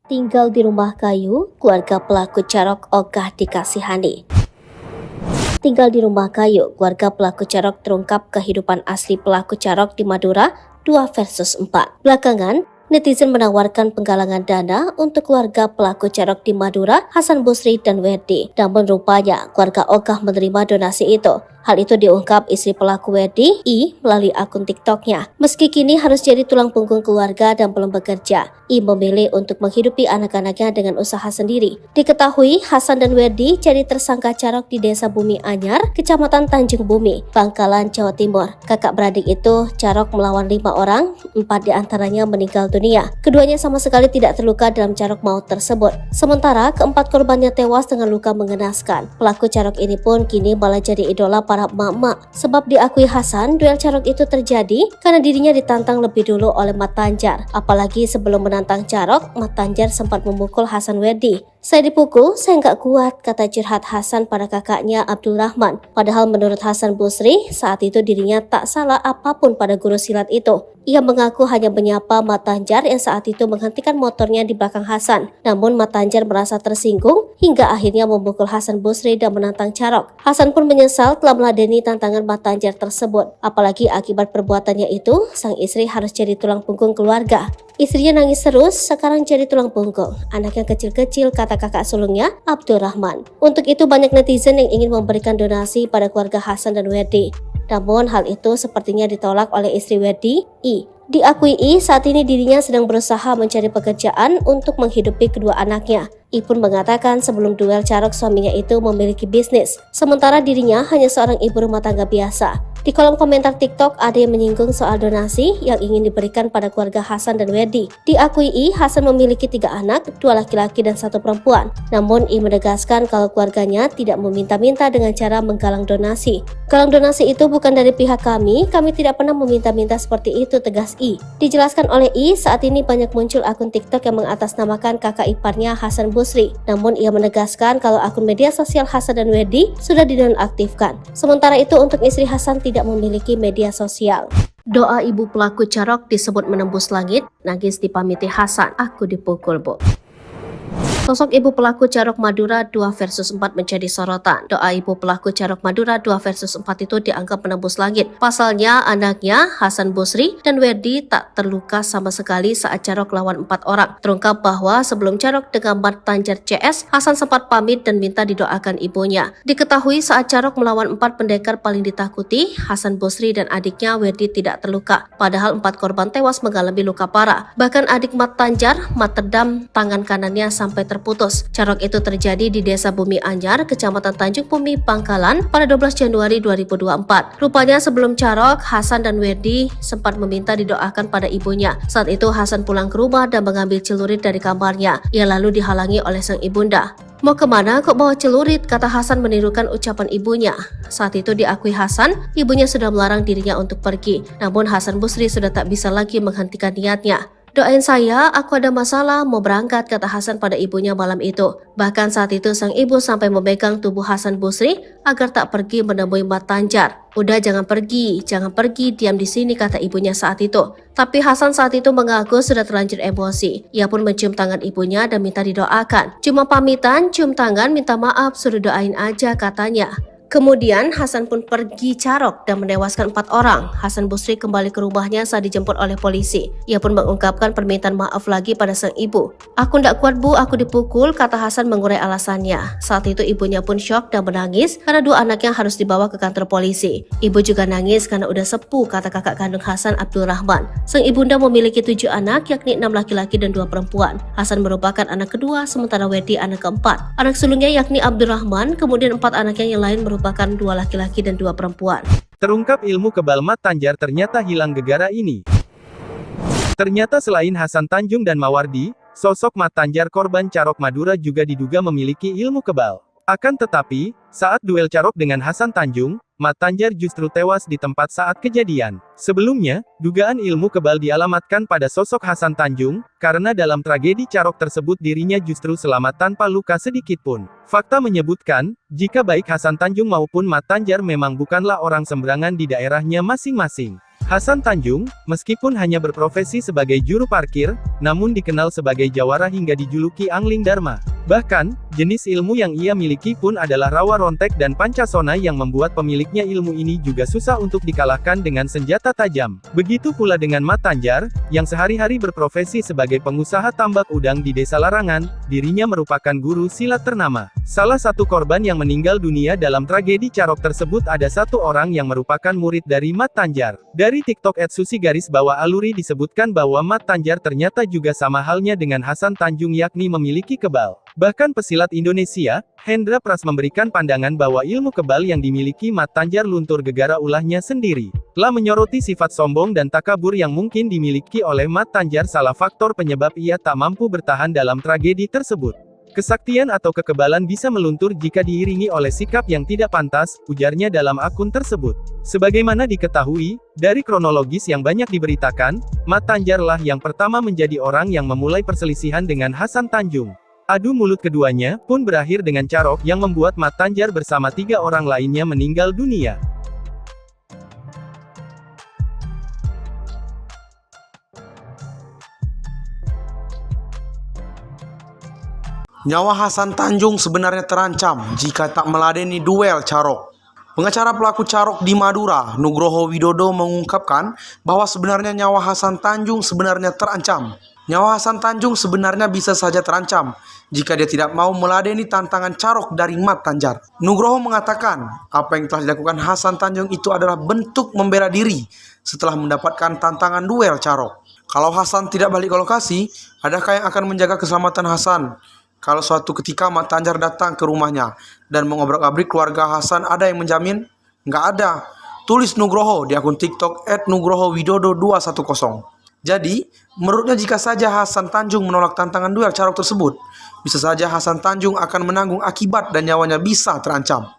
Tinggal di rumah kayu, keluarga pelaku carok ogah dikasihani. Tinggal di rumah kayu, keluarga pelaku carok terungkap kehidupan asli pelaku carok di Madura 2 versus 4. Belakangan, netizen menawarkan penggalangan dana untuk keluarga pelaku carok di Madura, Hasan Busri dan Werdi. Namun rupanya keluarga ogah menerima donasi itu. Hal itu diungkap istri pelaku Werdi, I, melalui akun TikToknya. Meski kini harus jadi tulang punggung keluarga dan belum bekerja, I memilih untuk menghidupi anak-anaknya dengan usaha sendiri. Diketahui Hasan dan Werdi jadi tersangka carok di Desa Bumi Anyar, Kecamatan Tanjung Bumi, Bangkalan, Jawa Timur. Kakak beradik itu carok melawan 5 orang, 4 diantaranya meninggal dunia. Keduanya sama sekali tidak terluka dalam carok maut tersebut. Sementara keempat korbannya tewas dengan luka mengenaskan. Pelaku carok ini pun kini malah jadi idola para emak-emak. Sebab diakui Hasan, duel carok itu terjadi karena dirinya ditantang lebih dulu oleh Mat Tanjar. Apalagi sebelum menantang carok, Mat Tanjar sempat memukul Hasan Werdi. "Saya dipukul, saya nggak kuat," kata curhat Hasan pada kakaknya Abdul Rahman. Padahal menurut Hasan Busri, saat itu dirinya tak salah apapun pada guru silat itu. Ia mengaku hanya menyapa Mat Tanjar yang saat itu menghentikan motornya di belakang Hasan. Namun Mat Tanjar merasa tersinggung hingga akhirnya memukul Hasan Busri dan menantang carok. Hasan pun menyesal telah meladeni tantangan Mat Tanjar tersebut. Apalagi akibat perbuatannya itu, sang istri harus jadi tulang punggung keluarga. Istrinya nangis terus, sekarang jadi tulang punggung. Anak yang kecil-kecil, kata kakak sulungnya, Abdul Rahman. Untuk itu banyak netizen yang ingin memberikan donasi pada keluarga Hasan dan Werdi. Namun hal itu sepertinya ditolak oleh istri Werdi, I. Diakui I, saat ini dirinya sedang berusaha mencari pekerjaan untuk menghidupi kedua anaknya. I pun mengatakan sebelum duel carok suaminya itu memiliki bisnis, sementara dirinya hanya seorang ibu rumah tangga biasa. Di kolom komentar TikTok ada yang menyinggung soal donasi yang ingin diberikan pada keluarga Hasan dan Werdi. Diakui I, Hasan memiliki 3 anak, 2 laki-laki dan 1 perempuan. Namun I menegaskan kalau keluarganya tidak meminta-minta dengan cara menggalang donasi. "Galang donasi itu bukan dari pihak kami tidak pernah meminta-minta seperti itu," tegas I. Dijelaskan oleh I, saat ini banyak muncul akun TikTok yang mengatasnamakan kakak iparnya Hasan Busri. Namun ia menegaskan kalau akun media sosial Hasan dan Werdi sudah dinonaktifkan. Sementara itu untuk istri Hasan tidak memiliki media sosial. Doa ibu pelaku carok disebut menembus langit, nangis dipamiti Hasan, "Aku dipukul, Bu." Sosok ibu pelaku carok Madura 2 versus 4 menjadi sorotan. Doa ibu pelaku carok Madura 2 versus 4 itu dianggap menembus langit. Pasalnya anaknya Hasan Busri dan Werdi tak terluka sama sekali saat carok lawan 4 orang. Terungkap bahwa sebelum carok dengan Mat Tanjar CS, Hasan sempat pamit dan minta didoakan ibunya. Diketahui saat carok melawan 4 pendekar paling ditakuti, Hasan Busri dan adiknya Werdi tidak terluka. Padahal 4 korban tewas mengalami luka parah. Bahkan adik Mat Tanjar, Mat Tedam, tangan kanannya sampai terputus. Carok itu terjadi di Desa Bumi Anyar, Kecamatan Tanjung Bumi, Bangkalan pada 12 Januari 2024. Rupanya sebelum carok, Hasan dan Werdi sempat meminta didoakan pada ibunya. Saat itu Hasan pulang ke rumah dan mengambil celurit dari kamarnya. Ia lalu dihalangi oleh sang ibunda. "Mau kemana kok bawa celurit?" kata Hasan menirukan ucapan ibunya. Saat itu diakui Hasan, ibunya sudah melarang dirinya untuk pergi. Namun Hasan Busri sudah tak bisa lagi menghentikan niatnya. "Doain saya, aku ada masalah, mau berangkat," kata Hasan pada ibunya malam itu. Bahkan saat itu sang ibu sampai memegang tubuh Hasan Busri agar tak pergi menemui Mat Tanjar. "Udah jangan pergi, diam di sini," kata ibunya saat itu. Tapi Hasan saat itu mengaku sudah terlanjur emosi. Ia pun mencium tangan ibunya dan minta didoakan. "Cuma pamitan, cium tangan, minta maaf, suruh doain aja," katanya. Kemudian Hasan pun pergi carok dan menewaskan 4 orang. Hasan Busri kembali ke rumahnya saat dijemput oleh polisi. Ia pun mengungkapkan permintaan maaf lagi pada sang ibu. "Aku ndak kuat, Bu, aku dipukul," kata Hasan mengurai alasannya. Saat itu ibunya pun syok dan menangis karena 2 anaknya harus dibawa ke kantor polisi. Ibu juga nangis karena udah sepuh, kata kakak kandung Hasan, Abdul Rahman. Sang ibunda memiliki 7 anak, yakni 6 laki-laki dan 2 perempuan. Hasan merupakan anak kedua, sementara Werdi anak keempat. Anak sulungnya yakni Abdul Rahman, kemudian 4 anaknya yang lain merupakan 2 laki-laki dan 2 perempuan. Terungkap ilmu kebal Mat Tanjar ternyata hilang gegara ini. Ternyata selain Hasan Tanjung dan Mawardi, sosok Mat Tanjar korban carok Madura juga diduga memiliki ilmu kebal. Akan tetapi, saat duel carok dengan Hasan Tanjung, Mat Tanjar justru tewas di tempat saat kejadian. Sebelumnya, dugaan ilmu kebal dialamatkan pada sosok Hasan Tanjung, karena dalam tragedi carok tersebut dirinya justru selamat tanpa luka sedikitpun. Fakta menyebutkan, jika baik Hasan Tanjung maupun Mat Tanjar memang bukanlah orang sembarangan di daerahnya masing-masing. Hasan Tanjung, meskipun hanya berprofesi sebagai juru parkir, namun dikenal sebagai jawara hingga dijuluki Angling Dharma. Bahkan, jenis ilmu yang ia miliki pun adalah rawa rontek dan pancasona yang membuat pemiliknya ilmu ini juga susah untuk dikalahkan dengan senjata tajam. Begitu pula dengan Mat Tanjar, yang sehari-hari berprofesi sebagai pengusaha tambak udang di Desa Larangan, dirinya merupakan guru silat ternama. Salah satu korban yang meninggal dunia dalam tragedi Carok tersebut ada satu orang yang merupakan murid dari Mat Tanjar. Dari TikTok @susi_aluri disebutkan bahwa Mat Tanjar ternyata juga sama halnya dengan Hasan Tanjung yakni memiliki kebal. Bahkan pesilat Indonesia, Hendra Pras memberikan pandangan bahwa ilmu kebal yang dimiliki Mat Tanjar luntur gegara ulahnya sendiri. Telah menyoroti sifat sombong dan takabur yang mungkin dimiliki oleh Mat Tanjar salah faktor penyebab ia tak mampu bertahan dalam tragedi tersebut. Kesaktian atau kekebalan bisa meluntur jika diiringi oleh sikap yang tidak pantas, ujarnya dalam akun tersebut. Sebagaimana diketahui, dari kronologis yang banyak diberitakan, Mat Tanjar lah yang pertama menjadi orang yang memulai perselisihan dengan Hasan Tanjung. Adu mulut keduanya pun berakhir dengan Carok yang membuat Mat Tanjar bersama 3 orang lainnya meninggal dunia. Nyawa Hasan Tanjung sebenarnya terancam jika tak meladeni duel Carok. Pengacara pelaku Carok di Madura, Nugroho Widodo mengungkapkan bahwa sebenarnya nyawa Hasan Tanjung sebenarnya terancam. Nyawa Hasan Tanjung sebenarnya bisa saja terancam jika dia tidak mau meladeni tantangan Carok dari Mat Tanjar. Nugroho mengatakan, apa yang telah dilakukan Hasan Tanjung itu adalah bentuk membela diri setelah mendapatkan tantangan duel Carok. Kalau Hasan tidak balik ke lokasi, adakah yang akan menjaga keselamatan Hasan? Kalau suatu ketika Mat Tanjar datang ke rumahnya dan mengobrak-abrik keluarga Hasan, ada yang menjamin? Nggak ada. Tulis Nugroho di akun TikTok @nugrohowidodo210. Jadi, menurutnya jika saja Hasan Tanjung menolak tantangan duel Carok tersebut, bisa saja Hasan Tanjung akan menanggung akibat dan nyawanya bisa terancam.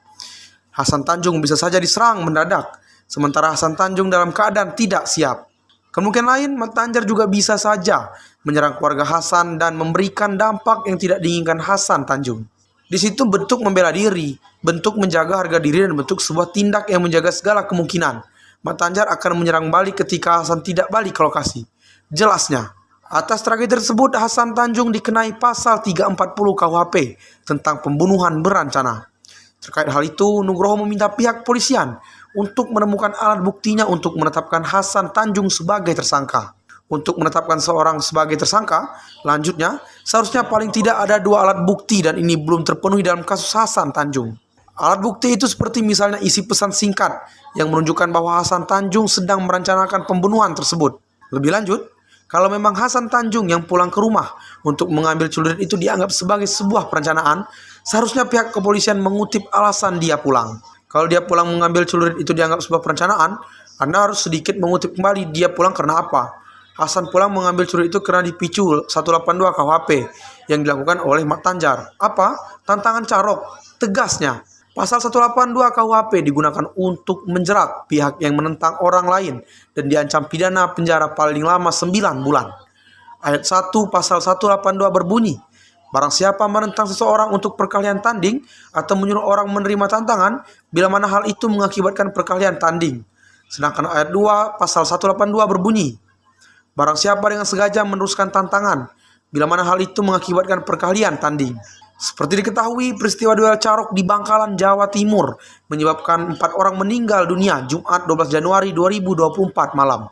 Hasan Tanjung bisa saja diserang mendadak, sementara Hasan Tanjung dalam keadaan tidak siap. Kemungkinan lain, Mat Tanjar juga bisa saja menyerang keluarga Hasan dan memberikan dampak yang tidak diinginkan Hasan Tanjung. Di situ bentuk membela diri, bentuk menjaga harga diri, dan bentuk sebuah tindak yang menjaga segala kemungkinan. Mat Tanjar akan menyerang balik ketika Hasan tidak balik ke lokasi. Jelasnya, atas tragedi tersebut Hasan Tanjung dikenai pasal 340 KUHP tentang pembunuhan berencana. Terkait hal itu, Nugroho meminta pihak polisian untuk menemukan alat buktinya untuk menetapkan Hasan Tanjung sebagai tersangka. Untuk menetapkan seorang sebagai tersangka, lanjutnya, seharusnya paling tidak ada 2 alat bukti dan ini belum terpenuhi dalam kasus Hasan Tanjung. Alat bukti itu seperti misalnya isi pesan singkat yang menunjukkan bahwa Hasan Tanjung sedang merencanakan pembunuhan tersebut. Lebih lanjut, kalau memang Hasan Tanjung yang pulang ke rumah untuk mengambil celurit itu dianggap sebagai sebuah perencanaan, seharusnya pihak kepolisian mengutip alasan dia pulang. Kalau dia pulang mengambil celurit itu dianggap sebuah perencanaan, Anda harus sedikit mengutip kembali dia pulang karena apa. Hasan pulang mengambil celurit itu karena dipicu 182 KUHP yang dilakukan oleh Mat Tanjar. Apa? Tantangan Carok. Tegasnya, pasal 182 KUHP digunakan untuk menjerat pihak yang menentang orang lain dan diancam pidana penjara paling lama 9 bulan. Ayat 1 pasal 182 berbunyi, barang siapa menentang seseorang untuk perkelahian tanding atau menyuruh orang menerima tantangan bila mana hal itu mengakibatkan perkelahian tanding. Sedangkan ayat 2 pasal 182 berbunyi, barang siapa dengan sengaja meneruskan tantangan bila mana hal itu mengakibatkan perkelahian tanding. Seperti diketahui, peristiwa duel Carok di Bangkalan, Jawa Timur menyebabkan 4 orang meninggal dunia Jumat 12 Januari 2024 malam.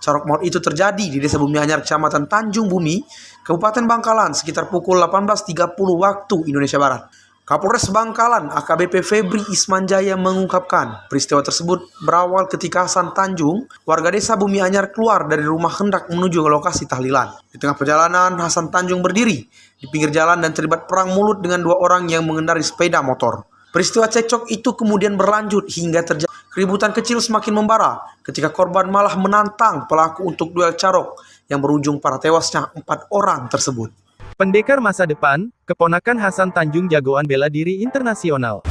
Carok maut itu terjadi di Desa Bumi Anyar, Kecamatan Tanjung Bumi, Kabupaten Bangkalan sekitar pukul 18.30 waktu Indonesia Barat. Kapolres Bangkalan AKBP Febri Ismanjaya mengungkapkan peristiwa tersebut berawal ketika Hasan Tanjung, warga Desa Bumi Anyar, keluar dari rumah hendak menuju ke lokasi tahlilan. Di tengah perjalanan, Hasan Tanjung berdiri di pinggir jalan dan terlibat perang mulut dengan 2 orang yang mengendarai sepeda motor. Peristiwa cekcok itu kemudian berlanjut hingga terjadi keributan kecil semakin membara ketika korban malah menantang pelaku untuk duel Carok yang berujung pada tewasnya 4 orang tersebut. Pendekar masa depan, keponakan Hasan Tanjung jagoan bela diri internasional.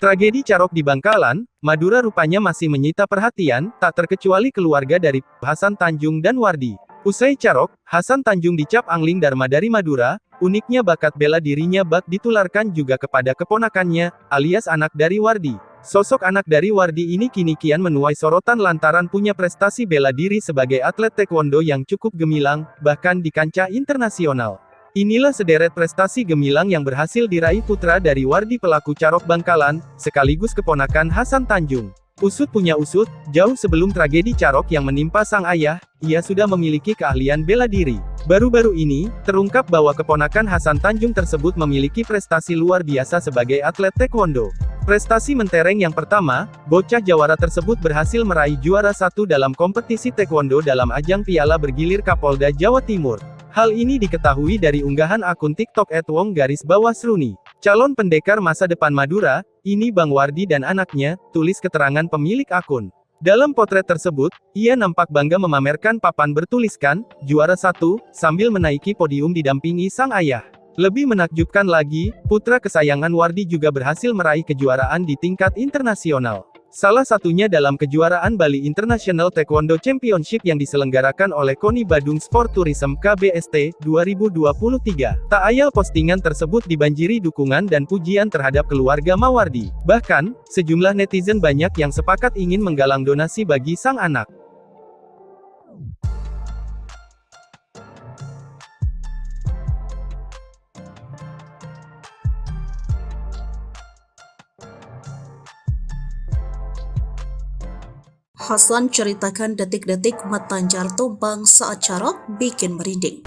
Tragedi Carok di Bangkalan, Madura rupanya masih menyita perhatian, tak terkecuali keluarga dari Hasan Tanjung dan Wardi. Usai Carok, Hasan Tanjung dicap Angling Dharma dari Madura. Uniknya bakat bela dirinya bak ditularkan juga kepada keponakannya, alias anak dari Wardi. Sosok anak dari Wardi ini kini kian menuai sorotan lantaran punya prestasi bela diri sebagai atlet taekwondo yang cukup gemilang, bahkan di kancah internasional. Inilah sederet prestasi gemilang yang berhasil diraih putra dari Wardi pelaku Carok Bangkalan, sekaligus keponakan Hasan Tanjung. Usut punya usut, jauh sebelum tragedi Carok yang menimpa sang ayah, ia sudah memiliki keahlian bela diri. Baru-baru ini, terungkap bahwa keponakan Hasan Tanjung tersebut memiliki prestasi luar biasa sebagai atlet taekwondo. Prestasi mentereng yang pertama, bocah Jawara tersebut berhasil meraih juara 1 dalam kompetisi taekwondo dalam ajang Piala Bergilir Kapolda Jawa Timur. Hal ini diketahui dari unggahan akun TikTok @wong_sruni. Calon pendekar masa depan Madura, ini Bang Wardi dan anaknya, tulis keterangan pemilik akun. Dalam potret tersebut, ia nampak bangga memamerkan papan bertuliskan, juara 1, sambil menaiki podium didampingi sang ayah. Lebih menakjubkan lagi, putra kesayangan Wardi juga berhasil meraih kejuaraan di tingkat internasional. Salah satunya dalam kejuaraan Bali International Taekwondo Championship yang diselenggarakan oleh KONI Badung Sport Tourism KBST 2023. Tak ayal postingan tersebut dibanjiri dukungan dan pujian terhadap keluarga Mawardi. Bahkan, sejumlah netizen banyak yang sepakat ingin menggalang donasi bagi sang anak. Hasan ceritakan detik-detik Mat Tanjar tumbang saat Carok bikin merinding.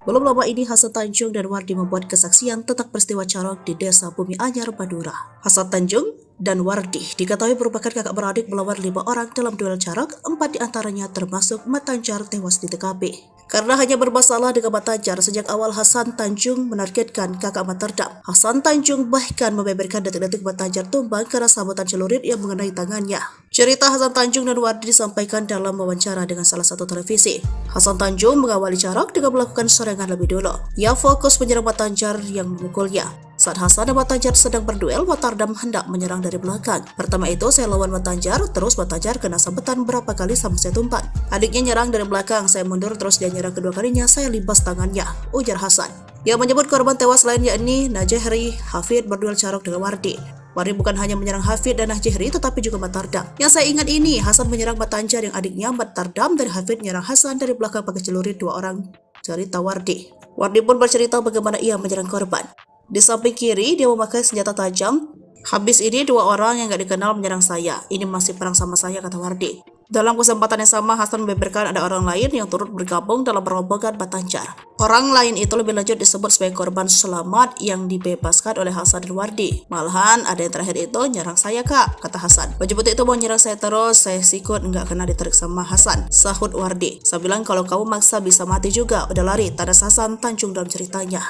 Belum lama ini Hasan Tanjung dan Wardi membuat kesaksian tentang peristiwa Carok di Desa Bumi Anyar, Madura. Hasan Tanjung dan Wardi diketahui merupakan kakak beradik melawan 5 orang dalam duel Carok, 4 diantaranya termasuk Mat Tanjar tewas di TKP. Karena hanya bermasalah dengan Mat Tanjar sejak awal, Hasan Tanjung menargetkan kakak Mat Tardam. Hasan Tanjung bahkan membeberkan detik-detik Mat Tanjar tumbang karena sabetan celurit yang mengenai tangannya. Cerita Hasan Tanjung dan Wardi disampaikan dalam wawancara dengan salah satu televisi. Hasan Tanjung mengawali Carok dengan melakukan serangan lebih dulu. Ia fokus menyerang Mat Tanjar yang memukulnya. Saat Hasan dan Mat Tanjar sedang berduel, Mat Tardam hendak menyerang dari belakang. Pertama itu saya lawan Mat Tanjar, terus Mat Tanjar kena sabetan berapa kali sama saya tumpang. Adiknya nyerang dari belakang, saya mundur terus dia nyerang kedua kalinya, saya libas tangannya, ujar Hasan. Yang menyebut korban tewas lain yakni Najehri Hafid berduel Carok dengan Wardi. Wardi bukan hanya menyerang Hafid dan Najehri tetapi juga Mat Tardam. Yang saya ingat ini, Hasan menyerang Mat Tanjar yang adiknya Mat Tardam dan Hafid menyerang Hasan dari belakang pakai celurit 2 orang, cerita Wardi. Wardi pun bercerita bagaimana ia menyerang korban. Di samping kiri, dia memakai senjata tajam. Habis ini 2 orang yang gak dikenal menyerang saya. Ini masih perang sama saya, kata Wardi. Dalam kesempatan yang sama, Hasan membeberkan ada orang lain yang turut bergabung dalam rombongan Mat Tanjar. Orang lain itu lebih lanjut disebut sebagai korban selamat yang dibebaskan oleh Hasan dan Wardi. Malahan ada yang terakhir itu nyerang saya, kak, kata Hasan. Baju putih itu mau nyerang saya terus, saya sikut nggak kena ditarik sama Hasan, sahut Wardi. Saya bilang kalau kamu maksa bisa mati juga, udah lari, tanda Hasan Tanjung dalam ceritanya.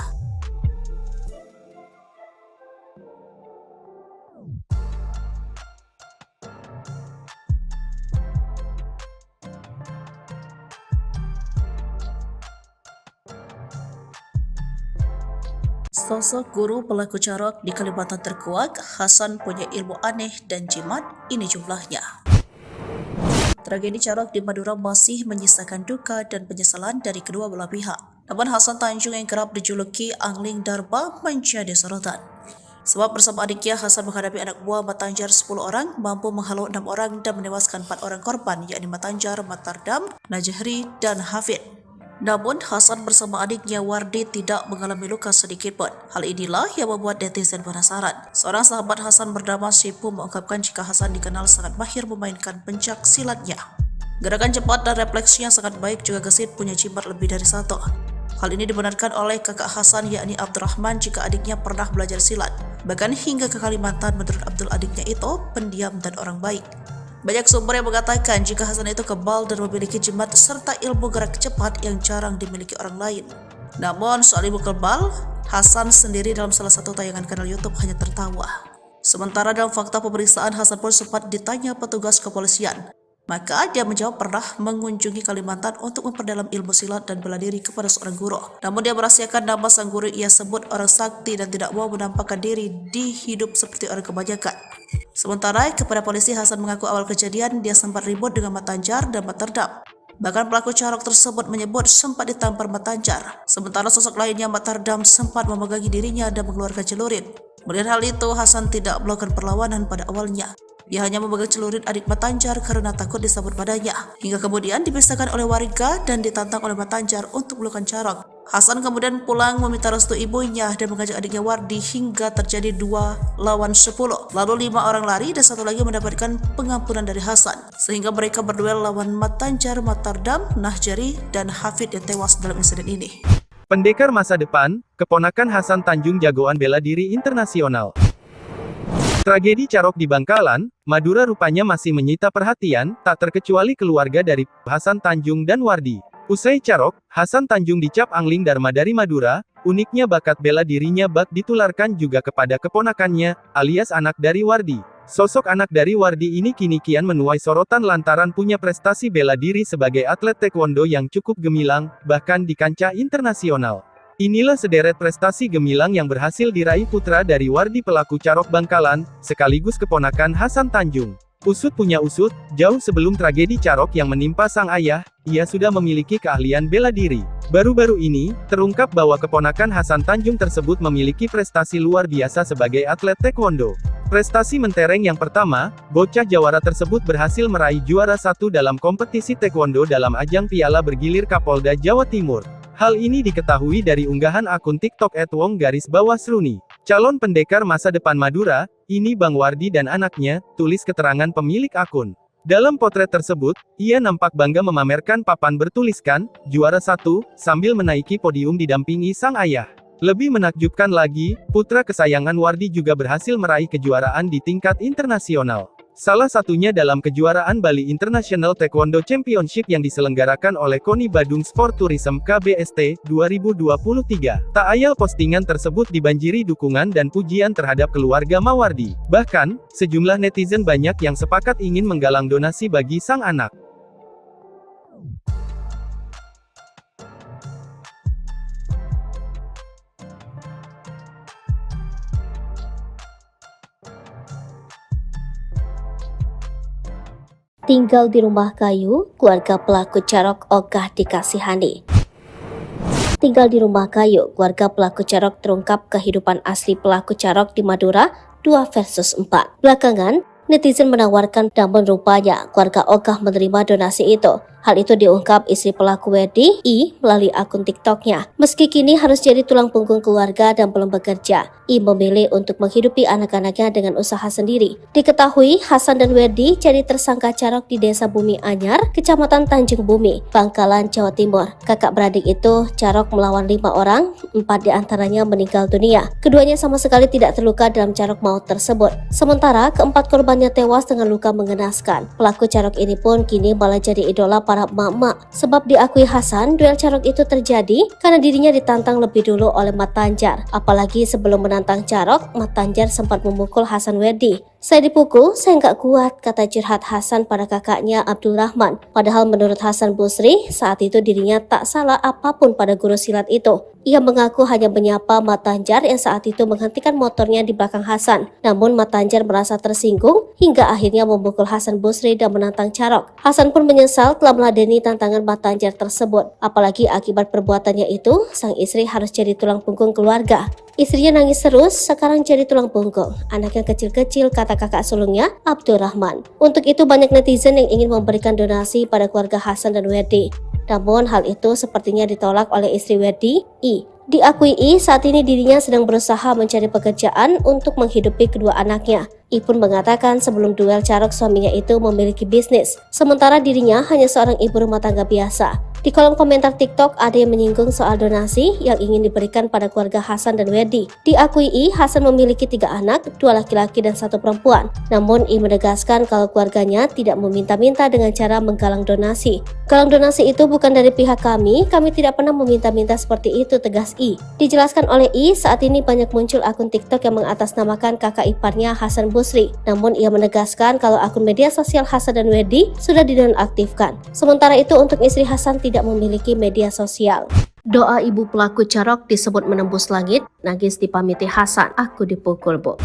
Sosok guru pelaku Carok di Kalimantan terkuak, Hasan punya ilmu aneh dan jimat, ini jumlahnya. Tragedi Carok di Madura masih menyisakan duka dan penyesalan dari kedua belah pihak. Namun Hasan Tanjung yang kerap dijuluki Angling Darba menjadi sorotan. Sebab bersama adiknya, Hasan menghadapi anak buah Mat Tanjar 10 orang, mampu menghalau 6 orang dan menewaskan 4 orang korban, yakni Mat Tanjar, Mat Tardam, Najehri, dan Hafid. Namun, Hasan bersama adiknya Wardi tidak mengalami luka sedikit pun. Hal inilah yang membuat netizen penasaran. Seorang sahabat Hasan bernama Sipu mengungkapkan jika Hasan dikenal sangat mahir memainkan pencak silatnya. Gerakan cepat dan refleksinya sangat baik, juga gesit punya jimat lebih dari 1. Hal ini dibenarkan oleh kakak Hasan yakni Abdurrahman jika adiknya pernah belajar silat. Bahkan hingga ke Kalimantan, menurut Abdul adiknya itu pendiam dan orang baik. Banyak sumber yang mengatakan jika Hasan itu kebal dan memiliki jimat serta ilmu gerak cepat yang jarang dimiliki orang lain. Namun soal ilmu kebal, Hasan sendiri dalam salah satu tayangan kanal YouTube hanya tertawa. Sementara dalam fakta pemeriksaan, Hasan pun sempat ditanya petugas kepolisian. Maka dia menjawab pernah mengunjungi Kalimantan untuk memperdalam ilmu silat dan bela diri kepada seorang guru. Namun dia merahasiakan nama sang guru ia sebut orang sakti dan tidak mau menampakkan diri di hidup seperti orang kebanyakan. Sementara kepada polisi, Hasan mengaku awal kejadian dia sempat ribut dengan Mat Tanjar dan Mat Tardam. Bahkan pelaku Carok tersebut menyebut sempat ditampar Mat Tanjar. Sementara sosok lainnya Mat Tardam sempat memegangi dirinya dan mengeluarkan celurit. Melihat hal itu, Hasan tidak melakukan perlawanan pada awalnya. Ia hanya memegang celurit adik Mat Tanjar karena takut disambut padanya. Hingga kemudian dipisahkan oleh warga dan ditantang oleh Mat Tanjar untuk melakukan carok. Hasan kemudian pulang meminta restu ibunya dan mengajak adiknya Wardi hingga terjadi 2 lawan 10. Lalu 5 orang lari dan 1 lagi mendapatkan pengampunan dari Hasan. Sehingga mereka berduel lawan Mat Tanjar, Mat Tardam, Nahjari, dan Hafid yang tewas dalam insiden ini. Pendekar masa depan, keponakan Hasan Tanjung jagoan bela diri internasional. Tragedi Carok di Bangkalan, Madura rupanya masih menyita perhatian, tak terkecuali keluarga dari Hasan Tanjung dan Wardi. Usai Carok, Hasan Tanjung dicap angling Dharma dari Madura. Uniknya bakat bela dirinya bak ditularkan juga kepada keponakannya, alias anak dari Wardi. Sosok anak dari Wardi ini kini kian menuai sorotan lantaran punya prestasi bela diri sebagai atlet taekwondo yang cukup gemilang, bahkan di kancah internasional. Inilah sederet prestasi gemilang yang berhasil diraih putra dari Wardi pelaku Carok Bangkalan, sekaligus keponakan Hasan Tanjung. Usut punya usut, jauh sebelum tragedi Carok yang menimpa sang ayah, ia sudah memiliki keahlian bela diri. Baru-baru ini, terungkap bahwa keponakan Hasan Tanjung tersebut memiliki prestasi luar biasa sebagai atlet taekwondo. Prestasi mentereng yang pertama, bocah jawara tersebut berhasil meraih juara 1 dalam kompetisi taekwondo dalam ajang Piala Bergilir Kapolda Jawa Timur. Hal ini diketahui dari unggahan akun TikTok @wong_sruni. Calon pendekar masa depan Madura, ini Bang Wardi dan anaknya, tulis keterangan pemilik akun. Dalam potret tersebut, ia nampak bangga memamerkan papan bertuliskan, juara 1, sambil menaiki podium didampingi sang ayah. Lebih menakjubkan lagi, putra kesayangan Wardi juga berhasil meraih kejuaraan di tingkat internasional. Salah satunya dalam kejuaraan Bali International Taekwondo Championship yang diselenggarakan oleh KONI Badung Sport Tourism KBST 2023. Tak ayal postingan tersebut dibanjiri dukungan dan pujian terhadap keluarga Mawardi. Bahkan, sejumlah netizen banyak yang sepakat ingin menggalang donasi bagi sang anak. Tinggal di rumah kayu, keluarga pelaku Carok ogah dikasihani. Tinggal di rumah kayu, keluarga pelaku Carok terungkap kehidupan asli pelaku Carok di Madura 2 versus 4. Belakangan, netizen menawarkan namun rupanya keluarga ogah menerima donasi itu. Hal itu diungkap istri pelaku Wedi, I, melalui akun TikToknya. Meski kini harus jadi tulang punggung keluarga dan belum bekerja, I memilih untuk menghidupi anak-anaknya dengan usaha sendiri. Diketahui, Hasan dan Wedi jadi tersangka Carok di Desa Bumi Anyar, Kecamatan Tanjung Bumi, Bangkalan, Jawa Timur. Kakak beradik itu, Carok melawan 5 orang, 4 diantaranya meninggal dunia. Keduanya sama sekali tidak terluka dalam Carok maut tersebut. Sementara, keempat korbannya tewas dengan luka mengenaskan. Pelaku Carok ini pun kini malah jadi idola para emak-emak. Sebab diakui Hasan, duel Carok itu terjadi karena dirinya ditantang lebih dulu oleh Mat Tanjar. Apalagi sebelum menantang Carok, Mat Tanjar sempat memukul Hasan Wedi. Saya dipukul, saya nggak kuat, kata curhat Hasan pada kakaknya Abdul Rahman. Padahal menurut Hasan Busri, saat itu dirinya tak salah apapun pada guru silat itu. Ia mengaku hanya menyapa Mat Tanjar yang saat itu menghentikan motornya di belakang Hasan. Namun Mat Tanjar merasa tersinggung hingga akhirnya memukul Hasan Busri dan menantang Carok. Hasan pun menyesal telah meladeni tantangan Mat Tanjar tersebut. Apalagi akibat perbuatannya itu, sang istri harus jadi tulang punggung keluarga. Istrinya nangis terus, sekarang jadi tulang punggung. Anaknya kecil-kecil, kata kakak sulungnya, Abdul Rahman. Untuk itu banyak netizen yang ingin memberikan donasi pada keluarga Hasan dan Wedi. Namun hal itu sepertinya ditolak oleh istri Wedi, I. Diakui I, saat ini dirinya sedang berusaha mencari pekerjaan untuk menghidupi kedua anaknya. I pun mengatakan sebelum duel Carok suaminya itu memiliki bisnis, sementara dirinya hanya seorang ibu rumah tangga biasa. Di kolom komentar TikTok ada yang menyinggung soal donasi yang ingin diberikan pada keluarga Hasan dan Wedi. Diakui I, Hasan memiliki 3 anak, 2 laki-laki dan 1 perempuan. Namun I menegaskan kalau keluarganya tidak meminta-minta dengan cara menggalang donasi. Galang donasi itu bukan dari pihak kami tidak pernah meminta-minta seperti itu, tegas I. Dijelaskan oleh I, saat ini banyak muncul akun TikTok yang mengatasnamakan kakak iparnya Hasan Busri. Namun ia menegaskan kalau akun media sosial Hasan dan Wedi sudah dinonaktifkan. Sementara itu untuk istri Hasan tidak memiliki media sosial. Doa ibu pelaku Carok disebut menembus langit, nangis dipamiti Hasan, aku dipukul, Bu.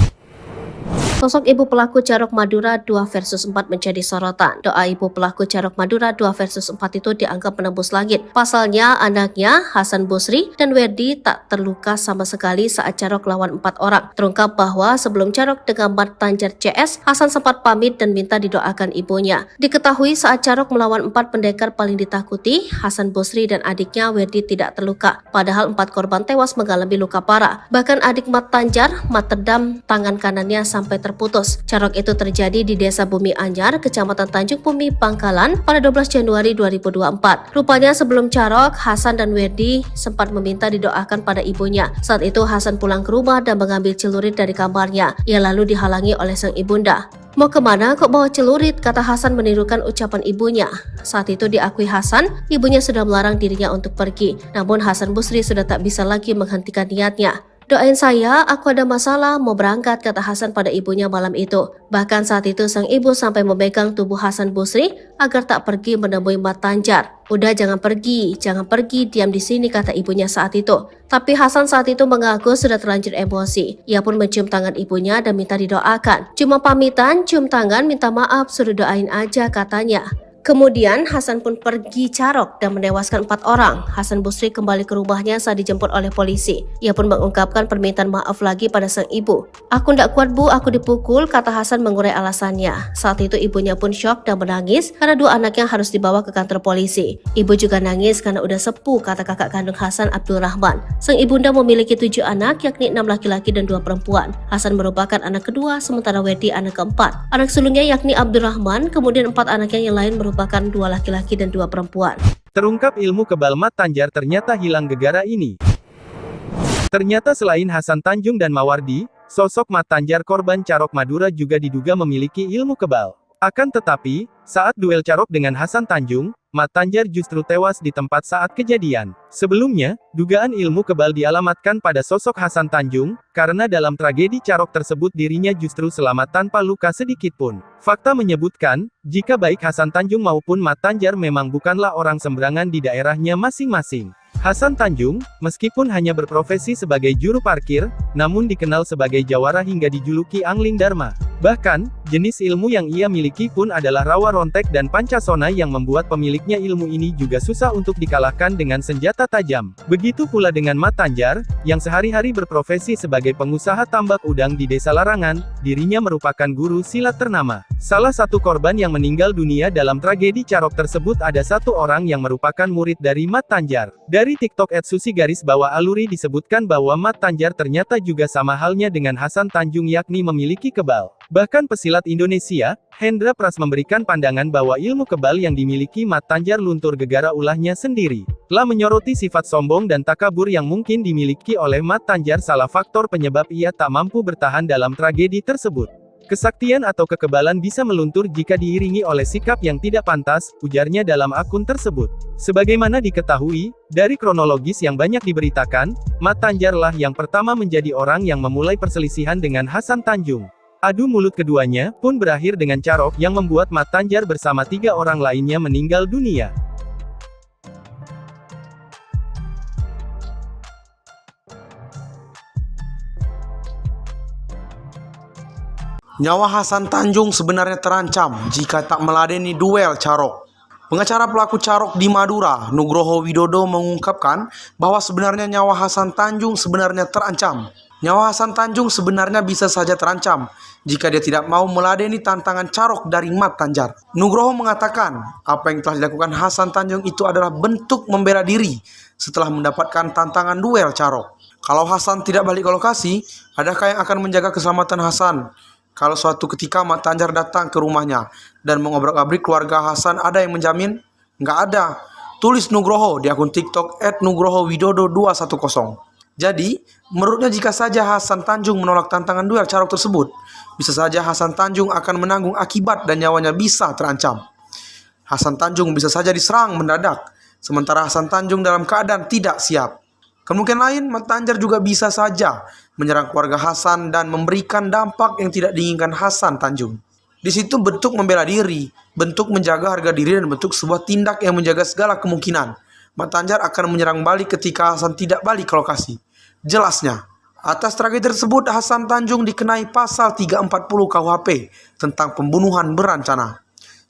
Sosok ibu pelaku Carok Madura 2 versus 4 menjadi sorotan. Doa ibu pelaku Carok Madura 2 versus 4 itu dianggap menembus langit. Pasalnya, anaknya Hasan Busri dan Werdi tak terluka sama sekali saat Carok lawan 4 orang. Terungkap bahwa sebelum Carok dengan Mat Tanjar CS, Hasan sempat pamit dan minta didoakan ibunya. Diketahui saat Carok melawan 4 pendekar paling ditakuti, Hasan Busri dan adiknya Werdi tidak terluka. Padahal 4 korban tewas mengalami luka parah. Bahkan adik Mat Tanjar, Mat Tedam, tangan kanannya sampai terputus. Carok itu terjadi di Desa Bumi Anyar, Kecamatan Tanjung Bumi, Bangkalan pada 12 Januari 2024. Rupanya sebelum Carok, Hasan dan Werdi sempat meminta didoakan pada ibunya. Saat itu Hasan pulang ke rumah dan mengambil celurit dari kamarnya. Ia lalu dihalangi oleh sang ibunda. "Mau kemana kok bawa celurit?" kata Hasan menirukan ucapan ibunya. Saat itu diakui Hasan, ibunya sudah melarang dirinya untuk pergi. Namun Hasan Busri sudah tak bisa lagi menghentikan niatnya. "Doain saya, aku ada masalah, mau berangkat," kata Hasan pada ibunya malam itu. Bahkan saat itu sang ibu sampai memegang tubuh Hasan Busri agar tak pergi menemui Mat Tanjar. "Udah jangan pergi, diam di sini," kata ibunya saat itu. Tapi Hasan saat itu mengaku sudah terlanjur emosi. Ia pun mencium tangan ibunya dan minta didoakan. "Cuma pamitan, cium tangan, minta maaf, suruh doain aja," katanya. Kemudian Hasan pun pergi Carok dan menewaskan 4 orang. Hasan Busri kembali ke rumahnya saat dijemput oleh polisi. Ia pun mengungkapkan permintaan maaf lagi pada sang ibu. "Aku ndak kuat bu, aku dipukul," kata Hasan mengurai alasannya. Saat itu ibunya pun syok dan menangis karena 2 anaknya harus dibawa ke kantor polisi. Ibu juga nangis karena udah sepuh, kata kakak kandung Hasan, Abdul Rahman. Sang ibunda memiliki 7 anak, yakni 6 laki-laki dan 2 perempuan. Hasan merupakan anak kedua, sementara Werdi anak keempat. Anak sulungnya yakni Abdul Rahman, kemudian 4 anaknya yang lain merupakan 2 laki-laki dan 2 perempuan. Terungkap ilmu kebal Mat Tanjar ternyata hilang gegara ini. Ternyata selain Hasan Tanjung dan Mawardi, sosok Mat Tanjar korban Carok Madura juga diduga memiliki ilmu kebal. Akan tetapi, saat duel Carok dengan Hasan Tanjung, Mat Tanjar justru tewas di tempat saat kejadian. Sebelumnya, dugaan ilmu kebal dialamatkan pada sosok Hasan Tanjung, karena dalam tragedi Carok tersebut dirinya justru selamat tanpa luka sedikit pun. Fakta menyebutkan, jika baik Hasan Tanjung maupun Mat Tanjar memang bukanlah orang sembarangan di daerahnya masing-masing. Hasan Tanjung, meskipun hanya berprofesi sebagai juru parkir, namun dikenal sebagai jawara hingga dijuluki Angling Dharma. Bahkan, jenis ilmu yang ia miliki pun adalah rawa rontek dan pancasona yang membuat pemiliknya ilmu ini juga susah untuk dikalahkan dengan senjata tajam. Begitu pula dengan Mat Tanjar, yang sehari-hari berprofesi sebagai pengusaha tambak udang di Desa Larangan, dirinya merupakan guru silat ternama. Salah satu korban yang meninggal dunia dalam tragedi Carok tersebut ada 1 orang yang merupakan murid dari Mat Tanjar. Dari TikTok @susi_aluri disebutkan bahwa Mat Tanjar ternyata juga sama halnya dengan Hasan Tanjung yakni memiliki kebal. Bahkan pesilat Indonesia, Hendra Pras memberikan pandangan bahwa ilmu kebal yang dimiliki Mat Tanjar luntur gegara ulahnya sendiri. Telah menyoroti sifat sombong dan takabur yang mungkin dimiliki oleh Mat Tanjar salah faktor penyebab ia tak mampu bertahan dalam tragedi tersebut. Kesaktian atau kekebalan bisa meluntur jika diiringi oleh sikap yang tidak pantas, ujarnya dalam akun tersebut. Sebagaimana diketahui, dari kronologis yang banyak diberitakan, Mat Tanjarlah yang pertama menjadi orang yang memulai perselisihan dengan Hasan Tanjung. Adu mulut keduanya pun berakhir dengan Carok yang membuat Mat Tanjar bersama 3 orang lainnya meninggal dunia. Nyawa Hasan Tanjung sebenarnya terancam jika tak meladeni duel Carok. Pengacara pelaku Carok di Madura, Nugroho Widodo mengungkapkan bahwa sebenarnya nyawa Hasan Tanjung sebenarnya terancam. Nyawa Hasan Tanjung sebenarnya bisa saja terancam jika dia tidak mau meladeni tantangan Carok dari Mat Tanjar. Nugroho mengatakan, apa yang telah dilakukan Hasan Tanjung itu adalah bentuk membela diri setelah mendapatkan tantangan duel Carok. Kalau Hasan tidak balik ke lokasi, adakah yang akan menjaga keselamatan Hasan? Kalau suatu ketika Mat Tanjar datang ke rumahnya dan mengobrak-abrik keluarga Hasan, ada yang menjamin? Nggak ada. Tulis Nugroho di akun TikTok @nugrohowidodo210. Jadi, menurutnya jika saja Hasan Tanjung menolak tantangan duel Carok tersebut, bisa saja Hasan Tanjung akan menanggung akibat dan nyawanya bisa terancam. Hasan Tanjung bisa saja diserang mendadak, sementara Hasan Tanjung dalam keadaan tidak siap. Kemungkinan lain, Mat Tanjar juga bisa saja menyerang keluarga Hasan dan memberikan dampak yang tidak diinginkan Hasan Tanjung. Di situ bentuk membela diri, bentuk menjaga harga diri, dan bentuk sebuah tindak yang menjaga segala kemungkinan. Mat Tanjar akan menyerang balik ketika Hasan tidak balik ke lokasi. Jelasnya, Atas tragedi tersebut, Hasan Tanjung dikenai pasal 340 KUHP tentang pembunuhan berencana.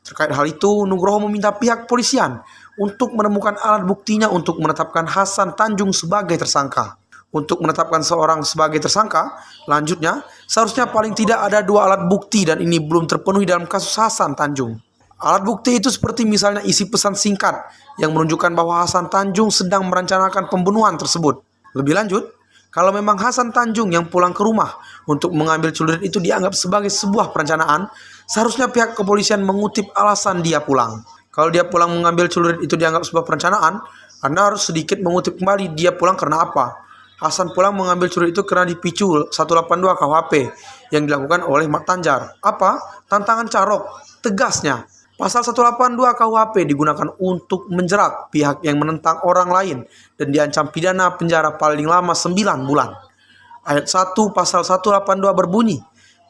Terkait hal itu, Nugroho meminta pihak polisian untuk menemukan alat buktinya untuk menetapkan Hasan Tanjung sebagai tersangka. Untuk menetapkan seorang sebagai tersangka, lanjutnya, seharusnya paling tidak ada 2 alat bukti dan ini belum terpenuhi dalam kasus Hasan Tanjung. Alat bukti itu seperti misalnya isi pesan singkat yang menunjukkan bahwa Hasan Tanjung sedang merencanakan pembunuhan tersebut. Lebih lanjut, kalau memang Hasan Tanjung yang pulang ke rumah untuk mengambil celurit itu dianggap sebagai sebuah perencanaan, seharusnya pihak kepolisian mengutip alasan dia pulang. Kalau dia pulang mengambil celurit itu dianggap sebuah perencanaan, Anda harus sedikit mengutip kembali dia pulang karena apa. Hasan pulang mengambil celurit itu karena dipicu 182 KUHP yang dilakukan oleh Mat Tanjar. Apa? Tantangan Carok. Tegasnya, pasal 182 KUHP digunakan untuk menjerat pihak yang menentang orang lain dan diancam pidana penjara paling lama 9 bulan. Ayat 1 pasal 182 berbunyi,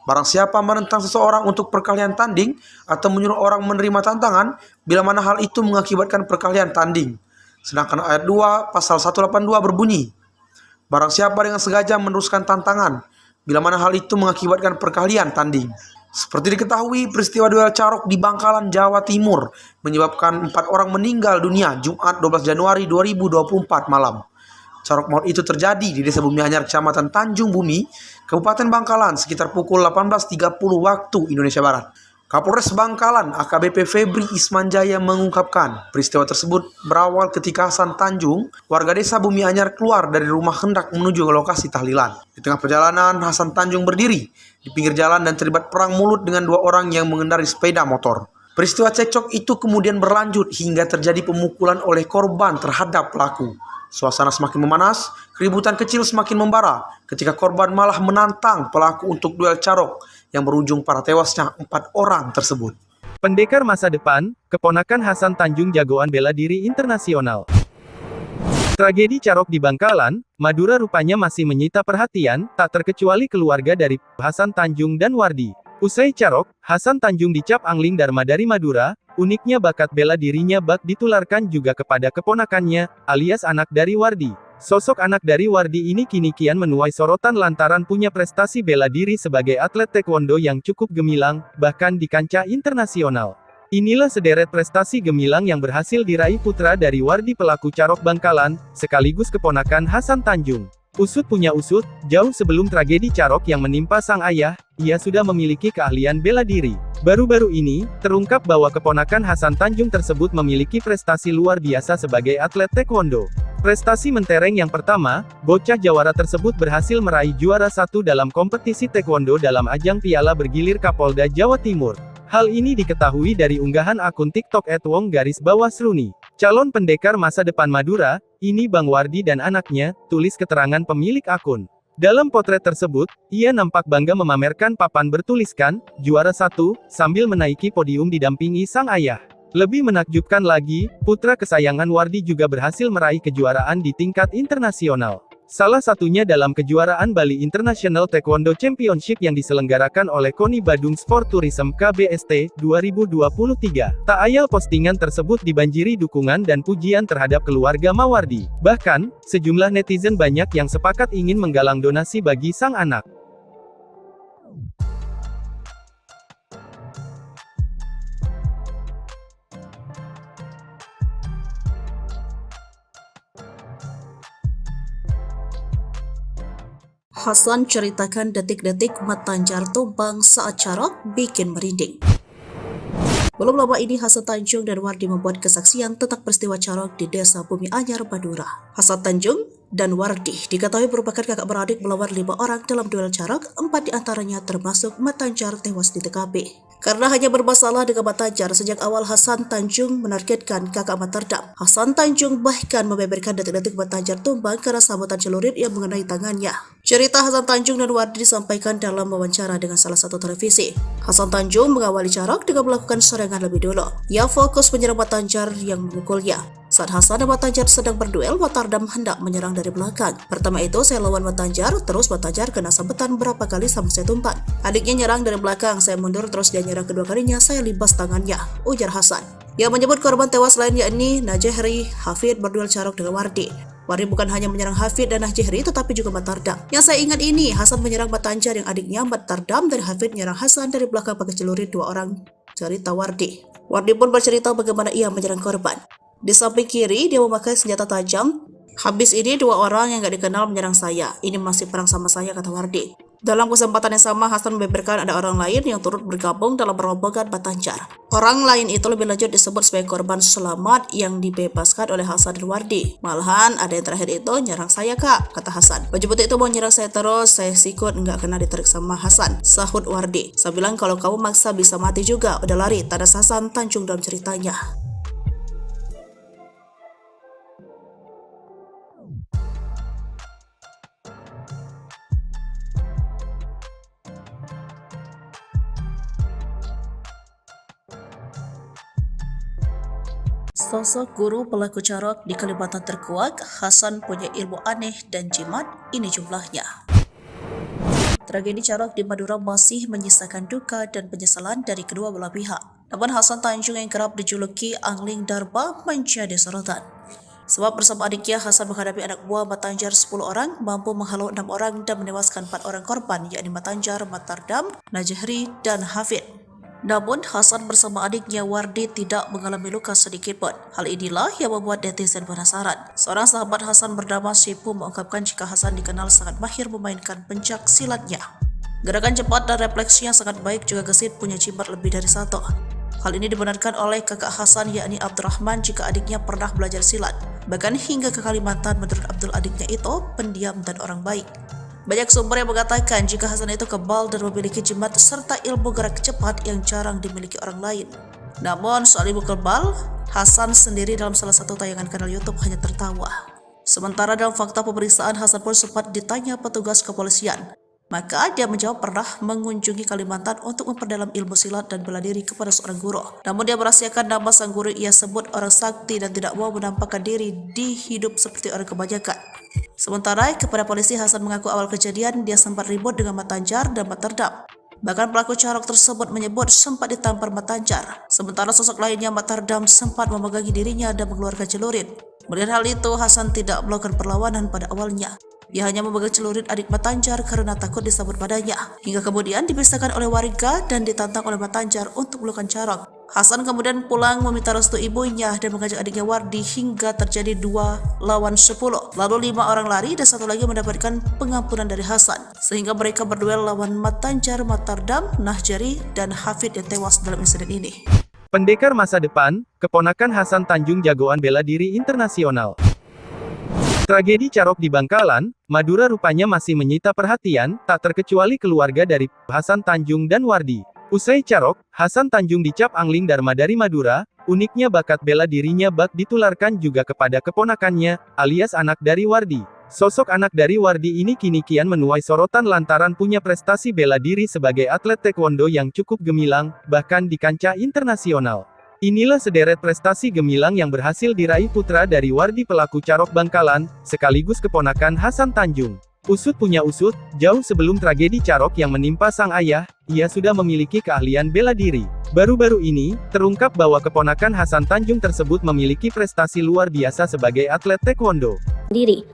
barang siapa menentang seseorang untuk perkelahian tanding atau menyuruh orang menerima tantangan bila mana hal itu mengakibatkan perkelahian tanding. Sedangkan ayat 2 pasal 182 berbunyi, barang siapa dengan sengaja meneruskan tantangan bila mana hal itu mengakibatkan perkelahian tanding. Seperti diketahui, peristiwa duel Carok di Bangkalan, Jawa Timur menyebabkan 4 orang meninggal dunia Jumat 12 Januari 2024 malam. Carok maut itu terjadi di Desa Bumi Anyar, Kecamatan Tanjung Bumi, Kabupaten Bangkalan sekitar pukul 18.30 waktu Indonesia Barat. Kapolres Bangkalan AKBP Febri Ismanjaya mengungkapkan peristiwa tersebut berawal ketika Hasan Tanjung, warga Desa Bumi Anyar, keluar dari rumah hendak menuju ke lokasi tahlilan. Di tengah perjalanan, Hasan Tanjung berdiri di pinggir jalan dan terlibat perang mulut dengan 2 orang yang mengendarai sepeda motor. Peristiwa cekcok itu kemudian berlanjut hingga terjadi pemukulan oleh korban terhadap pelaku. Suasana semakin memanas, keributan kecil semakin membara ketika korban malah menantang pelaku untuk duel carok yang berujung pada tewasnya 4 orang tersebut. Pendekar masa depan, keponakan Hasan Tanjung jagoan bela diri internasional. Tragedi Carok di Bangkalan, Madura rupanya masih menyita perhatian, tak terkecuali keluarga dari Hasan Tanjung dan Wardi. Usai Carok, Hasan Tanjung dicap angling Dharma dari Madura. Uniknya bakat bela dirinya bak ditularkan juga kepada keponakannya, alias anak dari Wardi. Sosok anak dari Wardi ini kini kian menuai sorotan lantaran punya prestasi bela diri sebagai atlet taekwondo yang cukup gemilang, bahkan di kancah internasional. Inilah sederet prestasi gemilang yang berhasil diraih putra dari Wardi pelaku Carok Bangkalan, sekaligus keponakan Hasan Tanjung. Usut punya usut, jauh sebelum tragedi Carok yang menimpa sang ayah, ia sudah memiliki keahlian bela diri. Baru-baru ini, terungkap bahwa keponakan Hasan Tanjung tersebut memiliki prestasi luar biasa sebagai atlet taekwondo. Prestasi mentereng yang pertama, bocah Jawara tersebut berhasil meraih juara 1 dalam kompetisi taekwondo dalam ajang Piala Bergilir Kapolda Jawa Timur. Hal ini diketahui dari unggahan akun TikTok @wong_sruni. Calon pendekar masa depan Madura, ini Bang Wardi dan anaknya, tulis keterangan pemilik akun. Dalam potret tersebut, ia nampak bangga memamerkan papan bertuliskan, juara 1, sambil menaiki podium didampingi sang ayah. Lebih menakjubkan lagi, putra kesayangan Wardi juga berhasil meraih kejuaraan di tingkat internasional. Salah satunya dalam kejuaraan Bali International Taekwondo Championship yang diselenggarakan oleh KONI Badung Sport Tourism KBST 2023. Tak ayal postingan tersebut dibanjiri dukungan dan pujian terhadap keluarga Mawardi. Bahkan, sejumlah netizen banyak yang sepakat ingin menggalang donasi bagi sang anak. Hasan ceritakan detik-detik Mat Tanjar tumbang saat Carok bikin merinding. Belum lama ini Hasan Tanjung dan Wardi membuat kesaksian tentang peristiwa Carok di Desa Bumi Anyar, Madura. Hasan Tanjung dan Wardi diketahui merupakan kakak beradik melawan 5 orang dalam duel Carok, 4 diantaranya termasuk Mat Tanjar tewas di TKP. Karena hanya bermasalah dengan Mat Tanjar, sejak awal Hasan Tanjung menargetkan kakak Mat terdam. Hasan Tanjung bahkan membeberkan detik-detik Mat Tanjar tumbang karena sabetan celurit yang mengenai tangannya. Cerita Hasan Tanjung dan Wardi disampaikan dalam wawancara dengan salah satu televisi. Hasan Tanjung mengawali Carok dengan melakukan serangan lebih dulu. Ia fokus menyerang Mat Tanjar yang memukulnya. Saat Hasan dan Mat Tanjar sedang berduel, Mat Tardam hendak menyerang dari belakang. Pertama itu saya lawan Mat Tanjar, terus Mat Tanjar kena sabetan berapa kali sama saya tumpang. Adiknya nyerang dari belakang, saya mundur terus dia nyerang kedua kalinya, saya libas tangannya, ujar Hasan. Yang menyebut korban tewas lain yakni Najehri Hafid berduel Carok dengan Wardi. Wardi bukan hanya menyerang Hafid dan Najihri tetapi juga Mat Tardam. Yang saya ingat ini, Hasan menyerang Mat Tanjar yang adiknya Mat Tardam dan Hafid menyerang Hasan dari belakang pakai celurit 2 orang, cerita Wardi. Wardi pun bercerita bagaimana ia menyerang korban. Di samping kiri dia memakai senjata tajam. Habis ini 2 orang yang gak dikenal menyerang saya. Ini masih perang sama saya, kata Wardi. Dalam kesempatan yang sama, Hasan membeberkan ada orang lain yang turut bergabung dalam rombongan Mat Tanjar. Orang lain itu lebih lanjut disebut sebagai korban selamat yang dibebaskan oleh Hasan dan Wardi. Malahan ada yang terakhir itu nyerang saya, Kak, kata Hasan. Baju putih itu mau nyerang saya terus, saya sikut nggak kena ditarik sama Hasan, sahut Wardi. Saya bilang kalau kamu maksa bisa mati juga, udah lari, tanda Hasan Tanjung dalam ceritanya. Sosok guru pelaku carok di Kalimantan terkuak, Hasan punya ilmu aneh dan jimat, ini jumlahnya. Tragedi carok di Madura masih menyisakan duka dan penyesalan dari kedua belah pihak. Namun Hasan Tanjung yang kerap dijuluki Angling Darba menjadi sorotan. Sebab bersama adiknya, Hasan menghadapi anak buah Mat Tanjar 10 orang, mampu menghalau 6 orang dan menewaskan 4 orang korban, yakni Mat Tanjar, Mat Tardam, Najihri, dan Hafid. Namun, Hasan bersama adiknya Wardi tidak mengalami luka sedikit pun. Hal inilah yang membuat netizen penasaran. Seorang sahabat Hasan bernama Sipu mengungkapkan jika Hasan dikenal sangat mahir memainkan pencak silatnya. Gerakan cepat dan refleksinya sangat baik, juga gesit punya jimat lebih dari 1. Hal ini dibenarkan oleh kakak Hasan yakni Abdurrahman jika adiknya pernah belajar silat. Bahkan hingga ke Kalimantan, menurut Abdul adiknya itu pendiam dan orang baik. Banyak sumber yang mengatakan jika Hasan itu kebal dan memiliki jimat serta ilmu gerak cepat yang jarang dimiliki orang lain. Namun soal ilmu kebal, Hasan sendiri dalam salah satu tayangan kanal YouTube hanya tertawa. Sementara dalam fakta pemeriksaan, Hasan pun sempat ditanya petugas kepolisian. Maka dia menjawab pernah mengunjungi Kalimantan untuk memperdalam ilmu silat dan bela diri kepada seorang guru. Namun dia merahasiakan nama sang guru ia sebut orang sakti dan tidak mau menampakkan diri di hidup seperti orang kebanyakan. Sementara kepada polisi, Hasan mengaku awal kejadian dia sempat ribut dengan Mat Tanjar dan Mat Tardam. Bahkan pelaku carok tersebut menyebut sempat ditampar Mat Tanjar. Sementara sosok lainnya Mat Tardam sempat memegangi dirinya dan mengeluarkan celurit. Melihat hal itu, Hasan tidak melakukan perlawanan pada awalnya. Ia hanya memegang celurit adik Mat Tanjar karena takut disambut padanya. Hingga kemudian dipisahkan oleh warga dan ditantang oleh Mat Tanjar untuk melakukan carok. Hasan kemudian pulang meminta restu ibunya dan mengajak adiknya Wardi hingga terjadi 2 lawan 10. Lalu 5 orang lari dan 1 lagi mendapatkan pengampunan dari Hasan. Sehingga mereka berduel lawan Mat Tanjar, Mat Tardam, Najihri, dan Hafid yang tewas dalam insiden ini. Pendekar masa depan, keponakan Hasan Tanjung jagoan bela diri internasional. Tragedi carok di Bangkalan, Madura rupanya masih menyita perhatian, tak terkecuali keluarga dari Hasan Tanjung dan Wardi. Usai carok, Hasan Tanjung dicap Angling Dharma dari Madura. Uniknya bakat bela dirinya bak ditularkan juga kepada keponakannya, alias anak dari Wardi. Sosok anak dari Wardi ini kini kian menuai sorotan lantaran punya prestasi bela diri sebagai atlet taekwondo yang cukup gemilang, bahkan di kancah internasional. Inilah sederet prestasi gemilang yang berhasil diraih putra dari Wardi pelaku carok Bangkalan, sekaligus keponakan Hasan Tanjung. Usut punya usut, jauh sebelum tragedi carok yang menimpa sang ayah, ia sudah memiliki keahlian bela diri. Baru-baru ini, terungkap bahwa keponakan Hasan Tanjung tersebut memiliki prestasi luar biasa sebagai atlet taekwondo.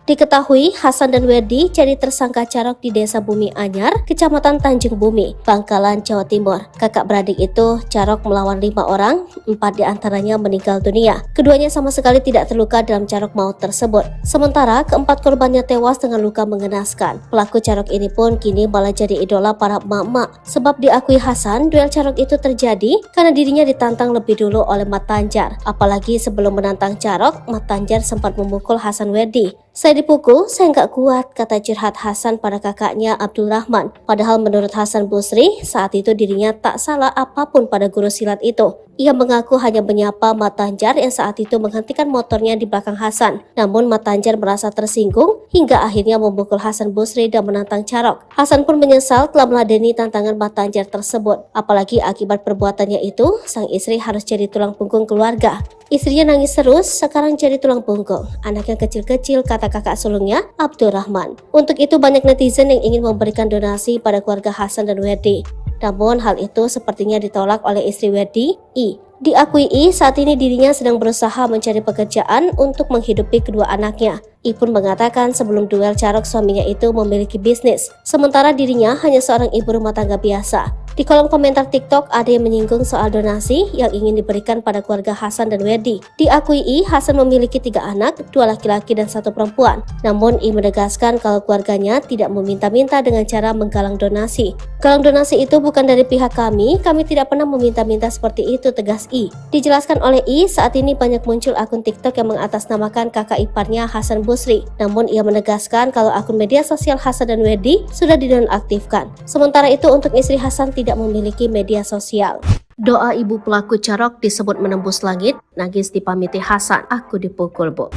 Diketahui Hasan dan Wardi jadi tersangka carok di Desa Bumi Anyar, Kecamatan Tanjung Bumi, Bangkalan, Jawa Timur. Kakak beradik itu carok melawan 5 orang, 4 diantaranya meninggal dunia. Keduanya sama sekali tidak terluka dalam carok maut tersebut. Sementara keempat korbannya tewas dengan luka mengenaskan. Pelaku carok ini pun kini malah jadi idola para emak-emak. Sebab diakui Hasan, duel carok itu terjadi karena dirinya ditantang lebih dulu oleh Mat Tanjar. Apalagi sebelum menantang carok, Mat Tanjar sempat memukul Hasan Wardi. Saya dipukul, saya nggak kuat, kata curhat Hasan pada kakaknya Abdurrahman. Padahal menurut Hasan Busri, saat itu dirinya tak salah apapun pada guru silat itu. Ia mengaku hanya menyapa Mat Tanjar yang saat itu menghentikan motornya di belakang Hasan. Namun Mat Tanjar merasa tersinggung hingga akhirnya memukul Hasan Busri dan menantang carok. Hasan pun menyesal telah meladeni tantangan Mat Tanjar tersebut. Apalagi akibat perbuatannya itu, sang istri harus jadi tulang punggung keluarga. Istrinya nangis terus, sekarang jadi tulang punggung. Anaknya kecil-kecil, kata kakak sulungnya, Abdurrahman. Untuk itu banyak netizen yang ingin memberikan donasi pada keluarga Hasan dan Wardi. Namun hal itu sepertinya ditolak oleh istri Wardi, I. Diakui I, saat ini dirinya sedang berusaha mencari pekerjaan untuk menghidupi kedua anaknya. I pun mengatakan sebelum duel Carok suaminya itu memiliki bisnis, sementara dirinya hanya seorang ibu rumah tangga biasa. Di kolom komentar TikTok ada yang menyinggung soal donasi yang ingin diberikan pada keluarga Hasan dan Werdi. Diakui I, Hasan memiliki 3 anak, 2 laki-laki dan 1 perempuan. Namun I menegaskan kalau keluarganya tidak meminta-minta dengan cara menggalang donasi. Galang donasi itu bukan dari pihak kami tidak pernah meminta-minta seperti itu, tegas I. Dijelaskan oleh I, saat ini banyak muncul akun TikTok yang mengatasnamakan kakak iparnya Hasan Busri. Namun ia menegaskan kalau akun media sosial Hasan dan Werdi sudah dinonaktifkan. Sementara itu untuk istri Hasan tidak memiliki media sosial. Doa ibu pelaku Carok disebut menembus langit, nangis dipamiti Hasan, aku dipukul bu.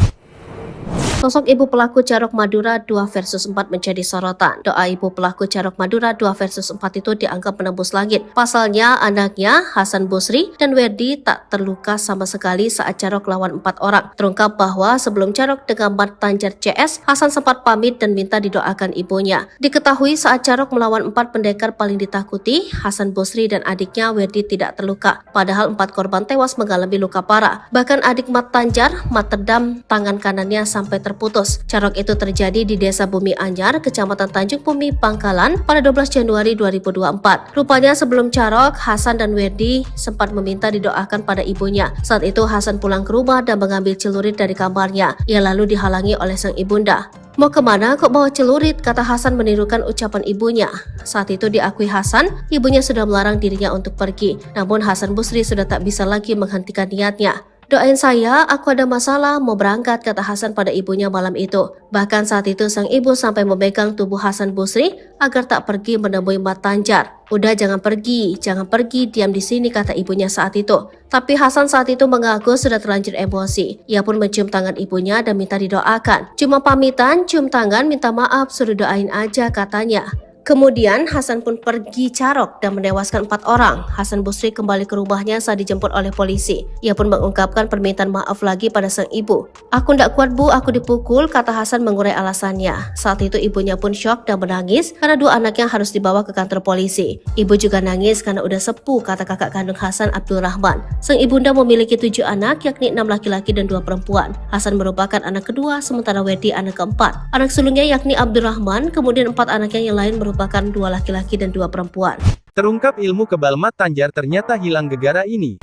Sosok ibu pelaku Carok Madura 2 versus 4 menjadi sorotan. Doa ibu pelaku Carok Madura 2 versus 4 itu dianggap menembus langit. Pasalnya anaknya Hasan Busri dan Werdi tak terluka sama sekali saat Carok lawan 4 orang. Terungkap bahwa sebelum Carok dengan Mat Tanjar CS, Hasan sempat pamit dan minta didoakan ibunya. Diketahui saat Carok melawan 4 pendekar paling ditakuti, Hasan Busri dan adiknya Werdi tidak terluka. Padahal 4 korban tewas mengalami luka parah. Bahkan adik Mat Tanjar, Mat Terdam, tangan kanannya sampai terputus. Carok itu terjadi di Desa Bumi Anyar, Kecamatan Tanjung Bumi, Pangkalan pada 12 Januari 2024. Rupanya sebelum Carok, Hasan dan Werdi sempat meminta didoakan pada ibunya. Saat itu Hasan pulang ke rumah dan mengambil celurit dari kamarnya. Ia lalu dihalangi oleh sang ibunda. Mau kemana kok bawa celurit? Kata Hasan menirukan ucapan ibunya. Saat itu diakui Hasan, ibunya sudah melarang dirinya untuk pergi. Namun Hasan Busri sudah tak bisa lagi menghentikan niatnya. Doain saya, aku ada masalah, mau berangkat, kata Hasan pada ibunya malam itu. Bahkan saat itu sang ibu sampai memegang tubuh Hasan Busri agar tak pergi menemui Mat Tanjar. Udah jangan pergi, diam di sini, kata ibunya saat itu. Tapi Hasan saat itu mengaku sudah terlanjur emosi. Ia pun mencium tangan ibunya dan minta didoakan. Cuma pamitan, cium tangan, minta maaf, suruh doain aja, katanya. Kemudian Hasan pun pergi Carok dan menewaskan 4 orang. Hasan Busri kembali ke rumahnya saat dijemput oleh polisi. Ia pun mengungkapkan permintaan maaf lagi pada sang ibu. Aku ndak kuat bu, aku dipukul, kata Hasan mengurai alasannya. Saat itu ibunya pun syok dan menangis karena 2 anaknya harus dibawa ke kantor polisi. Ibu juga nangis karena udah sepuh, kata kakak kandung Hasan, Abdul Rahman. Sang ibunda memiliki 7 anak, yakni 6 laki-laki dan 2 perempuan. Hasan merupakan anak kedua, sementara Werdi anak keempat. Anak sulungnya yakni Abdul Rahman, kemudian 4 anaknya yang lain merupakan 2 laki-laki dan 2 perempuan. Terungkap ilmu kebal Mat Tanjar ternyata hilang gegara ini.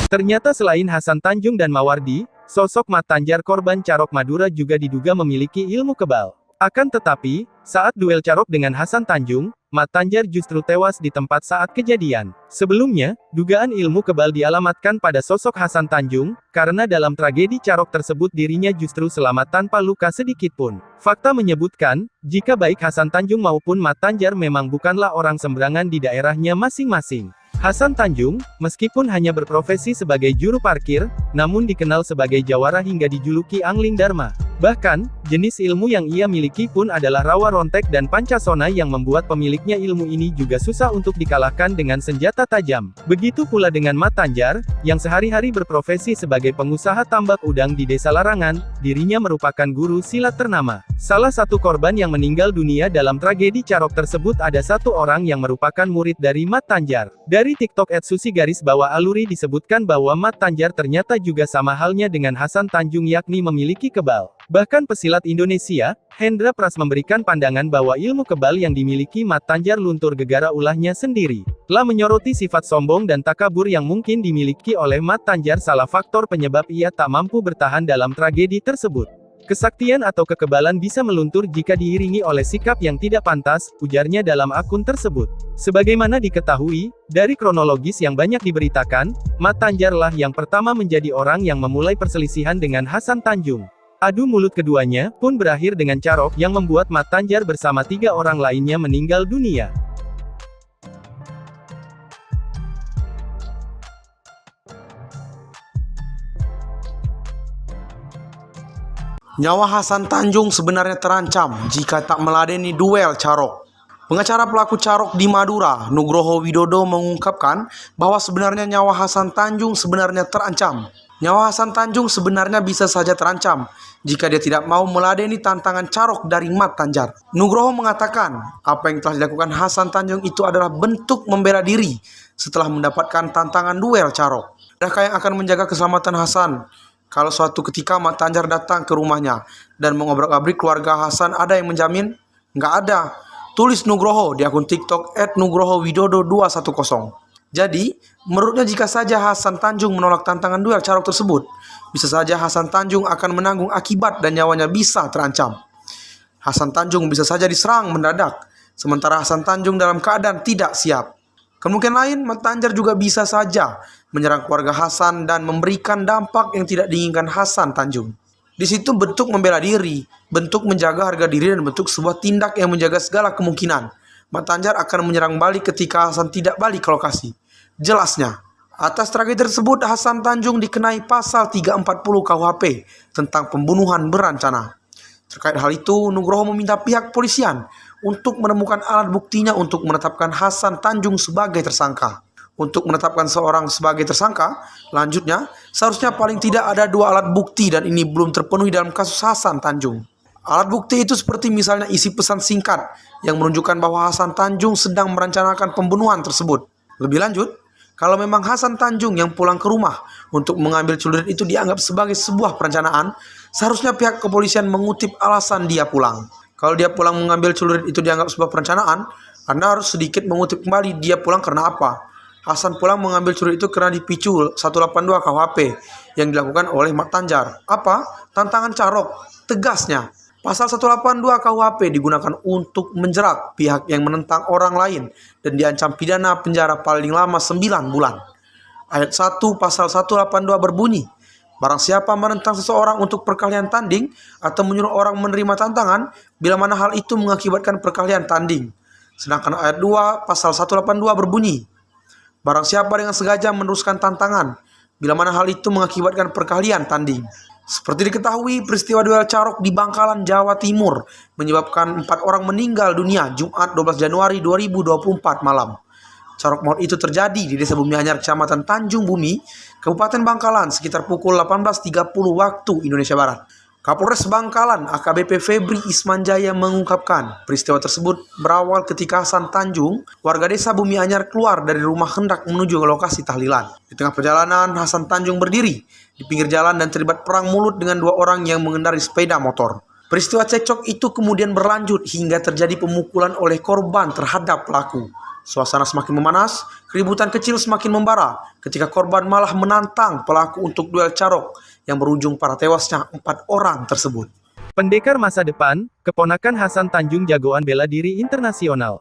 Ternyata selain Hasan Tanjung dan Mawardi, sosok Mat Tanjar korban Carok Madura juga diduga memiliki ilmu kebal. Akan tetapi, saat duel Carok dengan Hasan Tanjung, Mat Tanjar justru tewas di tempat saat kejadian. Sebelumnya, dugaan ilmu kebal dialamatkan pada sosok Hasan Tanjung, karena dalam tragedi Carok tersebut dirinya justru selamat tanpa luka sedikitpun. Fakta menyebutkan, jika baik Hasan Tanjung maupun Mat Tanjar memang bukanlah orang sembarangan di daerahnya masing-masing. Hasan Tanjung, meskipun hanya berprofesi sebagai juru parkir, namun dikenal sebagai jawara hingga dijuluki Angling Dharma. Bahkan, jenis ilmu yang ia miliki pun adalah rawa rontek dan pancasona yang membuat pemiliknya ilmu ini juga susah untuk dikalahkan dengan senjata tajam. Begitu pula dengan Mat Tanjar, yang sehari-hari berprofesi sebagai pengusaha tambak udang di Desa Larangan, dirinya merupakan guru silat ternama. Salah satu korban yang meninggal dunia dalam tragedi Carok tersebut ada 1 orang yang merupakan murid dari Mat Tanjar. Dari TikTok @susi_aluri disebutkan bahwa Mat Tanjar ternyata juga sama halnya dengan Hasan Tanjung yakni memiliki kebal. Bahkan pesilat Indonesia, Hendra Pras memberikan pandangan bahwa ilmu kebal yang dimiliki Mat Tanjar luntur gegara ulahnya sendiri. Telah menyoroti sifat sombong dan takabur yang mungkin dimiliki oleh Mat Tanjar salah faktor penyebab ia tak mampu bertahan dalam tragedi tersebut. Kesaktian atau kekebalan bisa meluntur jika diiringi oleh sikap yang tidak pantas, ujarnya dalam akun tersebut. Sebagaimana diketahui, dari kronologis yang banyak diberitakan, Mat Tanjarlah yang pertama menjadi orang yang memulai perselisihan dengan Hasan Tanjung. Adu mulut keduanya pun berakhir dengan Carok yang membuat Mat Tanjar bersama 3 orang lainnya meninggal dunia. Nyawa Hasan Tanjung sebenarnya terancam jika tak meladeni duel Carok. Pengacara pelaku Carok di Madura, Nugroho Widodo mengungkapkan bahwa sebenarnya nyawa Hasan Tanjung sebenarnya terancam. Nyawa Hasan Tanjung sebenarnya bisa saja terancam jika dia tidak mau meladeni tantangan Carok dari Mat Tanjar. Nugroho mengatakan apa yang telah dilakukan Hasan Tanjung itu adalah bentuk membela diri setelah mendapatkan tantangan duel Carok. Adakah yang akan menjaga keselamatan Hasan kalau suatu ketika Mat Tanjar datang ke rumahnya dan mengobrak-abrik keluarga Hasan? Ada yang menjamin? Nggak ada. Tulis Nugroho di akun TikTok @nugrohowidodo210. Jadi, menurutnya jika saja Hasan Tanjung menolak tantangan duel Carok tersebut, bisa saja Hasan Tanjung akan menanggung akibat dan nyawanya bisa terancam. Hasan Tanjung bisa saja diserang mendadak, sementara Hasan Tanjung dalam keadaan tidak siap. Kemungkinan lain, Mat Tanjar juga bisa saja menyerang keluarga Hasan dan memberikan dampak yang tidak diinginkan Hasan Tanjung. Di situ bentuk membela diri, bentuk menjaga harga diri, dan bentuk sebuah tindak yang menjaga segala kemungkinan. Mat Tanjar akan menyerang balik ketika Hasan tidak balik ke lokasi. Jelasnya, atas tragedi tersebut Hasan Tanjung dikenai pasal 340 KUHP tentang pembunuhan berencana. Terkait hal itu, Nugroho meminta pihak polisian untuk menemukan alat buktinya untuk menetapkan Hasan Tanjung sebagai tersangka. Untuk menetapkan seorang sebagai tersangka, lanjutnya, seharusnya paling tidak ada 2 alat bukti dan ini belum terpenuhi dalam kasus Hasan Tanjung. Alat bukti itu seperti misalnya isi pesan singkat yang menunjukkan bahwa Hasan Tanjung sedang merencanakan pembunuhan tersebut. Lebih lanjut, kalau memang Hasan Tanjung yang pulang ke rumah untuk mengambil celurit itu dianggap sebagai sebuah perencanaan, seharusnya pihak kepolisian mengutip alasan dia pulang. Kalau dia pulang mengambil celurit itu dianggap sebuah perencanaan, Anda harus sedikit mengutip kembali dia pulang karena apa. Hasan pulang mengambil celurit itu karena dipicu 182 KUHP yang dilakukan oleh Mat Tanjar. Apa? Tantangan Carok. Tegasnya, Pasal 182 KUHP digunakan untuk menjerat pihak yang menentang orang lain dan diancam pidana penjara paling lama 9 bulan. Ayat 1 Pasal 182 berbunyi, barang siapa menentang seseorang untuk perkelahian tanding atau menyuruh orang menerima tantangan bila mana hal itu mengakibatkan perkelahian tanding. Sedangkan ayat 2 Pasal 182 berbunyi, barang siapa dengan sengaja meneruskan tantangan bila mana hal itu mengakibatkan perkelahian tanding. Seperti diketahui, peristiwa duel Carok di Bangkalan, Jawa Timur menyebabkan 4 orang meninggal dunia Jumat 12 Januari 2024 malam. Carok maut itu terjadi di Desa Bumi Anyar, Kecamatan Tanjung Bumi, Kabupaten Bangkalan sekitar pukul 18.30 waktu Indonesia Barat. Kapolres Bangkalan AKBP Febri Ismanjaya mengungkapkan peristiwa tersebut berawal ketika Hasan Tanjung, warga Desa Bumi Anyar, keluar dari rumah hendak menuju ke lokasi tahlilan. Di tengah perjalanan, Hasan Tanjung berdiri di pinggir jalan dan terlibat perang mulut dengan 2 orang yang mengendarai sepeda motor. Peristiwa cekcok itu kemudian berlanjut hingga terjadi pemukulan oleh korban terhadap pelaku. Suasana semakin memanas, keributan kecil semakin membara ketika korban malah menantang pelaku untuk duel Carok yang berujung pada tewasnya 4 orang tersebut. Pendekar masa depan, keponakan Hasan Tanjung jagoan bela diri internasional.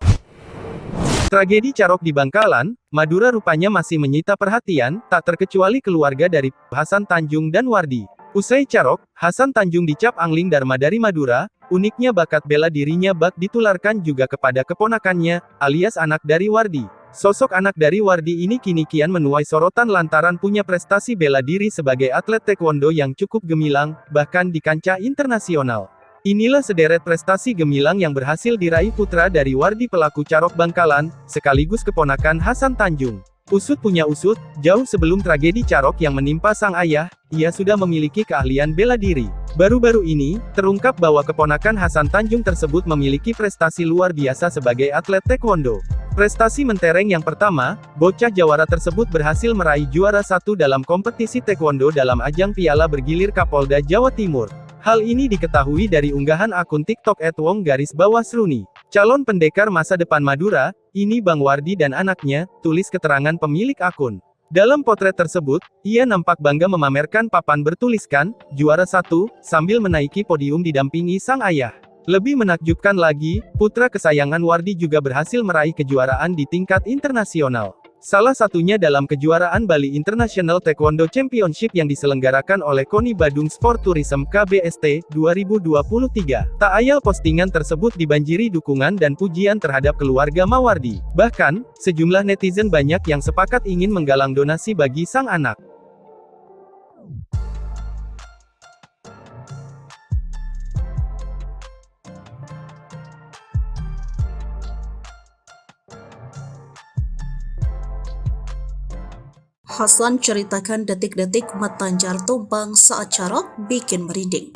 Tragedi Carok di Bangkalan, Madura rupanya masih menyita perhatian, tak terkecuali keluarga dari Hasan Tanjung dan Wardi. Usai Carok, Hasan Tanjung dicap angling Dharma dari Madura. Uniknya bakat bela dirinya bak ditularkan juga kepada keponakannya, alias anak dari Wardi. Sosok anak dari Wardi ini kini kian menuai sorotan lantaran punya prestasi bela diri sebagai atlet taekwondo yang cukup gemilang, bahkan di kancah internasional. Inilah sederet prestasi gemilang yang berhasil diraih putra dari Wardi pelaku Carok Bangkalan, sekaligus keponakan Hasan Tanjung. Usut punya usut, jauh sebelum tragedi Carok yang menimpa sang ayah, ia sudah memiliki keahlian bela diri. Baru-baru ini, terungkap bahwa keponakan Hasan Tanjung tersebut memiliki prestasi luar biasa sebagai atlet taekwondo. Prestasi mentereng yang pertama, bocah jawara tersebut berhasil meraih juara 1 dalam kompetisi taekwondo dalam ajang Piala Bergilir Kapolda Jawa Timur. Hal ini diketahui dari unggahan akun TikTok @wong_sruni. Calon pendekar masa depan Madura, ini Bang Wardi dan anaknya, tulis keterangan pemilik akun. Dalam potret tersebut, ia nampak bangga memamerkan papan bertuliskan, juara 1, sambil menaiki podium didampingi sang ayah. Lebih menakjubkan lagi, putra kesayangan Wardi juga berhasil meraih kejuaraan di tingkat internasional. Salah satunya dalam kejuaraan Bali International Taekwondo Championship yang diselenggarakan oleh KONI Badung Sport Tourism KBST 2023. Tak ayal postingan tersebut dibanjiri dukungan dan pujian terhadap keluarga Mawardi. Bahkan, sejumlah netizen banyak yang sepakat ingin menggalang donasi bagi sang anak. Hasan ceritakan detik-detik Mat Tanjar tumbang saat Carok bikin merinding.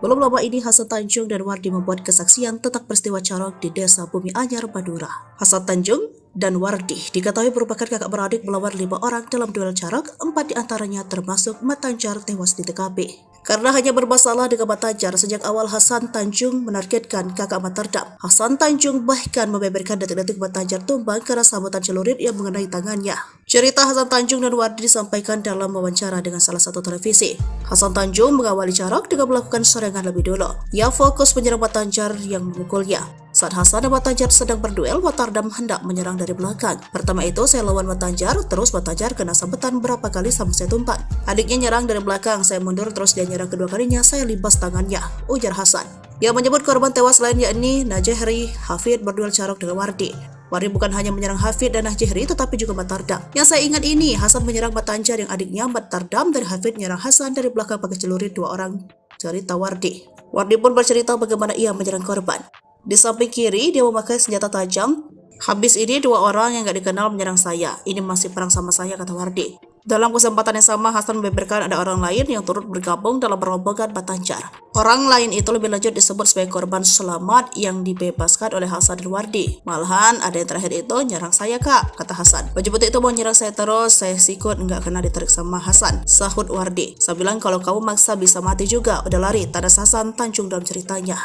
Belum lama ini Hasan Tanjung dan Wardi membuat kesaksian tentang peristiwa Carok di Desa Bumi Anyar, Madura. Hasan Tanjung dan Wardi diketahui merupakan kakak beradik melawan 5 orang dalam duel Carok, 4 diantaranya termasuk Mat Tanjar tewas di TKP. Karena hanya bermasalah dengan Mat Tanjar, sejak awal Hasan Tanjung menargetkan kakak Mat Tardam. Hasan Tanjung bahkan membeberkan detik-detik Mat Tanjar tumbang karena sabetan celurit yang mengenai tangannya. Cerita Hasan Tanjung dan Wardi disampaikan dalam wawancara dengan salah satu televisi. Hasan Tanjung mengawali Carok dengan melakukan serangan lebih dulu. Ia fokus menyerang Mat Tanjar yang memukulnya. Saat Hasan dan Mat Tanjar sedang berduel, Mat Tardam hendak menyerang dari belakang. Pertama itu saya lawan Mat Tanjar, terus Mat Tanjar kena sabetan berapa kali sampai saya tumbang. Adiknya nyerang dari belakang, saya mundur terus dia nyerang kedua kalinya, saya libas tangannya, ujar Hasan. Yang menyebut korban tewas lain yakni Najehri Hafid berduel Carok dengan Wardi. Wardi bukan hanya menyerang Hafid dan Najehri tetapi juga Mat Tardam. Yang saya ingat ini, Hasan menyerang Mat Tanjar yang adiknya Mat Tardam dan Hafid menyerang Hasan dari belakang pakai celurit 2 orang, cerita Wardi. Wardi pun bercerita bagaimana ia menyerang korban. Di samping kiri, dia memakai senjata tajam. Habis ini 2 orang yang gak dikenal menyerang saya. Ini masih perang sama saya, kata Wardi. Dalam kesempatan yang sama, Hasan membeberkan ada orang lain yang turut bergabung dalam rombongan Mat Tanjar. Orang lain itu lebih lanjut disebut sebagai korban selamat yang dibebaskan oleh Hasan dan Wardi. Malahan ada yang terakhir itu nyerang saya, kak, kata Hasan. Penjemput itu mau nyerang saya terus, saya sikut nggak kena ditarik sama Hasan, sahut Wardi. Saya bilang kalau kamu maksa bisa mati juga, udah lari, tanda Hasan Tanjung dalam ceritanya.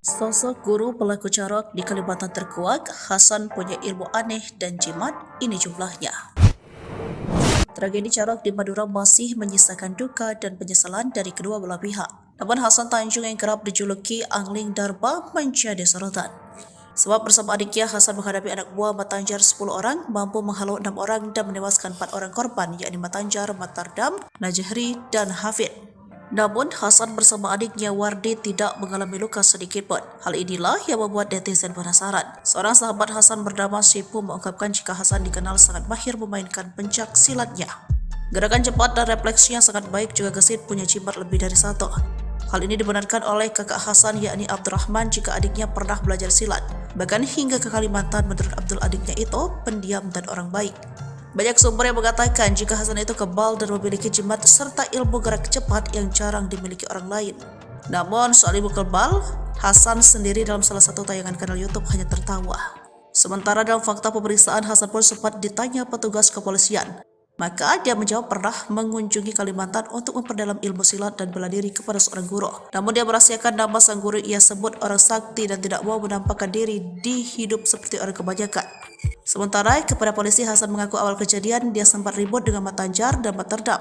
Sosok guru pelaku Carok di Kalimantan terkuak, Hasan punya ilmu aneh dan jimat, ini jumlahnya. Tragedi Carok di Madura masih menyisakan duka dan penyesalan dari kedua belah pihak. Namun Hasan Tanjung yang kerap dijuluki Angling Darba menjadi sorotan. Sebab bersama adiknya Hasan menghadapi anak buah Mat Tanjar 10 orang, mampu menghalau 6 orang dan menewaskan 4 orang korban, yakni Mat Tanjar, Mat Tardam, Najehri, dan Hafid. Namun Hasan bersama adiknya Wardi tidak mengalami luka sedikit pun. Hal inilah yang membuat netizen penasaran. Seorang sahabat Hasan bernama Sipu mengungkapkan jika Hasan dikenal sangat mahir memainkan pencak silatnya. Gerakan cepat dan refleksinya sangat baik, juga gesit punya jimat lebih dari 1. Hal ini dibenarkan oleh kakak Hasan yakni Abdurrahman jika adiknya pernah belajar silat. Bahkan hingga ke Kalimantan, menurut Abdul adiknya itu pendiam dan orang baik. Banyak sumber yang mengatakan jika Hasan itu kebal dan memiliki jimat serta ilmu gerak cepat yang jarang dimiliki orang lain. Namun soal ilmu kebal, Hasan sendiri dalam salah satu tayangan kanal YouTube hanya tertawa. Sementara dalam fakta pemeriksaan, Hasan pun sempat ditanya petugas kepolisian. Maka dia menjawab pernah mengunjungi Kalimantan untuk memperdalam ilmu silat dan bela diri kepada seorang guru. Namun dia merahasiakan nama sang guru, ia sebut orang sakti dan tidak mau menampakkan diri di hidup seperti orang kebanyakan. Sementara kepada polisi, Hasan mengaku awal kejadian dia sempat ribut dengan Mat Tanjar dan Mat Tardam.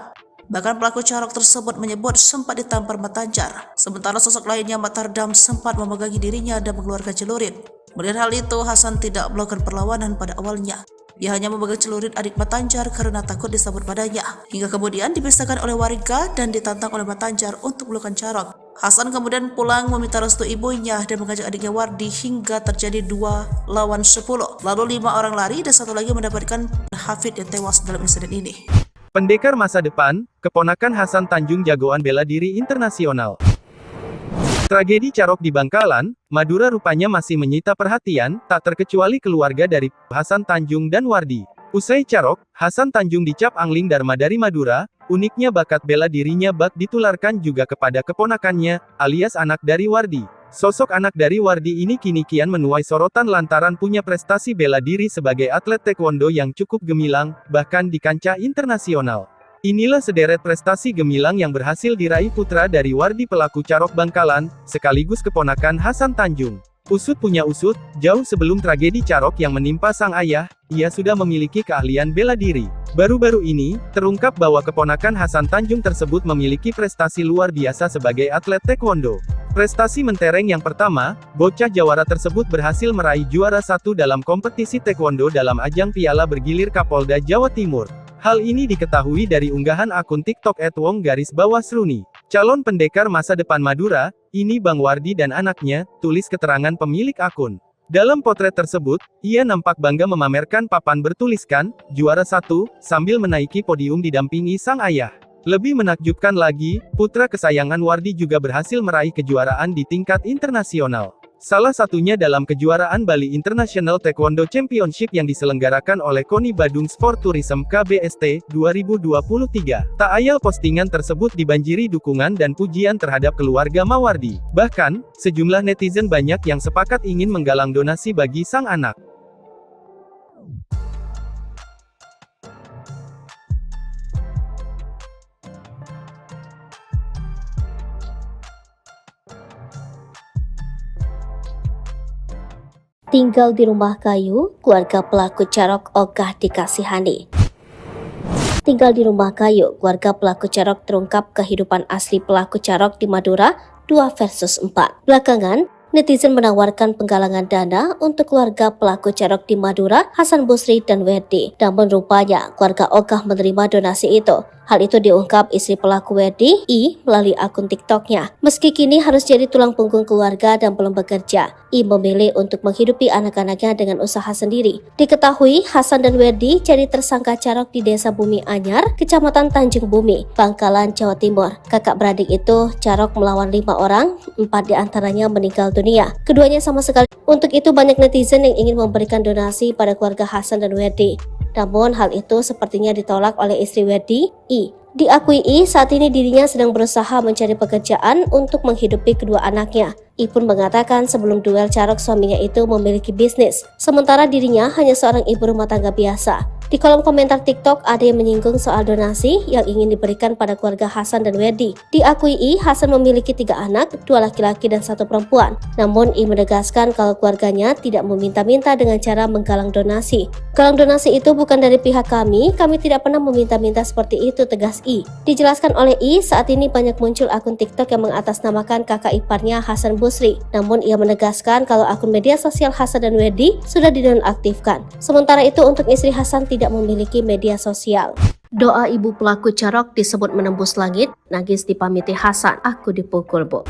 Bahkan pelaku Carok tersebut menyebut sempat ditampar Mat Tanjar. Sementara sosok lainnya Mat Tardam sempat memegangi dirinya dan mengeluarkan celurit. Melihat hal itu, Hasan tidak melakukan perlawanan pada awalnya. Dia hanya memegang celurit adik Mat Tanjar karena takut disambut padanya. Hingga kemudian dipisahkan oleh warga dan ditantang oleh Mat Tanjar untuk melakukan Carok. Hasan kemudian pulang meminta restu ibunya dan mengajak adiknya Wardi hingga terjadi 2 lawan 10. Lalu 5 orang lari dan 1 lagi mendapatkan Hafid yang tewas dalam insiden ini. Pendekar masa depan, keponakan Hasan Tanjung jagoan bela diri internasional. Tragedi Carok di Bangkalan, Madura rupanya masih menyita perhatian, tak terkecuali keluarga dari Hasan Tanjung dan Wardi. Usai Carok, Hasan Tanjung dicap Angling Dharma dari Madura. Uniknya bakat bela dirinya bak ditularkan juga kepada keponakannya, alias anak dari Wardi. Sosok anak dari Wardi ini kini kian menuai sorotan lantaran punya prestasi bela diri sebagai atlet taekwondo yang cukup gemilang, bahkan di kancah internasional. Inilah sederet prestasi gemilang yang berhasil diraih putra dari Wardi pelaku Carok Bangkalan, sekaligus keponakan Hasan Tanjung. Usut punya usut, jauh sebelum tragedi Carok yang menimpa sang ayah, ia sudah memiliki keahlian bela diri. Baru-baru ini, terungkap bahwa keponakan Hasan Tanjung tersebut memiliki prestasi luar biasa sebagai atlet taekwondo. Prestasi mentereng yang pertama, bocah jawara tersebut berhasil meraih juara 1 dalam kompetisi taekwondo dalam ajang Piala Bergilir Kapolda Jawa Timur. Hal ini diketahui dari unggahan akun TikTok @wong_sruni. Calon pendekar masa depan Madura, ini Bang Wardi dan anaknya, tulis keterangan pemilik akun. Dalam potret tersebut, ia nampak bangga memamerkan papan bertuliskan, "Juara 1", sambil menaiki podium didampingi sang ayah. Lebih menakjubkan lagi, putra kesayangan Wardi juga berhasil meraih kejuaraan di tingkat internasional. Salah satunya dalam kejuaraan Bali International Taekwondo Championship yang diselenggarakan oleh KONI Badung Sport Tourism KBST 2023. Tak ayal postingan tersebut dibanjiri dukungan dan pujian terhadap keluarga Mawardi. Bahkan, sejumlah netizen banyak yang sepakat ingin menggalang donasi bagi sang anak. Tinggal di rumah kayu, keluarga pelaku Carok ogah dikasihani. Tinggal di rumah kayu, keluarga pelaku Carok terungkap kehidupan asli pelaku Carok di Madura 2 versus 4. Belakangan, netizen menawarkan penggalangan dana untuk keluarga pelaku Carok di Madura, Hasan Busri dan Werdi. Namun rupanya, keluarga ogah menerima donasi itu. Hal itu diungkap istri pelaku Werdi, I, melalui akun TikToknya. Meski kini harus jadi tulang punggung keluarga dan belum bekerja, I memilih untuk menghidupi anak-anaknya dengan usaha sendiri. Diketahui, Hasan dan Werdi jadi tersangka Carok di Desa Bumi Anyar, Kecamatan Tanjung Bumi, Bangkalan, Jawa Timur. Kakak beradik itu, Carok melawan 5 orang, 4 diantaranya meninggal dunia. Keduanya sama sekali. Untuk itu banyak netizen yang ingin memberikan donasi pada keluarga Hasan dan Werdi. Namun hal itu sepertinya ditolak oleh istri Werdi, I. Diakui I, saat ini dirinya sedang berusaha mencari pekerjaan untuk menghidupi kedua anaknya. I pun mengatakan sebelum duel Carok suaminya itu memiliki bisnis, sementara dirinya hanya seorang ibu rumah tangga biasa. Di kolom komentar TikTok ada yang menyinggung soal donasi yang ingin diberikan pada keluarga Hasan dan Werdi. Diakui I, Hasan memiliki 3 anak, 2 laki-laki dan 1 perempuan. Namun I menegaskan kalau keluarganya tidak meminta-minta dengan cara menggalang donasi. Galang donasi itu bukan dari pihak kami tidak pernah meminta-minta seperti itu, tegas I. Dijelaskan oleh I, saat ini banyak muncul akun TikTok yang mengatasnamakan kakak iparnya Hasan Busri. Namun ia menegaskan kalau akun media sosial Hasan dan Werdi sudah dinonaktifkan. Sementara itu untuk istri Hasan tidak memiliki media sosial. Doa ibu pelaku Carok disebut menembus langit, nangis dipamiti Hasan, aku dipukul bu.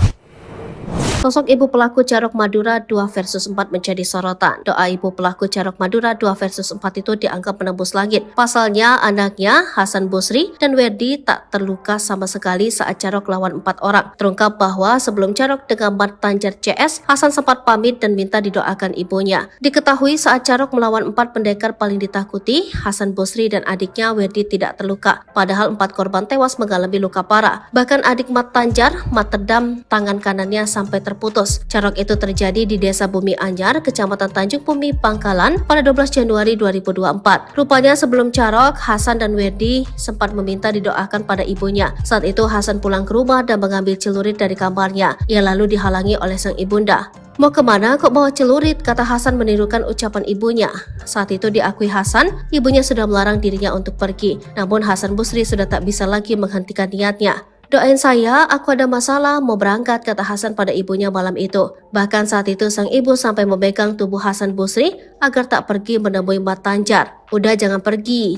Sosok ibu pelaku Carok Madura 2 versus 4 menjadi sorotan. Doa ibu pelaku Carok Madura 2 versus 4 itu dianggap menembus langit. Pasalnya, anaknya Hasan Busri dan Werdi tak terluka sama sekali saat Carok lawan 4 orang. Terungkap bahwa sebelum Carok dengan Mat Tanjar CS, Hasan sempat pamit dan minta didoakan ibunya. Diketahui saat Carok melawan 4 pendekar paling ditakuti, Hasan Busri dan adiknya Werdi tidak terluka. Padahal 4 korban tewas mengalami luka parah. Bahkan adik Mat Tanjar, Mat Tedam, tangan kanannya sampai terputus. Carok itu terjadi di Desa Bumi Anyar, Kecamatan Tanjung Bumi, Bangkalan pada 12 Januari 2024. Rupanya sebelum Carok, Hasan dan Werdi sempat meminta didoakan pada ibunya. Saat itu Hasan pulang ke rumah dan mengambil celurit dari kamarnya. Ia lalu dihalangi oleh sang ibunda. Mau kemana kok bawa celurit? Kata Hasan menirukan ucapan ibunya. Saat itu diakui Hasan, ibunya sudah melarang dirinya untuk pergi. Namun Hasan Busri sudah tak bisa lagi menghentikan niatnya. Doain saya, aku ada masalah, mau berangkat, kata Hasan pada ibunya malam itu. Bahkan saat itu sang ibu sampai memegang tubuh Hasan Busri agar tak pergi menemui Mat Tanjar. Udah jangan pergi,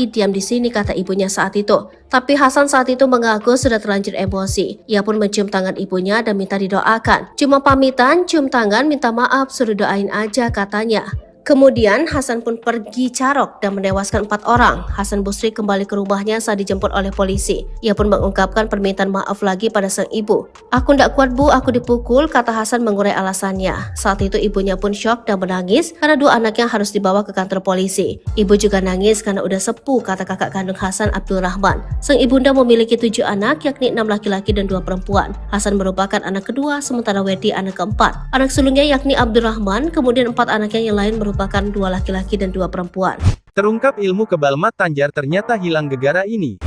diam di sini, kata ibunya saat itu. Tapi Hasan saat itu mengaku sudah terlanjur emosi. Ia pun mencium tangan ibunya dan minta didoakan. Cuma pamitan, cium tangan, minta maaf, suruh doain aja, katanya. Kemudian Hasan pun pergi Carok dan menewaskan 4 orang. Hasan Busri kembali ke rumahnya saat dijemput oleh polisi. Ia pun mengungkapkan permintaan maaf lagi pada sang ibu. Aku ndak kuat bu, aku dipukul, kata Hasan mengurai alasannya. Saat itu ibunya pun syok dan menangis karena 2 anaknya harus dibawa ke kantor polisi. Ibu juga nangis karena udah sepuh, kata kakak kandung Hasan, Abdul Rahman. Sang ibunda memiliki 7 anak, yakni 6 laki-laki dan 2 perempuan. Hasan merupakan anak kedua, sementara Werdi anak keempat. Anak sulungnya yakni Abdul Rahman, kemudian 4 anaknya yang lain merupakan 2 laki-laki dan 2 perempuan. Terungkap ilmu kebal Mat Tanjar ternyata hilang gegara ini.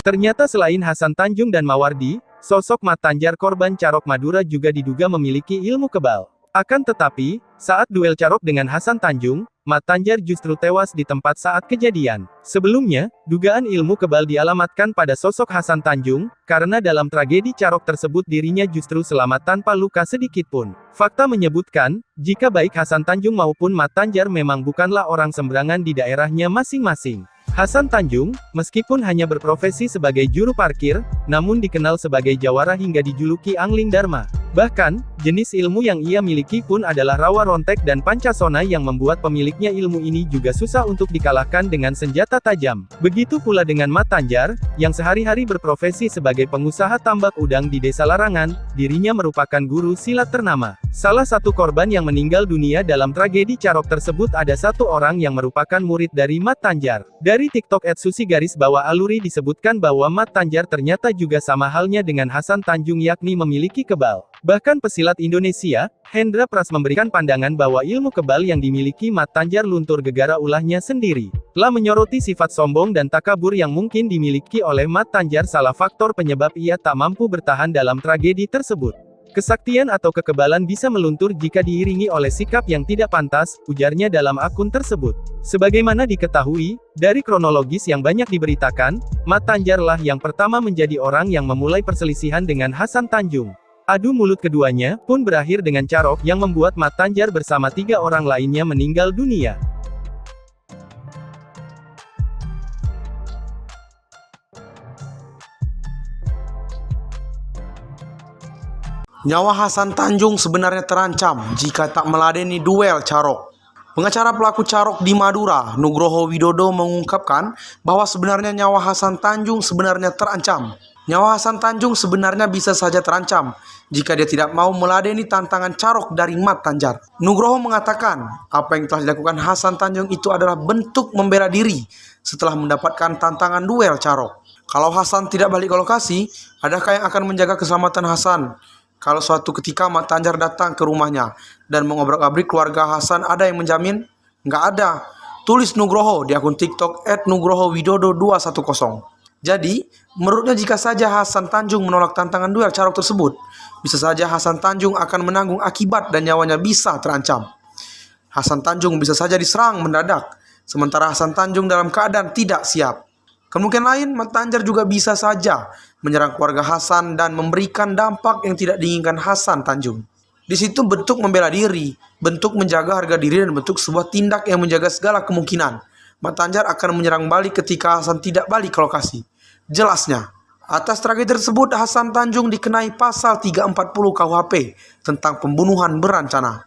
Ternyata selain Hasan Tanjung dan Mawardi, sosok Mat Tanjar korban Carok Madura juga diduga memiliki ilmu kebal. Akan tetapi, saat duel Carok dengan Hasan Tanjung, Mat Tanjar justru tewas di tempat saat kejadian. Sebelumnya, dugaan ilmu kebal dialamatkan pada sosok Hasan Tanjung, karena dalam tragedi Carok tersebut dirinya justru selamat tanpa luka sedikit pun. Fakta menyebutkan, jika baik Hasan Tanjung maupun Mat Tanjar memang bukanlah orang sembarangan di daerahnya masing-masing. Hasan Tanjung, meskipun hanya berprofesi sebagai juru parkir, namun dikenal sebagai jawara hingga dijuluki Angling Dharma. Bahkan, jenis ilmu yang ia miliki pun adalah rawa rontek dan pancasona yang membuat pemiliknya ilmu ini juga susah untuk dikalahkan dengan senjata tajam. Begitu pula dengan Mat Tanjar, yang sehari-hari berprofesi sebagai pengusaha tambak udang di Desa Larangan, dirinya merupakan guru silat ternama. Salah satu korban yang meninggal dunia dalam tragedi Carok tersebut ada satu orang yang merupakan murid dari Mat Tanjar. Dari TikTok @susi_aluri disebutkan bahwa Mat Tanjar ternyata juga sama halnya dengan Hasan Tanjung yakni memiliki kebal. Bahkan pesilat Indonesia, Hendra Pras memberikan pandangan bahwa ilmu kebal yang dimiliki Mat Tanjar luntur gegara ulahnya sendiri. Telah menyoroti sifat sombong dan takabur yang mungkin dimiliki oleh Mat Tanjar salah faktor penyebab ia tak mampu bertahan dalam tragedi tersebut. Kesaktian atau kekebalan bisa meluntur jika diiringi oleh sikap yang tidak pantas, ujarnya dalam akun tersebut. Sebagaimana diketahui, dari kronologis yang banyak diberitakan, Mat Tanjar lah yang pertama menjadi orang yang memulai perselisihan dengan Hasan Tanjung. Adu mulut keduanya pun berakhir dengan Carok yang membuat Mat Tanjar bersama 3 orang lainnya meninggal dunia. Nyawa Hasan Tanjung sebenarnya terancam jika tak meladeni duel Carok. Pengacara pelaku Carok di Madura, Nugroho Widodo mengungkapkan bahwa sebenarnya nyawa Hasan Tanjung sebenarnya terancam. Nyawa Hasan Tanjung sebenarnya bisa saja terancam jika dia tidak mau meladeni tantangan Carok dari Mat Tanjar. Nugroho mengatakan, apa yang telah dilakukan Hasan Tanjung itu adalah bentuk membela diri setelah mendapatkan tantangan duel Carok. Kalau Hasan tidak balik ke lokasi, adakah yang akan menjaga keselamatan Hasan? Kalau suatu ketika Mat Tanjar datang ke rumahnya dan mengobrak-abrik keluarga Hasan, ada yang menjamin? Nggak ada. Tulis Nugroho di akun TikTok @nugrohowidodo210. Jadi, menurutnya jika saja Hasan Tanjung menolak tantangan duel Carok tersebut, bisa saja Hasan Tanjung akan menanggung akibat dan nyawanya bisa terancam. Hasan Tanjung bisa saja diserang mendadak, sementara Hasan Tanjung dalam keadaan tidak siap. Kemungkinan lain, Mat Tanjar juga bisa saja menyerang keluarga Hasan dan memberikan dampak yang tidak diinginkan Hasan Tanjung. Di situ bentuk membela diri, bentuk menjaga harga diri, dan bentuk sebuah tindak yang menjaga segala kemungkinan. Mat Tanjar akan menyerang balik ketika Hasan tidak balik ke lokasi. Jelasnya, atas tragedi tersebut Hasan Tanjung dikenai pasal 340 KUHP tentang pembunuhan berencana.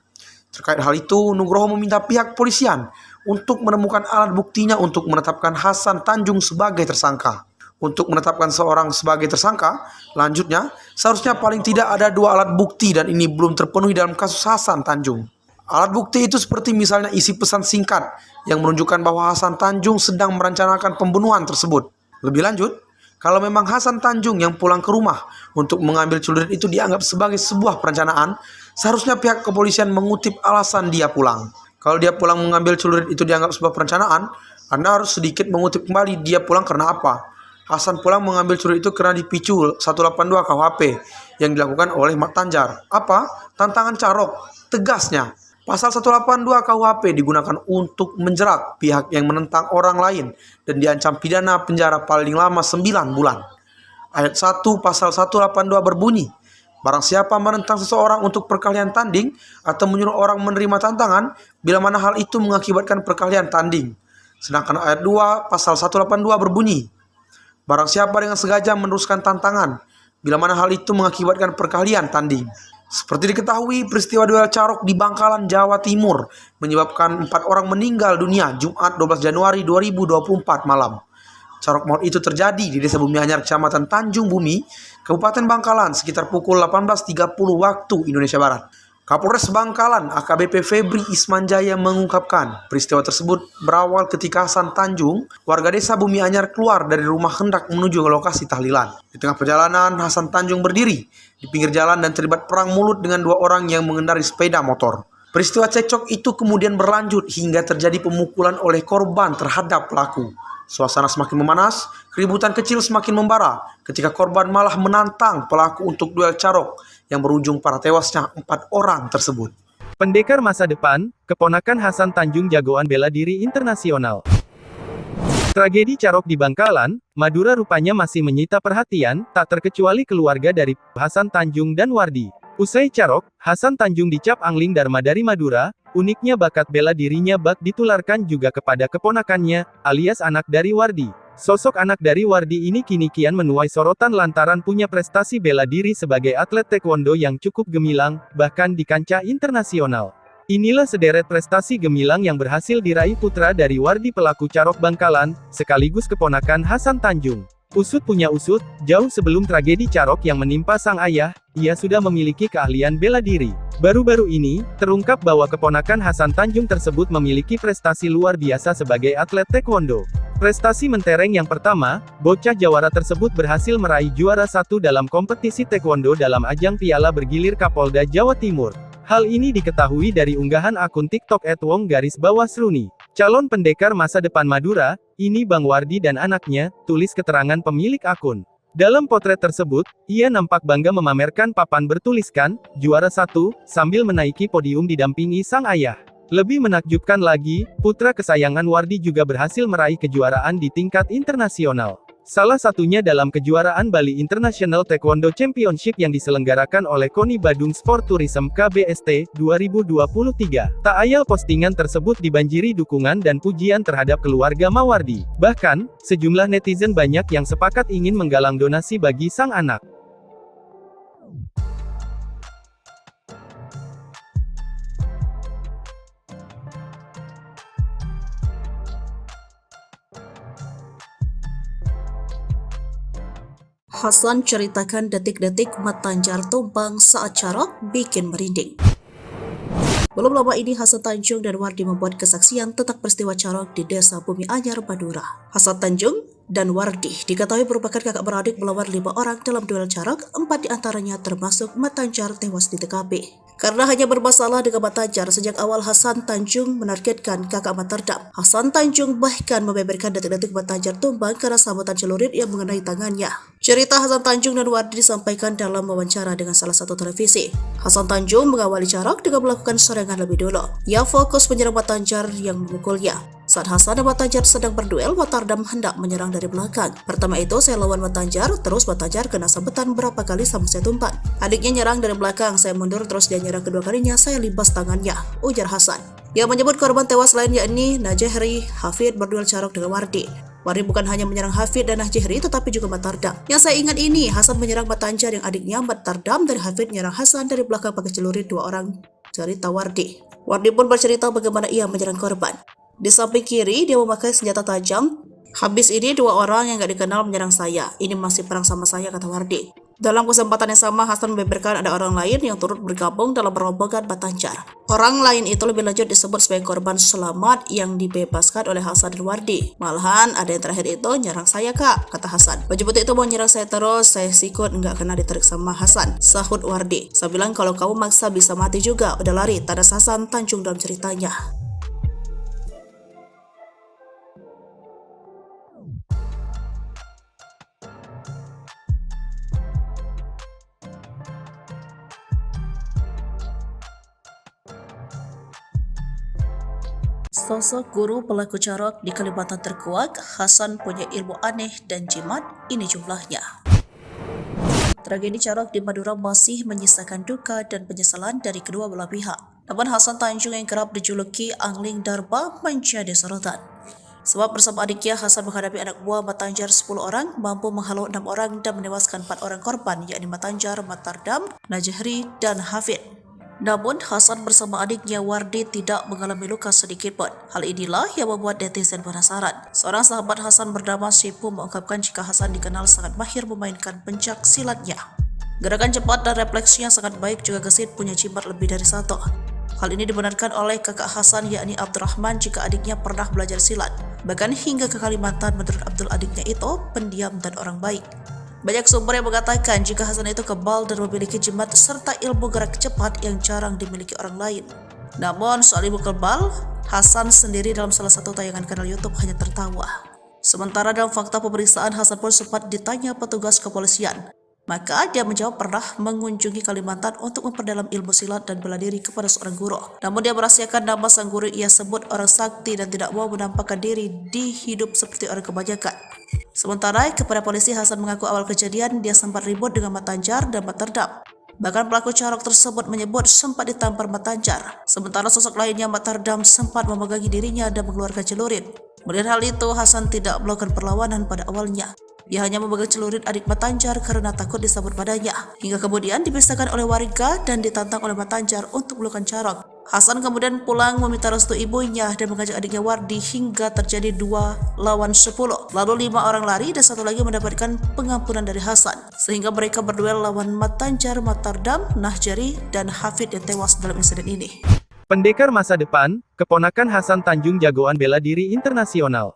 Terkait hal itu, Nugroho meminta pihak polisian untuk menemukan alat buktinya untuk menetapkan Hasan Tanjung sebagai tersangka. Untuk menetapkan seorang sebagai tersangka, lanjutnya, seharusnya paling tidak ada 2 alat bukti dan ini belum terpenuhi dalam kasus Hasan Tanjung. Alat bukti itu seperti misalnya isi pesan singkat yang menunjukkan bahwa Hasan Tanjung sedang merencanakan pembunuhan tersebut. Lebih lanjut, kalau memang Hasan Tanjung yang pulang ke rumah untuk mengambil celurit itu dianggap sebagai sebuah perencanaan, seharusnya pihak kepolisian mengutip alasan dia pulang. Kalau dia pulang mengambil celurit itu dianggap sebuah perencanaan, Anda harus sedikit mengutip kembali dia pulang karena apa. Hasan pulang mengambil celurit itu karena dipicu 182 KUHP yang dilakukan oleh Mat Tanjar. Apa? Tantangan Carok. Tegasnya, pasal 182 KUHP digunakan untuk menjerat pihak yang menentang orang lain dan diancam pidana penjara paling lama 9 bulan. Ayat 1 pasal 182 berbunyi, barang siapa menentang seseorang untuk perkelahian tanding atau menyuruh orang menerima tantangan bila mana hal itu mengakibatkan perkelahian tanding. Sedangkan ayat 2 pasal 182 berbunyi, barang siapa dengan sengaja meneruskan tantangan bila mana hal itu mengakibatkan perkelahian tanding. Seperti diketahui, peristiwa duel Carok di Bangkalan, Jawa Timur menyebabkan 4 orang meninggal dunia Jumat 12 Januari 2024 malam. Carok maut itu terjadi di Desa Bumi Anyar, Kecamatan Tanjung Bumi, Kabupaten Bangkalan sekitar pukul 18.30 waktu Indonesia Barat. Kapolres Bangkalan AKBP Febri Ismanjaya mengungkapkan peristiwa tersebut berawal ketika Hasan Tanjung, warga Desa Bumi Anyar, keluar dari rumah hendak menuju ke lokasi tahlilan. Di tengah perjalanan, Hasan Tanjung berdiri di pinggir jalan dan terlibat perang mulut dengan 2 orang yang mengendarai sepeda motor. Peristiwa cekcok itu kemudian berlanjut hingga terjadi pemukulan oleh korban terhadap pelaku. Suasana semakin memanas, keributan kecil semakin membara ketika korban malah menantang pelaku untuk duel Carok yang berujung pada tewasnya 4 orang tersebut. Pendekar masa depan, keponakan Hasan Tanjung jagoan bela diri internasional. Tragedi Carok di Bangkalan, Madura rupanya masih menyita perhatian, tak terkecuali keluarga dari Hasan Tanjung dan Wardi. Usai Carok, Hasan Tanjung dicap angling Dharma dari Madura. Uniknya bakat bela dirinya bak ditularkan juga kepada keponakannya, alias anak dari Wardi. Sosok anak dari Wardi ini kini kian menuai sorotan lantaran punya prestasi bela diri sebagai atlet taekwondo yang cukup gemilang, bahkan di kancah internasional. Inilah sederet prestasi gemilang yang berhasil diraih putra dari Wardi pelaku Carok Bangkalan, sekaligus keponakan Hasan Tanjung. Usut punya usut, jauh sebelum tragedi Carok yang menimpa sang ayah, ia sudah memiliki keahlian bela diri. Baru-baru ini, terungkap bahwa keponakan Hasan Tanjung tersebut memiliki prestasi luar biasa sebagai atlet taekwondo. Prestasi mentereng yang pertama, bocah Jawara tersebut berhasil meraih juara 1 dalam kompetisi taekwondo dalam ajang Piala Bergilir Kapolda Jawa Timur. Hal ini diketahui dari unggahan akun TikTok @wong_sruni. Calon pendekar masa depan Madura, ini Bang Wardi dan anaknya, tulis keterangan pemilik akun. Dalam potret tersebut, ia nampak bangga memamerkan papan bertuliskan, juara 1, sambil menaiki podium didampingi sang ayah. Lebih menakjubkan lagi, putra kesayangan Wardi juga berhasil meraih kejuaraan di tingkat internasional. Salah satunya dalam kejuaraan Bali International Taekwondo Championship yang diselenggarakan oleh KONI Badung Sport Tourism KBST 2023. Tak ayal postingan tersebut dibanjiri dukungan dan pujian terhadap keluarga Mawardi. Bahkan, sejumlah netizen banyak yang sepakat ingin menggalang donasi bagi sang anak. Hasan ceritakan detik-detik Mat Tanjar tumbang saat Carok bikin merinding. Belum lama ini Hasan Tanjung dan Wardi membuat kesaksian tentang peristiwa Carok di Desa Bumi Anyar, Madura. Hasan Tanjung dan Wardi diketahui merupakan kakak beradik melawan 5 orang dalam duel Carok, 4 diantaranya termasuk Mat Tanjar tewas di TKP. Karena hanya bermasalah dengan Mat Tanjar, sejak awal Hasan Tanjung menargetkan kakak Mat Tardam. Hasan Tanjung bahkan membeberkan detik-detik Mat Tanjar tumbang karena sabetan celurit yang mengenai tangannya. Cerita Hasan Tanjung dan Wardi disampaikan dalam wawancara dengan salah satu televisi. Hasan Tanjung mengawali Carok dengan melakukan serangan lebih dulu. Ia fokus menyerang Mat Tanjar yang memukulnya. Saat Hasan dan Mat Tanjar sedang berduel, Mat Tardam hendak menyerang dari belakang. Pertama itu saya lawan Mat Tanjar, terus Mat Tanjar kena sabetan berapa kali sampai saya tumpang. Adiknya nyerang dari belakang, saya mundur terus dia nyerang kedua kalinya, saya libas tangannya, ujar Hasan. Yang menyebut korban tewas lain yakni Najehri Hafid berduel Carok dengan Wardi. Wardi bukan hanya menyerang Hafid dan Najehri tetapi juga Mat Tardam. Yang saya ingat ini, Hasan menyerang Mat Tanjar yang adiknya Mat Tardam dan Hafid menyerang Hasan dari belakang pakai celurit 2 orang, cerita Wardi. Wardi pun bercerita bagaimana ia menyerang korban. Di samping kiri, dia memakai senjata tajam. Habis ini 2 orang yang gak dikenal menyerang saya. Ini masih perang sama saya, kata Wardi. Dalam kesempatan yang sama, Hasan membeberkan ada orang lain yang turut bergabung dalam rombongan Mat Tanjar. Orang lain itu lebih lanjut disebut sebagai korban selamat yang dibebaskan oleh Hasan dan Wardi. Malahan ada yang terakhir itu nyerang saya, kak, kata Hasan. Baju putih itu mau nyerang saya terus, saya sikut nggak kena ditarik sama Hasan, sahut Wardi. Saya bilang kalau kamu maksa bisa mati juga, udah lari, tanda Hasan Tanjung dalam ceritanya. Sosok guru pelaku Carok di Kalimantan terkuak, Hasan punya ilmu aneh dan jimat, ini jumlahnya. Tragedi Carok di Madura masih menyisakan duka dan penyesalan dari kedua belah pihak. Namun Hasan Tanjung yang kerap dijuluki Angling Darba menjadi sorotan. Sebab bersama adiknya, Hasan menghadapi anak buah Mat Tanjar 10 orang, mampu menghalau 6 orang dan menewaskan 4 orang korban, yakni Mat Tanjar, Mat Tardam, Najehri, dan Hafid. Namun, Hasan bersama adiknya Wardi tidak mengalami luka sedikit pun. Hal inilah yang membuat netizen penasaran. Seorang sahabat Hasan bernama Sipu mengungkapkan jika Hasan dikenal sangat mahir memainkan pencak silatnya. Gerakan cepat dan refleksinya sangat baik, juga gesit punya jimat lebih dari 1. Hal ini dibenarkan oleh kakak Hasan yakni Abdurrahman jika adiknya pernah belajar silat. Bahkan hingga ke Kalimantan, menurut Abdul adiknya itu pendiam dan orang baik. Banyak sumber yang mengatakan jika Hasan itu kebal dan memiliki jimat serta ilmu gerak cepat yang jarang dimiliki orang lain. Namun soal ilmu kebal, Hasan sendiri dalam salah satu tayangan kanal YouTube hanya tertawa. Sementara dalam fakta pemeriksaan, Hasan pun sempat ditanya petugas kepolisian. Maka dia menjawab pernah mengunjungi Kalimantan untuk memperdalam ilmu silat dan bela diri kepada seorang guru. Namun dia merahasiakan nama sang guru ia sebut orang sakti dan tidak mau menampakkan diri di hidup seperti orang kebanyakan. Sementara kepada polisi, Hasan mengaku awal kejadian dia sempat ribut dengan Mat Tanjar dan Mat Tardam. Bahkan pelaku Carok tersebut menyebut sempat ditampar Mat Tanjar. Sementara sosok lainnya Mat Tardam sempat memegangi dirinya dan mengeluarkan celurit. Melihat hal itu, Hasan tidak melakukan perlawanan pada awalnya. Ia hanya memegang celurit adik Mat Tanjar karena takut disambut padanya. Hingga kemudian dipisahkan oleh warga dan ditantang oleh Mat Tanjar untuk melakukan carok. Hasan kemudian pulang meminta restu ibunya dan mengajak adiknya Wardi hingga terjadi 2 lawan 10. Lalu 5 orang lari dan 1 lagi mendapatkan pengampunan dari Hasan. Sehingga mereka berduel lawan Mat Tanjar, Mat Tardam, Nahjari, dan Hafid yang tewas dalam insiden ini. Pendekar masa depan, keponakan Hasan Tanjung jagoan bela diri internasional.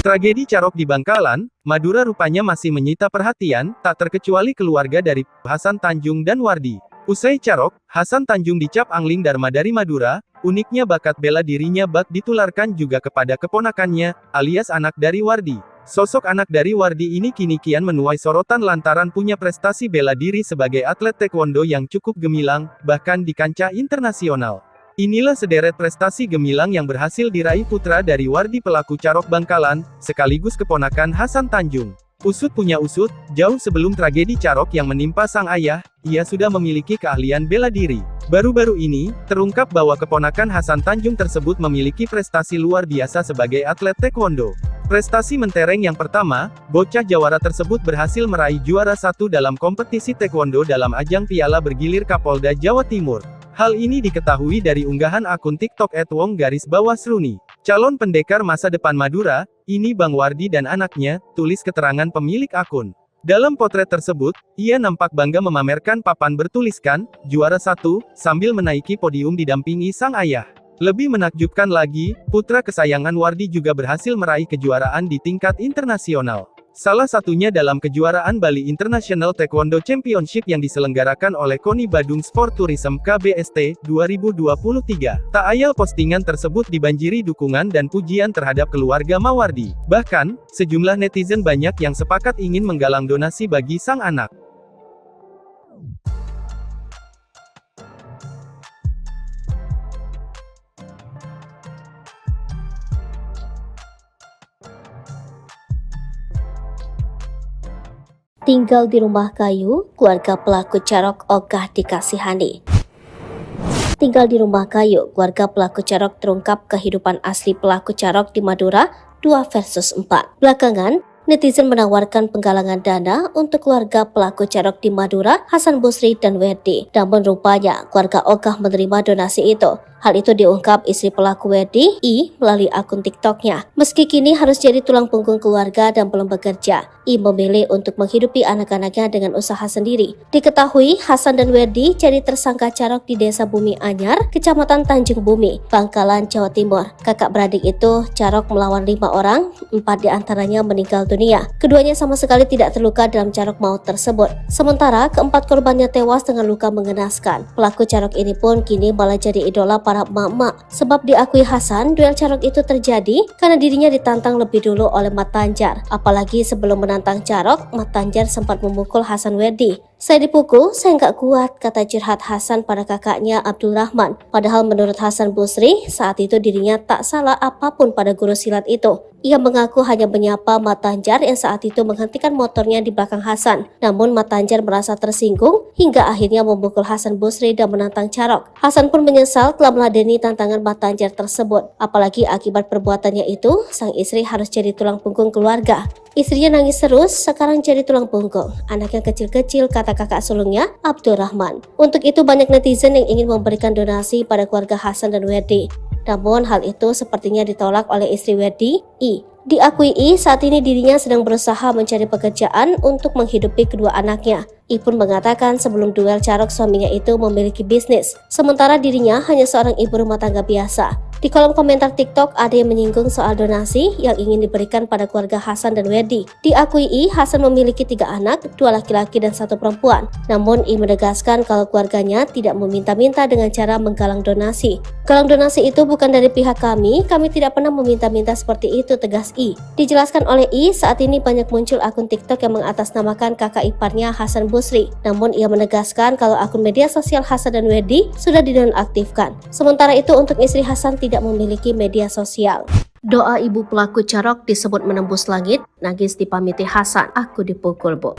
Tragedi Carok di Bangkalan, Madura rupanya masih menyita perhatian, tak terkecuali keluarga dari Hasan Tanjung dan Wardi. Usai Carok, Hasan Tanjung dicap angling Dharma dari Madura. Uniknya bakat bela dirinya bak ditularkan juga kepada keponakannya, alias anak dari Wardi. Sosok anak dari Wardi ini kini kian menuai sorotan lantaran punya prestasi bela diri sebagai atlet taekwondo yang cukup gemilang, bahkan di kancah internasional. Inilah sederet prestasi gemilang yang berhasil diraih putra dari Wardi pelaku Carok Bangkalan, sekaligus keponakan Hasan Tanjung. Usut punya usut, jauh sebelum tragedi Carok yang menimpa sang ayah, ia sudah memiliki keahlian bela diri. Baru-baru ini, terungkap bahwa keponakan Hasan Tanjung tersebut memiliki prestasi luar biasa sebagai atlet taekwondo. Prestasi mentereng yang pertama, bocah jawara tersebut berhasil meraih juara 1 dalam kompetisi taekwondo dalam ajang Piala Bergilir Kapolda Jawa Timur. Hal ini diketahui dari unggahan akun TikTok @wong_sruni. Calon pendekar masa depan Madura, ini Bang Wardi dan anaknya, tulis keterangan pemilik akun. Dalam potret tersebut, ia nampak bangga memamerkan papan bertuliskan, juara 1, sambil menaiki podium didampingi sang ayah. Lebih menakjubkan lagi, putra kesayangan Wardi juga berhasil meraih kejuaraan di tingkat internasional. Salah satunya dalam kejuaraan Bali International Taekwondo Championship yang diselenggarakan oleh KONI Badung Sport Tourism KBST 2023. Tak ayal postingan tersebut dibanjiri dukungan dan pujian terhadap keluarga Mawardi. Bahkan, sejumlah netizen banyak yang sepakat ingin menggalang donasi bagi sang anak. Tinggal di rumah kayu, keluarga pelaku Carok ogah dikasihani. Tinggal di rumah kayu, keluarga pelaku Carok terungkap kehidupan asli pelaku Carok di Madura 2 versus 4. Belakangan, netizen menawarkan penggalangan dana untuk keluarga pelaku Carok di Madura, Hasan Busri dan Werdi. Namun rupanya, keluarga ogah menerima donasi itu. Hal itu diungkap istri pelaku Werdi, I, melalui akun TikToknya. Meski kini harus jadi tulang punggung keluarga dan belum bekerja, I memilih untuk menghidupi anak-anaknya dengan usaha sendiri. Diketahui, Hasan dan Werdi jadi tersangka Carok di Desa Bumi Anyar, Kecamatan Tanjung Bumi, Bangkalan, Jawa Timur. Kakak beradik itu, Carok melawan 5 orang, 4 diantaranya meninggal dunia. Keduanya sama sekali tidak terluka dalam Carok maut tersebut. Sementara, keempat korbannya tewas dengan luka mengenaskan. Pelaku Carok ini pun kini malah jadi idola para emak-emak. Sebab diakui Hasan, duel Carok itu terjadi karena dirinya ditantang lebih dulu oleh Mat Tanjar. Apalagi sebelum menantang Carok, Mat Tanjar sempat memukul Hasan Werdi. Saya dipukul, saya nggak kuat, kata curhat Hasan pada kakaknya Abdul Rahman. Padahal menurut Hasan Busri, saat itu dirinya tak salah apapun pada guru silat itu. Ia mengaku hanya menyapa Mat Tanjar yang saat itu menghentikan motornya di belakang Hasan. Namun Mat Tanjar merasa tersinggung hingga akhirnya memukul Hasan Busri dan menantang Carok. Hasan pun menyesal telah meladeni tantangan Mat Tanjar tersebut. Apalagi akibat perbuatannya itu, sang istri harus jadi tulang punggung keluarga. Istrinya nangis terus, sekarang jadi tulang punggung. Anaknya kecil-kecil, kata kakak sulungnya, Abdul Rahman. Untuk itu banyak netizen yang ingin memberikan donasi pada keluarga Hasan dan Werdi. Namun hal itu sepertinya ditolak oleh istri Werdi, I. Diakui I, saat ini dirinya sedang berusaha mencari pekerjaan untuk menghidupi kedua anaknya. I pun mengatakan sebelum duel Carok suaminya itu memiliki bisnis, sementara dirinya hanya seorang ibu rumah tangga biasa. Di kolom komentar TikTok ada yang menyinggung soal donasi yang ingin diberikan pada keluarga Hasan dan Werdi. Diakui I, Hasan memiliki 3 anak, 2 laki-laki dan 1 perempuan. Namun I menegaskan kalau keluarganya tidak meminta-minta dengan cara menggalang donasi. Galang donasi itu bukan dari pihak kami tidak pernah meminta-minta seperti itu, tegas I. Dijelaskan oleh I, saat ini banyak muncul akun TikTok yang mengatasnamakan kakak iparnya Hasan Busri. Namun ia menegaskan kalau akun media sosial Hasan dan Werdi sudah dinonaktifkan. Sementara itu untuk istri Hasan tidak memiliki media sosial. Doa ibu pelaku Carok disebut menembus langit, nangis dipamiti Hasan, aku dipukul, Bu.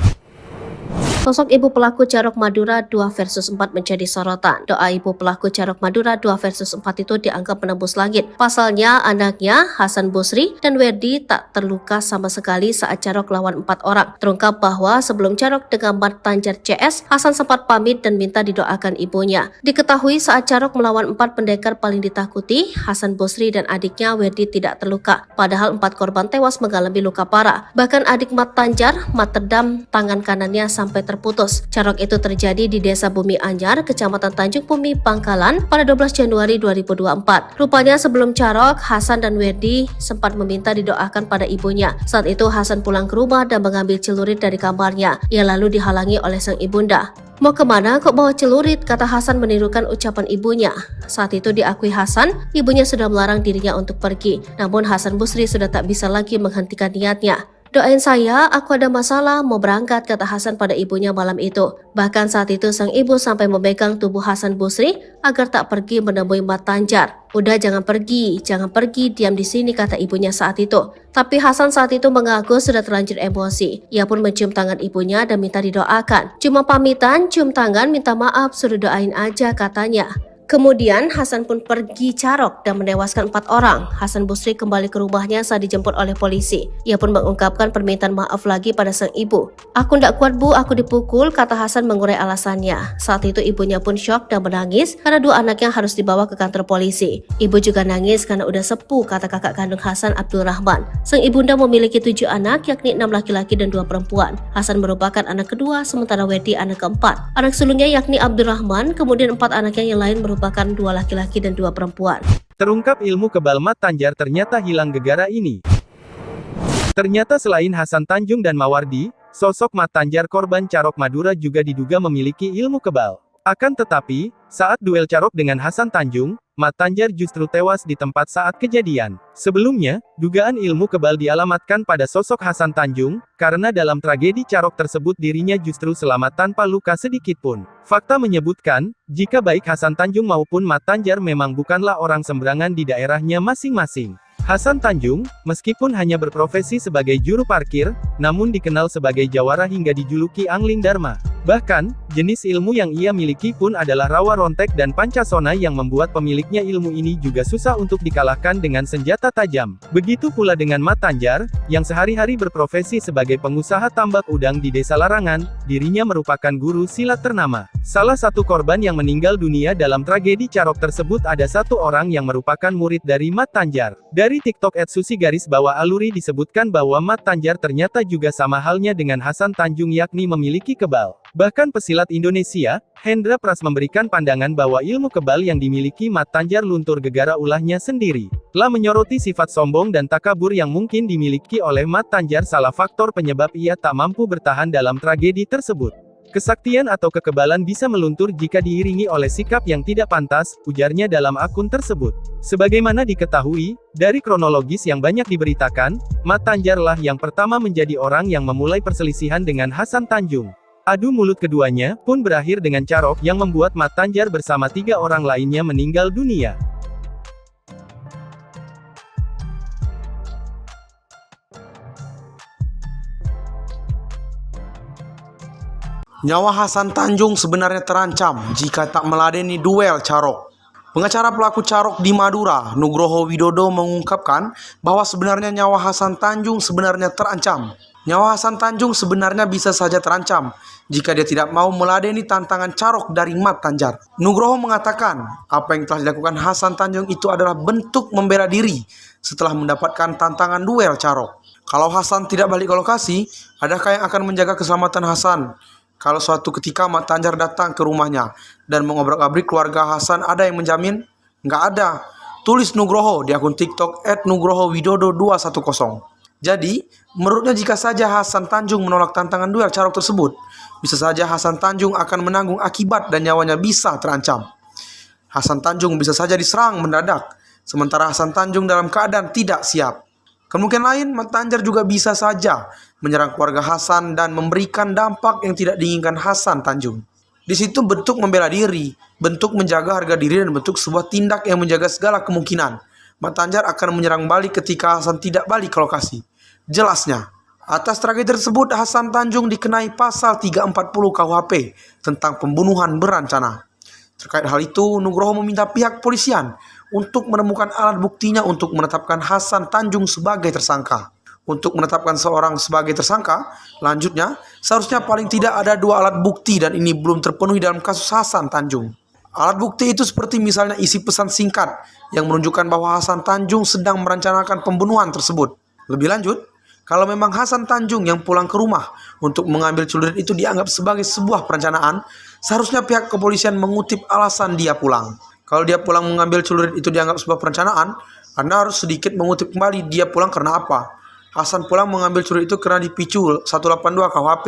Sosok ibu pelaku Carok Madura 2 versus 4 menjadi sorotan. Doa ibu pelaku Carok Madura 2 versus 4 itu dianggap menembus langit. Pasalnya, anaknya Hasan Busri dan Werdi tak terluka sama sekali saat Carok lawan 4 orang. Terungkap bahwa sebelum Carok dengan Mat Tanjar CS, Hasan sempat pamit dan minta didoakan ibunya. Diketahui saat Carok melawan 4 pendekar paling ditakuti, Hasan Busri dan adiknya Werdi tidak terluka. Padahal 4 korban tewas mengalami luka parah. Bahkan adik Mat Tanjar, Mat Terdam, tangan kanannya sampai terputus. Carok itu terjadi di Desa Bumi Anyar, Kecamatan Tanjung Bumi, Pangkalan pada 12 Januari 2024. Rupanya sebelum Carok, Hasan dan Werdi sempat meminta didoakan pada ibunya. Saat itu Hasan pulang ke rumah dan mengambil celurit dari kamarnya. Ia lalu dihalangi oleh sang ibunda. "Mau kemana kok bawa celurit?" kata Hasan menirukan ucapan ibunya. Saat itu diakui Hasan, ibunya sudah melarang dirinya untuk pergi. Namun Hasan Busri sudah tak bisa lagi menghentikan niatnya. "Doain saya, aku ada masalah, mau berangkat," kata Hasan pada ibunya malam itu. Bahkan saat itu sang ibu sampai memegang tubuh Hasan Busri agar tak pergi menemui Mat Tanjar. "Udah jangan pergi, diam di sini," kata ibunya saat itu. Tapi Hasan saat itu mengaku sudah terlanjur emosi. Ia pun mencium tangan ibunya dan minta didoakan. "Cuma pamitan, cium tangan, minta maaf, suruh doain aja," katanya. Kemudian Hasan pun pergi Carok dan menewaskan 4 orang. Hasan Busri kembali ke rumahnya saat dijemput oleh polisi. Ia pun mengungkapkan permintaan maaf lagi pada sang ibu. "Aku ndak kuat bu, aku dipukul," kata Hasan mengurai alasannya. Saat itu ibunya pun syok dan menangis karena 2 anaknya harus dibawa ke kantor polisi. Ibu juga nangis karena udah sepuh, kata kakak kandung Hasan, Abdul Rahman. Sang ibunda memiliki 7 anak, yakni 6 laki-laki dan 2 perempuan. Hasan merupakan anak kedua, sementara Werdi anak keempat. Anak sulungnya yakni Abdul Rahman, kemudian 4 anaknya yang lain merupakan 2 laki-laki dan 2 perempuan. Terungkap ilmu kebal Mat Tanjar ternyata hilang gegara ini. Ternyata selain Hasan Tanjung dan Mawardi, sosok Mat Tanjar korban Carok Madura juga diduga memiliki ilmu kebal. Akan tetapi, saat duel Carok dengan Hasan Tanjung, Mat Tanjar justru tewas di tempat saat kejadian. Sebelumnya, dugaan ilmu kebal dialamatkan pada sosok Hasan Tanjung, karena dalam tragedi Carok tersebut dirinya justru selamat tanpa luka sedikit pun. Fakta menyebutkan, jika baik Hasan Tanjung maupun Mat Tanjar memang bukanlah orang sembarangan di daerahnya masing-masing. Hasan Tanjung, meskipun hanya berprofesi sebagai juru parkir, namun dikenal sebagai jawara hingga dijuluki Angling Dharma. Bahkan, jenis ilmu yang ia miliki pun adalah rawa rontek dan pancasona yang membuat pemiliknya ilmu ini juga susah untuk dikalahkan dengan senjata tajam. Begitu pula dengan Mat Tanjar, yang sehari-hari berprofesi sebagai pengusaha tambak udang di Desa Larangan, dirinya merupakan guru silat ternama. Salah satu korban yang meninggal dunia dalam tragedi Carok tersebut ada 1 orang yang merupakan murid dari Mat Tanjar. Dari TikTok @susi_aluri disebutkan bahwa Mat Tanjar ternyata juga sama halnya dengan Hasan Tanjung yakni memiliki kebal. Bahkan pesilat Indonesia, Hendra Pras memberikan pandangan bahwa ilmu kebal yang dimiliki Mat Tanjar luntur gegara ulahnya sendiri. Telah menyoroti sifat sombong dan takabur yang mungkin dimiliki oleh Mat Tanjar salah faktor penyebab ia tak mampu bertahan dalam tragedi tersebut. Kesaktian atau kekebalan bisa meluntur jika diiringi oleh sikap yang tidak pantas, ujarnya dalam akun tersebut. Sebagaimana diketahui, dari kronologis yang banyak diberitakan, Mat Tanjarlah yang pertama menjadi orang yang memulai perselisihan dengan Hasan Tanjung. Adu mulut keduanya pun berakhir dengan Carok yang membuat Mat Tanjar bersama 3 orang lainnya meninggal dunia. Nyawa Hasan Tanjung sebenarnya terancam jika tak meladeni duel Carok. Pengacara pelaku Carok di Madura, Nugroho Widodo mengungkapkan bahwa sebenarnya nyawa Hasan Tanjung sebenarnya terancam. Nyawa Hasan Tanjung sebenarnya bisa saja terancam jika dia tidak mau meladeni tantangan Carok dari Mat Tanjar. Nugroho mengatakan, apa yang telah dilakukan Hasan Tanjung itu adalah bentuk membela diri setelah mendapatkan tantangan duel Carok. Kalau Hasan tidak balik ke lokasi, adakah yang akan menjaga keselamatan Hasan? Kalau suatu ketika Mat Tanjar datang ke rumahnya dan mengobrak-abrik keluarga Hasan, ada yang menjamin? Nggak ada. Tulis Nugroho di akun TikTok @nugrohowidodo210. Jadi, menurutnya jika saja Hasan Tanjung menolak tantangan duel Carok tersebut, bisa saja Hasan Tanjung akan menanggung akibat dan nyawanya bisa terancam. Hasan Tanjung bisa saja diserang mendadak, sementara Hasan Tanjung dalam keadaan tidak siap. Kemungkinan lain, Mat Tanjar juga bisa saja menyerang keluarga Hasan dan memberikan dampak yang tidak diinginkan Hasan Tanjung. Di situ bentuk membela diri, bentuk menjaga harga diri, dan bentuk sebuah tindak yang menjaga segala kemungkinan. Mat Tanjar akan menyerang balik ketika Hasan tidak balik ke lokasi. Jelasnya, Atas tragedi tersebut, Hasan Tanjung dikenai pasal 340 KUHP tentang pembunuhan berencana. Terkait hal itu, Nugroho meminta pihak polisian untuk menemukan alat buktinya untuk menetapkan Hasan Tanjung sebagai tersangka. Untuk menetapkan seorang sebagai tersangka, lanjutnya, seharusnya paling tidak ada 2 alat bukti dan ini belum terpenuhi dalam kasus Hasan Tanjung. Alat bukti itu seperti misalnya isi pesan singkat yang menunjukkan bahwa Hasan Tanjung sedang merencanakan pembunuhan tersebut. Lebih lanjut, kalau memang Hasan Tanjung yang pulang ke rumah untuk mengambil celurit itu dianggap sebagai sebuah perencanaan, seharusnya pihak kepolisian mengutip alasan dia pulang. Kalau dia pulang mengambil celurit itu dianggap sebuah perencanaan, Anda harus sedikit mengutip kembali dia pulang karena apa. Hasan pulang mengambil celurit itu karena dipicu 182 KUHP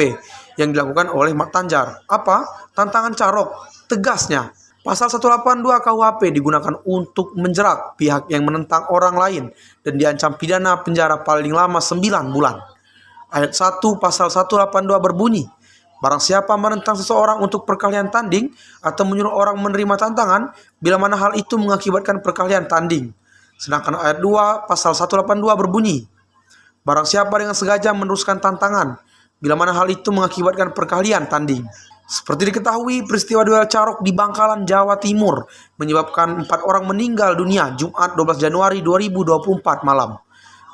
yang dilakukan oleh Mat Tanjar. Apa? Tantangan Carok. Tegasnya, pasal 182 KUHP digunakan untuk menjerat pihak yang menentang orang lain dan diancam pidana penjara paling lama 9 bulan. Ayat 1 pasal 182 berbunyi, barang siapa menentang seseorang untuk perkelahian tanding atau menyuruh orang menerima tantangan bila mana hal itu mengakibatkan perkelahian tanding. Sedangkan ayat 2 pasal 182 berbunyi, barang siapa dengan sengaja meneruskan tantangan bila mana hal itu mengakibatkan perkelahian tanding. Seperti diketahui, peristiwa duel Carok di Bangkalan, Jawa Timur menyebabkan 4 orang meninggal dunia Jumat 12 Januari 2024 malam.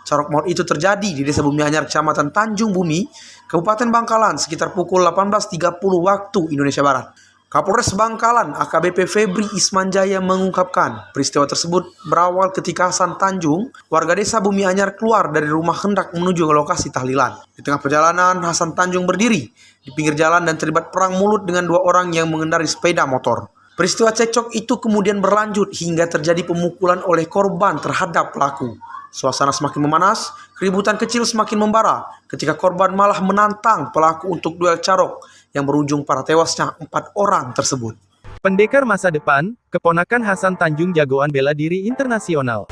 Carok maut itu terjadi di Desa Bumi Anyar, Kecamatan Tanjung Bumi, Kabupaten Bangkalan sekitar pukul 18.30 waktu Indonesia Barat. Kapolres Bangkalan AKBP Febri Ismanjaya mengungkapkan peristiwa tersebut berawal ketika Hasan Tanjung, warga Desa Bumi Anyar, keluar dari rumah hendak menuju ke lokasi tahlilan. Di tengah perjalanan, Hasan Tanjung berdiri di pinggir jalan dan terlibat perang mulut dengan 2 orang yang mengendarai sepeda motor. Peristiwa cekcok itu kemudian berlanjut hingga terjadi pemukulan oleh korban terhadap pelaku. Suasana semakin memanas, keributan kecil semakin membara ketika korban malah menantang pelaku untuk duel carok yang berujung pada tewasnya 4 orang tersebut. Pendekar masa depan, keponakan Hasan Tanjung jagoan bela diri internasional.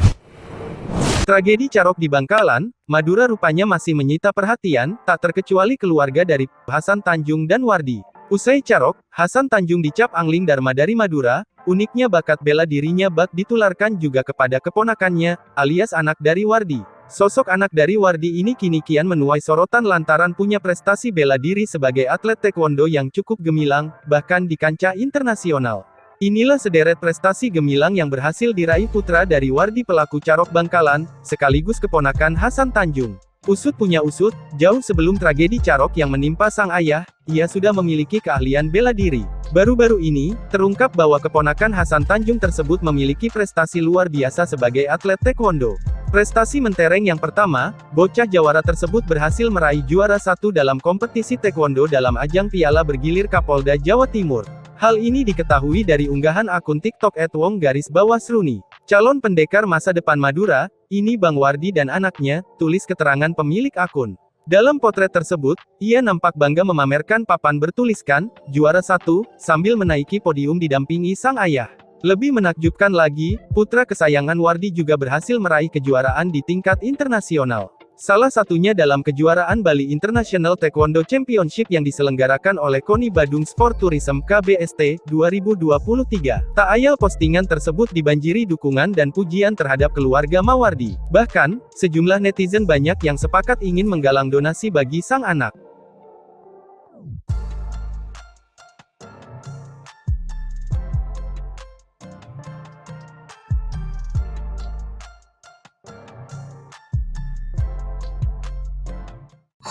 Tragedi Carok di Bangkalan, Madura rupanya masih menyita perhatian, tak terkecuali keluarga dari Hasan Tanjung dan Wardi. Usai Carok, Hasan Tanjung dicap angling Dharma dari Madura. Uniknya bakat bela dirinya bak ditularkan juga kepada keponakannya, alias anak dari Wardi. Sosok anak dari Wardi ini kini kian menuai sorotan lantaran punya prestasi bela diri sebagai atlet taekwondo yang cukup gemilang, bahkan di kancah internasional. Inilah sederet prestasi gemilang yang berhasil diraih putra dari Wardi pelaku Carok Bangkalan, sekaligus keponakan Hasan Tanjung. Usut punya usut, jauh sebelum tragedi Carok yang menimpa sang ayah, ia sudah memiliki keahlian bela diri. Baru-baru ini, terungkap bahwa keponakan Hasan Tanjung tersebut memiliki prestasi luar biasa sebagai atlet taekwondo. Prestasi mentereng yang pertama, bocah Jawara tersebut berhasil meraih juara 1 dalam kompetisi taekwondo dalam ajang Piala Bergilir Kapolda Jawa Timur. Hal ini diketahui dari unggahan akun TikTok @wong_sruni. Calon pendekar masa depan Madura, ini Bang Wardi dan anaknya, tulis keterangan pemilik akun. Dalam potret tersebut, ia nampak bangga memamerkan papan bertuliskan, juara 1, sambil menaiki podium didampingi sang ayah. Lebih menakjubkan lagi, putra kesayangan Wardi juga berhasil meraih kejuaraan di tingkat internasional. Salah satunya dalam kejuaraan Bali International Taekwondo Championship yang diselenggarakan oleh KONI Badung Sport Tourism KBST 2023. Tak ayal postingan tersebut dibanjiri dukungan dan pujian terhadap keluarga Mawardi. Bahkan, sejumlah netizen banyak yang sepakat ingin menggalang donasi bagi sang anak.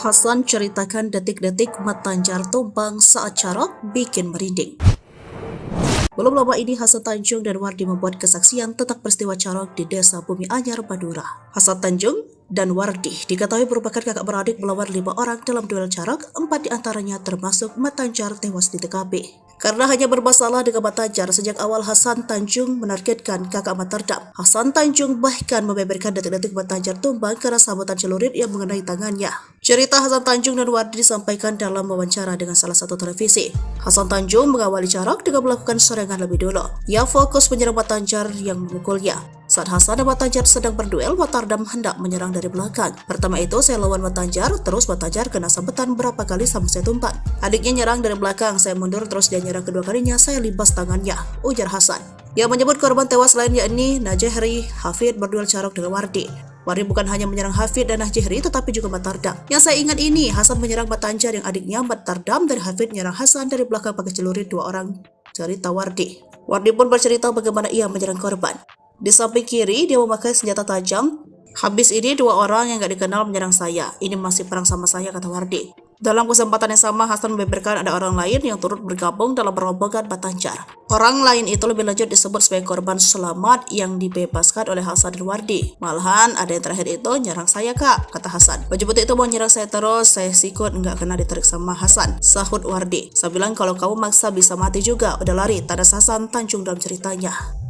Hasan ceritakan detik-detik Mat Tanjar tumbang saat Carok bikin merinding. Belum lama ini Hasan Tanjung dan Wardi membuat kesaksian tentang peristiwa Carok di Desa Bumi Anyar, Madura. Hasan Tanjung dan Wardi diketahui merupakan kakak beradik melawan 5 orang dalam duel Carok, 4 diantaranya termasuk Mat Tanjar tewas di TKP. Karena hanya bermasalah dengan Mat Tanjar, sejak awal Hasan Tanjung menargetkan kakak Mat terdam. Hasan Tanjung bahkan membeberkan detik-detik Mat Tanjar tumbang karena sabetan celurit yang mengenai tangannya. Cerita Hasan Tanjung dan Wardi disampaikan dalam wawancara dengan salah satu televisi. Hasan Tanjung mengawali Carok dengan melakukan serangan lebih dulu. Ia fokus menyerang Mat Tanjar yang memukulnya. Saat Hasan dan Mat Tanjar sedang berduel, Mat Tardam hendak menyerang dari belakang. Pertama itu saya lawan Mat Tanjar, terus Mat Tanjar kena sabetan berapa kali sama saya tumpang. Adiknya nyerang dari belakang, saya mundur terus dia nyerang kedua kalinya, saya libas tangannya, ujar Hasan. Yang menyebut korban tewas lain yakni Najehri Hafid berduel Carok dengan Wardi. Wardi bukan hanya menyerang Hafid dan Najihri tetapi juga Mat Tardam. Yang saya ingat ini, Hasan menyerang Mat Tanjar yang adiknya, Mat Tardam, dan Hafid menyerang Hasan dari belakang pakai celurit 2 orang, cerita Wardi. Wardi pun bercerita bagaimana ia menyerang korban. Di samping kiri, dia memakai senjata tajam. Habis ini 2 orang yang gak dikenal menyerang saya. Ini masih perang sama saya, kata Wardi. Dalam kesempatan yang sama, Hasan membeberkan ada orang lain yang turut bergabung dalam perobohan Mat Tanjar. Orang lain itu lebih lanjut disebut sebagai korban selamat yang dibebaskan oleh Hasan dan Wardi. Malahan ada yang terakhir itu nyerang saya, Kak, kata Hasan. Baju putih itu mau nyerang saya terus, saya sikut nggak kena ditarik sama Hasan, sahut Wardi. Saya bilang kalau kamu maksa bisa mati juga, udah lari, tanda Hasan Tanjung dalam ceritanya.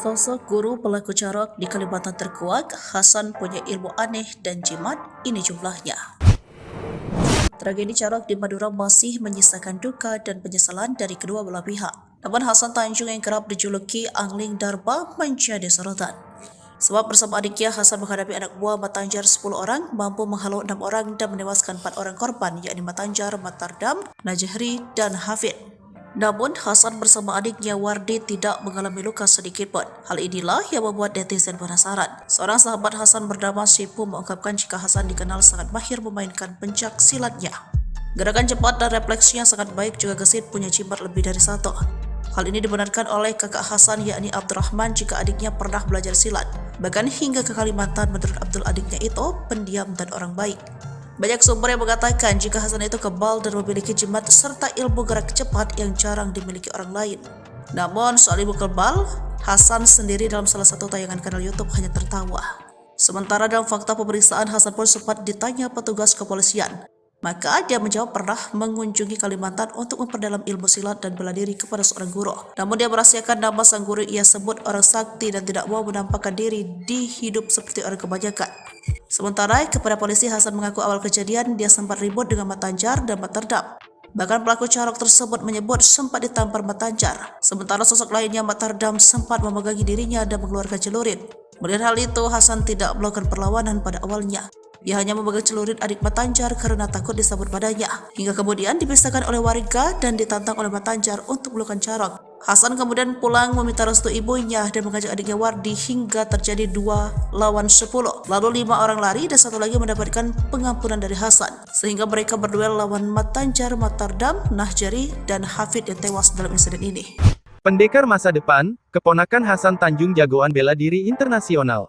Sosok guru pelaku carok di Kalimantan terkuak, Hasan punya ilmu aneh dan jimat, ini jumlahnya. Tragedi carok di Madura masih menyisakan duka dan penyesalan dari kedua belah pihak. Namun Hasan Tanjung yang kerap dijuluki Angling Darba menjadi sorotan. Sebab bersama adiknya, Hasan menghadapi anak buah Mat Tanjar 10 orang, mampu menghalau 6 orang dan menewaskan 4 orang korban, yakni Mat Tanjar, Mat Tardam, Najihri, dan Hafid. Namun, Hasan bersama adiknya Wardi tidak mengalami luka sedikit pun. Hal inilah yang membuat netizen penasaran. Seorang sahabat Hasan bernama Sipu mengungkapkan jika Hasan dikenal sangat mahir memainkan pencak silatnya. Gerakan cepat dan refleksnya sangat baik, juga gesit punya jimat lebih dari 1. Hal ini dibenarkan oleh kakak Hasan yakni Abdurrahman jika adiknya pernah belajar silat. Bahkan hingga ke Kalimantan, menurut Abdul adiknya itu pendiam dan orang baik. Banyak sumber yang mengatakan jika Hasan itu kebal dan memiliki jimat serta ilmu gerak cepat yang jarang dimiliki orang lain. Namun soal ilmu kebal, Hasan sendiri dalam salah satu tayangan kanal YouTube hanya tertawa. Sementara dalam fakta pemeriksaan, Hasan pun sempat ditanya petugas kepolisian. Maka dia menjawab pernah mengunjungi Kalimantan untuk memperdalam ilmu silat dan bela diri kepada seorang guru. Namun dia merahasiakan nama sang guru ia sebut orang sakti dan tidak mau menampakkan diri di hidup seperti orang kebanyakan. Sementara kepada polisi, Hasan mengaku awal kejadian dia sempat ribut dengan Mat Tanjar dan Mat Tardam. Bahkan pelaku carok tersebut menyebut sempat ditampar Mat Tanjar. Sementara sosok lainnya, Mat Tardam, sempat memegangi dirinya dan mengeluarkan celurit. Melihat hal itu, Hasan tidak melakukan perlawanan pada awalnya. Ia hanya memegang celurit adik Mat Tanjar karena takut disambut padanya. Hingga kemudian dipisahkan oleh warga dan ditantang oleh Mat Tanjar untuk melakukan carok. Hasan kemudian pulang meminta restu ibunya dan mengajak adiknya Wardi hingga terjadi 2 lawan 10. Lalu 5 orang lari dan 1 lagi mendapatkan pengampunan dari Hasan. Sehingga mereka berduel lawan Mat Tanjar, Mat Tardam, Najihri, dan Hafid yang tewas dalam insiden ini. Pendekar masa depan, keponakan Hasan Tanjung jagoan bela diri internasional.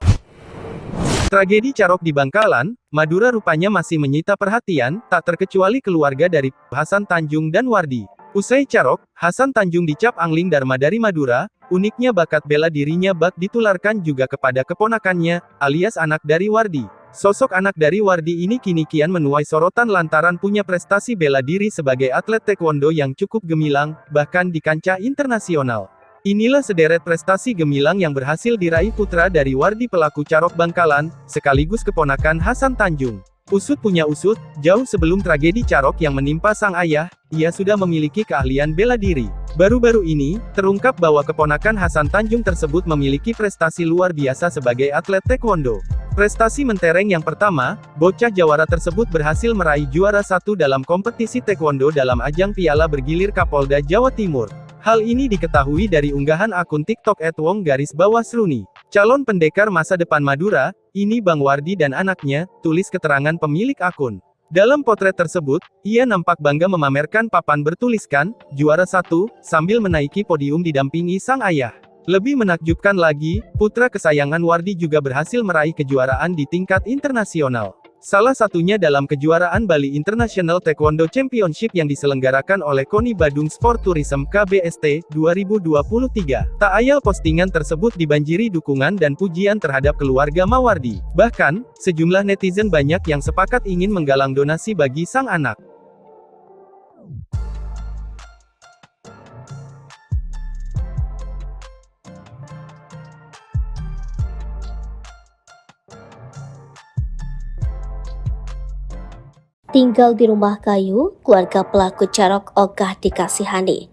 Tragedi carok di Bangkalan, Madura rupanya masih menyita perhatian, tak terkecuali keluarga dari Hasan Tanjung dan Wardi. Usai carok, Hasan Tanjung dicap Angling Dharma dari Madura. Uniknya bakat bela dirinya bak ditularkan juga kepada keponakannya, alias anak dari Wardi. Sosok anak dari Wardi ini kini kian menuai sorotan lantaran punya prestasi bela diri sebagai atlet taekwondo yang cukup gemilang, bahkan di kancah internasional. Inilah sederet prestasi gemilang yang berhasil diraih putra dari Wardi pelaku carok Bangkalan, sekaligus keponakan Hasan Tanjung. Usut punya usut, jauh sebelum tragedi carok yang menimpa sang ayah, ia sudah memiliki keahlian bela diri. Baru-baru ini, terungkap bahwa keponakan Hasan Tanjung tersebut memiliki prestasi luar biasa sebagai atlet taekwondo. Prestasi mentereng yang pertama, bocah Jawara tersebut berhasil meraih juara 1 dalam kompetisi taekwondo dalam ajang Piala Bergilir Kapolda Jawa Timur. Hal ini diketahui dari unggahan akun TikTok @wong_sruni. Calon pendekar masa depan Madura, ini Bang Wardi dan anaknya, tulis keterangan pemilik akun. Dalam potret tersebut, ia nampak bangga memamerkan papan bertuliskan, juara 1, sambil menaiki podium didampingi sang ayah. Lebih menakjubkan lagi, putra kesayangan Wardi juga berhasil meraih kejuaraan di tingkat internasional. Salah satunya dalam kejuaraan Bali International Taekwondo Championship yang diselenggarakan oleh KONI Badung Sport Tourism KBST 2023. Tak ayal postingan tersebut dibanjiri dukungan dan pujian terhadap keluarga Mawardi. Bahkan, sejumlah netizen banyak yang sepakat ingin menggalang donasi bagi sang anak. Tinggal di rumah kayu, keluarga pelaku carok ogah dikasihani.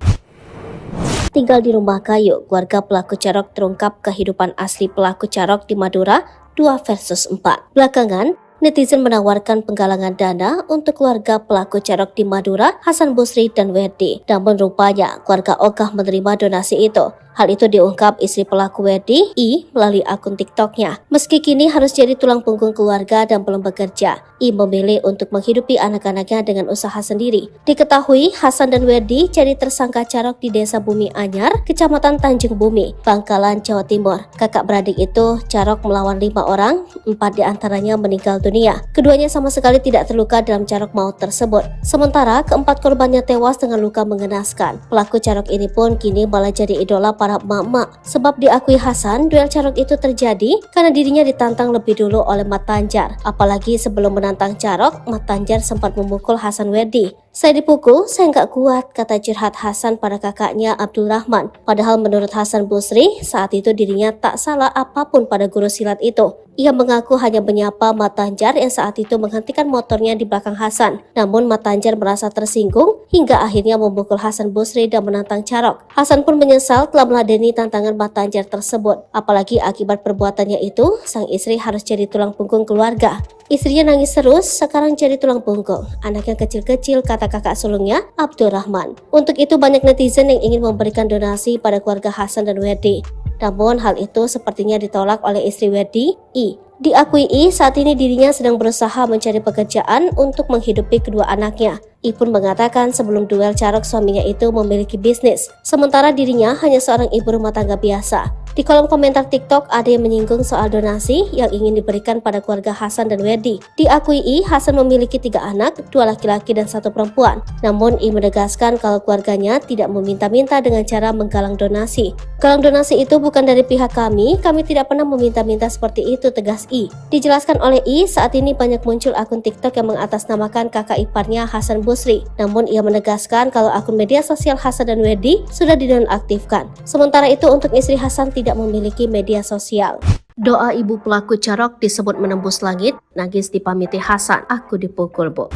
Tinggal di rumah kayu, keluarga pelaku carok terungkap kehidupan asli pelaku carok di Madura 2 versus 4. Belakangan, netizen menawarkan penggalangan dana untuk keluarga pelaku carok di Madura, Hasan Busri dan Werdi. Namun rupanya keluarga Ogah menerima donasi itu. Hal itu diungkap istri pelaku Werdi, I, melalui akun TikToknya. Meski kini harus jadi tulang punggung keluarga dan belum bekerja, I memilih untuk menghidupi anak-anaknya dengan usaha sendiri. Diketahui Hasan dan Werdi jadi tersangka carok di Desa Bumi Anyar, Kecamatan Tanjung Bumi, Bangkalan, Jawa Timur. Kakak beradik itu carok melawan 5 orang, 4 diantaranya meninggal dunia. Keduanya sama sekali tidak terluka dalam carok maut tersebut. Sementara keempat korbannya tewas dengan luka mengenaskan. Pelaku carok ini pun kini malah jadi idola para emak-emak. Sebab diakui Hasan, duel carok itu terjadi karena dirinya ditantang lebih dulu oleh Mat Tanjar. Apalagi sebelum menantang carok, Mat Tanjar sempat memukul Hasan Werdi. "Saya dipukul, saya nggak kuat," kata curhat Hasan pada kakaknya Abdul Rahman. Padahal menurut Hasan Busri, saat itu dirinya tak salah apapun pada guru silat itu. Ia mengaku hanya menyapa Mat Tanjar yang saat itu menghentikan motornya di belakang Hasan. Namun Mat Tanjar merasa tersinggung hingga akhirnya memukul Hasan Busri dan menantang carok. Hasan pun menyesal telah meladeni tantangan Mat Tanjar tersebut. Apalagi akibat perbuatannya itu, sang istri harus jadi tulang punggung keluarga. Istrinya nangis terus, sekarang jadi tulang punggung. Anak yang kecil-kecil, kata kakak sulungnya, Abdul Rahman. Untuk itu banyak netizen yang ingin memberikan donasi pada keluarga Hasan dan Werdi. Namun hal itu sepertinya ditolak oleh istri Werdi, I. Diakui I, saat ini dirinya sedang berusaha mencari pekerjaan untuk menghidupi kedua anaknya. I pun mengatakan sebelum duel carok suaminya itu memiliki bisnis, sementara dirinya hanya seorang ibu rumah tangga biasa. Di kolom komentar TikTok ada yang menyinggung soal donasi yang ingin diberikan pada keluarga Hasan dan Werdi. Diakui I, Hasan memiliki 3 anak, 2 laki-laki dan 1 perempuan. Namun I menegaskan kalau keluarganya tidak meminta-minta dengan cara menggalang donasi. "Galang donasi itu bukan dari pihak kami tidak pernah meminta-minta seperti itu," tegas I. Dijelaskan oleh I, saat ini banyak muncul akun TikTok yang mengatasnamakan kakak iparnya Hasan Busri. Namun ia menegaskan kalau akun media sosial Hasan dan Werdi sudah dinonaktifkan. Sementara itu untuk istri Hasan tidak memiliki media sosial. Doa ibu pelaku carok disebut menembus langit, nangis dipamiti Hasan, "Aku dipukul, Bu."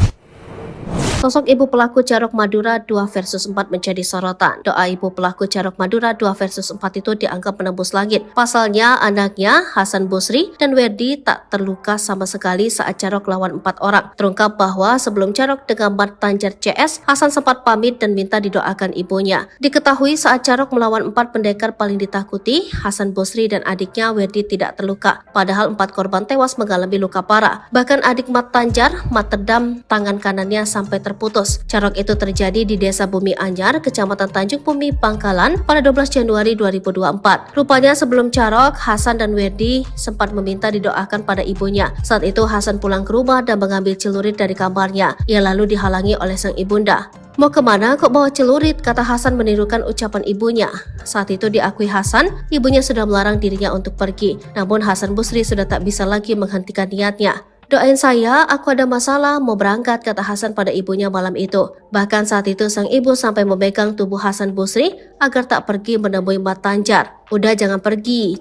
Sosok ibu pelaku carok Madura 2 versus 4 menjadi sorotan. Doa ibu pelaku carok Madura 2 versus 4 itu dianggap menembus langit. Pasalnya anaknya Hasan Busri dan Werdi tak terluka sama sekali saat carok lawan 4 orang. Terungkap bahwa sebelum carok dengan Mat Tanjar CS, Hasan sempat pamit dan minta didoakan ibunya. Diketahui saat carok melawan 4 pendekar paling ditakuti, Hasan Busri dan adiknya Werdi tidak terluka. Padahal 4 korban tewas mengalami luka parah. Bahkan adik Mat Tanjar, Mat Tedam, tangan kanannya sampai terputus. Carok itu terjadi di Desa Bumi Anyar, Kecamatan Tanjung Bumi, Bangkalan pada 12 Januari 2024. Rupanya sebelum carok, Hasan dan Werdi sempat meminta didoakan pada ibunya. Saat itu Hasan pulang ke rumah dan mengambil celurit dari kamarnya. Ia lalu dihalangi oleh sang ibunda. "Mau kemana kok bawa celurit?" kata Hasan menirukan ucapan ibunya. Saat itu diakui Hasan, ibunya sudah melarang dirinya untuk pergi. Namun Hasan Busri sudah tak bisa lagi menghentikan niatnya. "Doain saya, aku ada masalah, mau berangkat," kata Hasan pada ibunya malam itu. Bahkan saat itu sang ibu sampai memegang tubuh Hasan Busri agar tak pergi menemui Mat Tanjar. "Udah jangan pergi,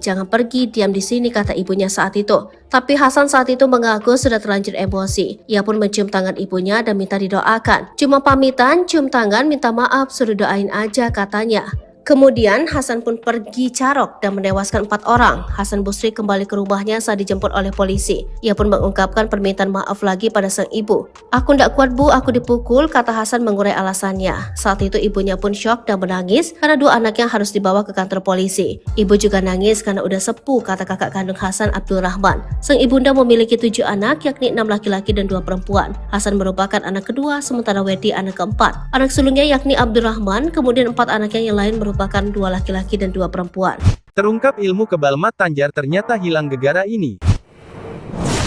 diam di sini," kata ibunya saat itu. Tapi Hasan saat itu mengaku sudah terlanjur emosi. Ia pun mencium tangan ibunya dan minta didoakan. "Cuma pamitan, cium tangan, minta maaf, suruh doain aja," katanya. Kemudian Hasan pun pergi carok dan menewaskan 4 orang. Hasan Busri kembali ke rumahnya saat dijemput oleh polisi. Ia pun mengungkapkan permintaan maaf lagi pada sang ibu. "Aku ndak kuat, Bu, aku dipukul," kata Hasan mengurai alasannya. Saat itu ibunya pun syok dan menangis karena 2 anaknya harus dibawa ke kantor polisi. Ibu juga nangis karena udah sepuh, kata kakak kandung Hasan, Abdul Rahman. Sang ibunda memiliki 7 anak, yakni 6 laki-laki dan 2 perempuan. Hasan merupakan anak kedua, sementara Werdi anak keempat. Anak sulungnya yakni Abdul Rahman, kemudian 4 anaknya yang lain merupakan 2 laki-laki dan 2 perempuan. Terungkap ilmu kebal Mat Tanjar ternyata hilang gegara ini.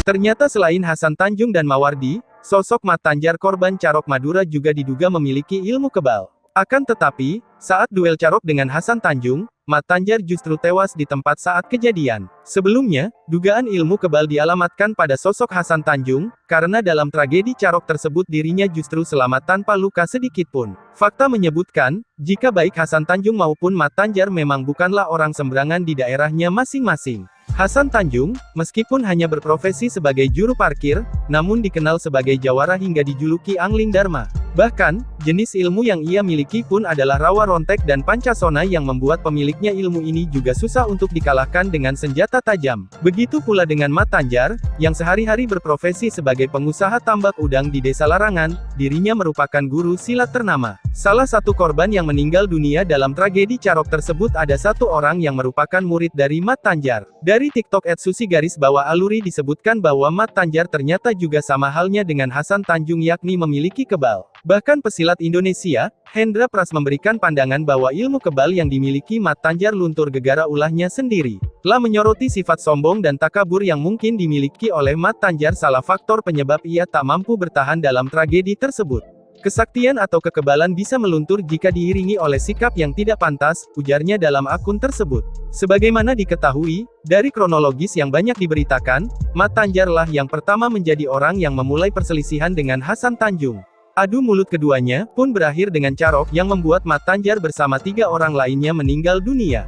Ternyata selain Hasan Tanjung dan Mawardi, sosok Mat Tanjar korban carok Madura juga diduga memiliki ilmu kebal. Akan tetapi, saat duel carok dengan Hasan Tanjung, Mat Tanjar justru tewas di tempat saat kejadian. Sebelumnya, dugaan ilmu kebal dialamatkan pada sosok Hasan Tanjung, karena dalam tragedi carok tersebut dirinya justru selamat tanpa luka sedikitpun. Fakta menyebutkan, jika baik Hasan Tanjung maupun Mat Tanjar memang bukanlah orang sembarangan di daerahnya masing-masing. Hasan Tanjung, meskipun hanya berprofesi sebagai juru parkir, namun dikenal sebagai jawara hingga dijuluki Angling Dharma. Bahkan, jenis ilmu yang ia miliki pun adalah rawa rontek dan pancasona yang membuat pemiliknya ilmu ini juga susah untuk dikalahkan dengan senjata tajam. Begitu pula dengan Mat Tanjar, yang sehari-hari berprofesi sebagai pengusaha tambak udang di Desa Larangan, dirinya merupakan guru silat ternama. Salah satu korban yang meninggal dunia dalam tragedi Carok tersebut ada satu orang yang merupakan murid dari Mat Tanjar. Dari TikTok @susi_aluri disebutkan bahwa Mat Tanjar ternyata juga sama halnya dengan Hasan Tanjung yakni memiliki kebal. Bahkan pesilat Indonesia, Hendra Pras memberikan pandangan bahwa ilmu kebal yang dimiliki Mat Tanjar luntur gegara ulahnya sendiri. Telah menyoroti sifat sombong dan takabur yang mungkin dimiliki oleh Mat Tanjar salah faktor penyebab ia tak mampu bertahan dalam tragedi tersebut. Kesaktian atau kekebalan bisa meluntur jika diiringi oleh sikap yang tidak pantas, ujarnya dalam akun tersebut. Sebagaimana diketahui, dari kronologis yang banyak diberitakan, Mat Tanjarlah yang pertama menjadi orang yang memulai perselisihan dengan Hasan Tanjung. Adu mulut keduanya pun berakhir dengan Carok yang membuat Mat Tanjar bersama 3 orang lainnya meninggal dunia.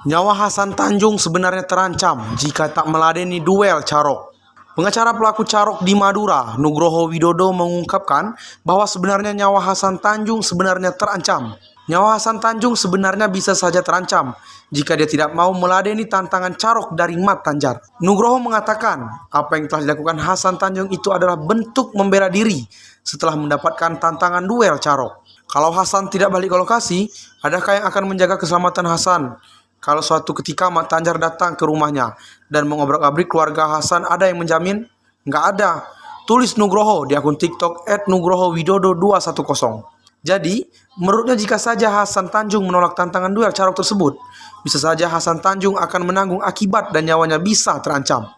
Nyawa Hasan Tanjung sebenarnya terancam jika tak meladeni duel Carok. Pengacara pelaku Carok di Madura, Nugroho Widodo mengungkapkan bahwa sebenarnya nyawa Hasan Tanjung sebenarnya terancam. Nyawa Hasan Tanjung sebenarnya bisa saja terancam jika dia tidak mau meladeni tantangan Carok dari Mat Tanjar. Nugroho mengatakan, apa yang telah dilakukan Hasan Tanjung itu adalah bentuk membela diri setelah mendapatkan tantangan duel Carok. Kalau Hasan tidak balik ke lokasi, adakah yang akan menjaga keselamatan Hasan? Kalau suatu ketika Mat Tanjar datang ke rumahnya dan mengobrak-abrik keluarga Hasan, ada yang menjamin? Nggak ada. Tulis Nugroho di akun TikTok @nugrohowidodo210. Jadi, menurutnya jika saja Hasan Tanjung menolak tantangan duel Carok tersebut, bisa saja Hasan Tanjung akan menanggung akibat dan nyawanya bisa terancam.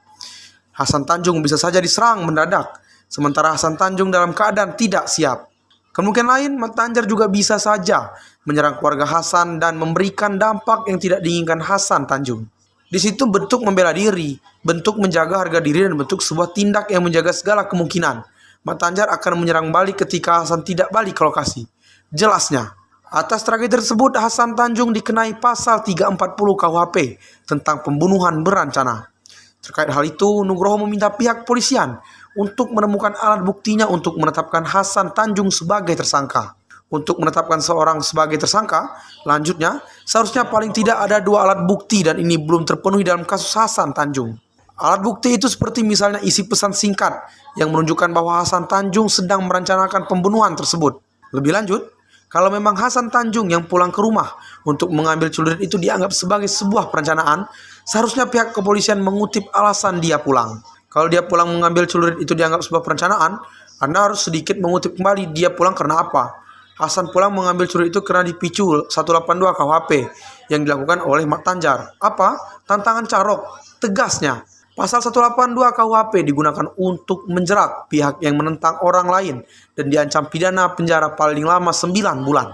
Hasan Tanjung bisa saja diserang mendadak, sementara Hasan Tanjung dalam keadaan tidak siap. Kemungkinan lain, Mat Tanjar juga bisa saja menyerang keluarga Hasan dan memberikan dampak yang tidak diinginkan Hasan Tanjung. Di situ bentuk membela diri, bentuk menjaga harga diri, dan bentuk sebuah tindak yang menjaga segala kemungkinan. Mat Tanjar akan menyerang balik ketika Hasan tidak balik ke lokasi. Jelasnya, atas tragedi tersebut Hasan Tanjung dikenai pasal 340 KUHP tentang pembunuhan berencana. Terkait hal itu, Nugroho meminta pihak polisian untuk menemukan alat buktinya untuk menetapkan Hasan Tanjung sebagai tersangka. Untuk menetapkan seorang sebagai tersangka, lanjutnya, seharusnya paling tidak ada 2 alat bukti dan ini belum terpenuhi dalam kasus Hasan Tanjung. Alat bukti itu seperti misalnya isi pesan singkat yang menunjukkan bahwa Hasan Tanjung sedang merencanakan pembunuhan tersebut. Lebih lanjut, kalau memang Hasan Tanjung yang pulang ke rumah untuk mengambil celurit itu dianggap sebagai sebuah perencanaan, seharusnya pihak kepolisian mengutip alasan dia pulang. Kalau dia pulang mengambil celurit itu dianggap sebuah perencanaan, Anda harus sedikit mengutip kembali dia pulang karena apa. Hasan pulang mengambil celurit itu karena dipicu 182 KUHP yang dilakukan oleh Mat Tanjar. Apa? Tantangan Carok. Tegasnya, pasal 182 KUHP digunakan untuk menjerat pihak yang menentang orang lain dan diancam pidana penjara paling lama 9 bulan.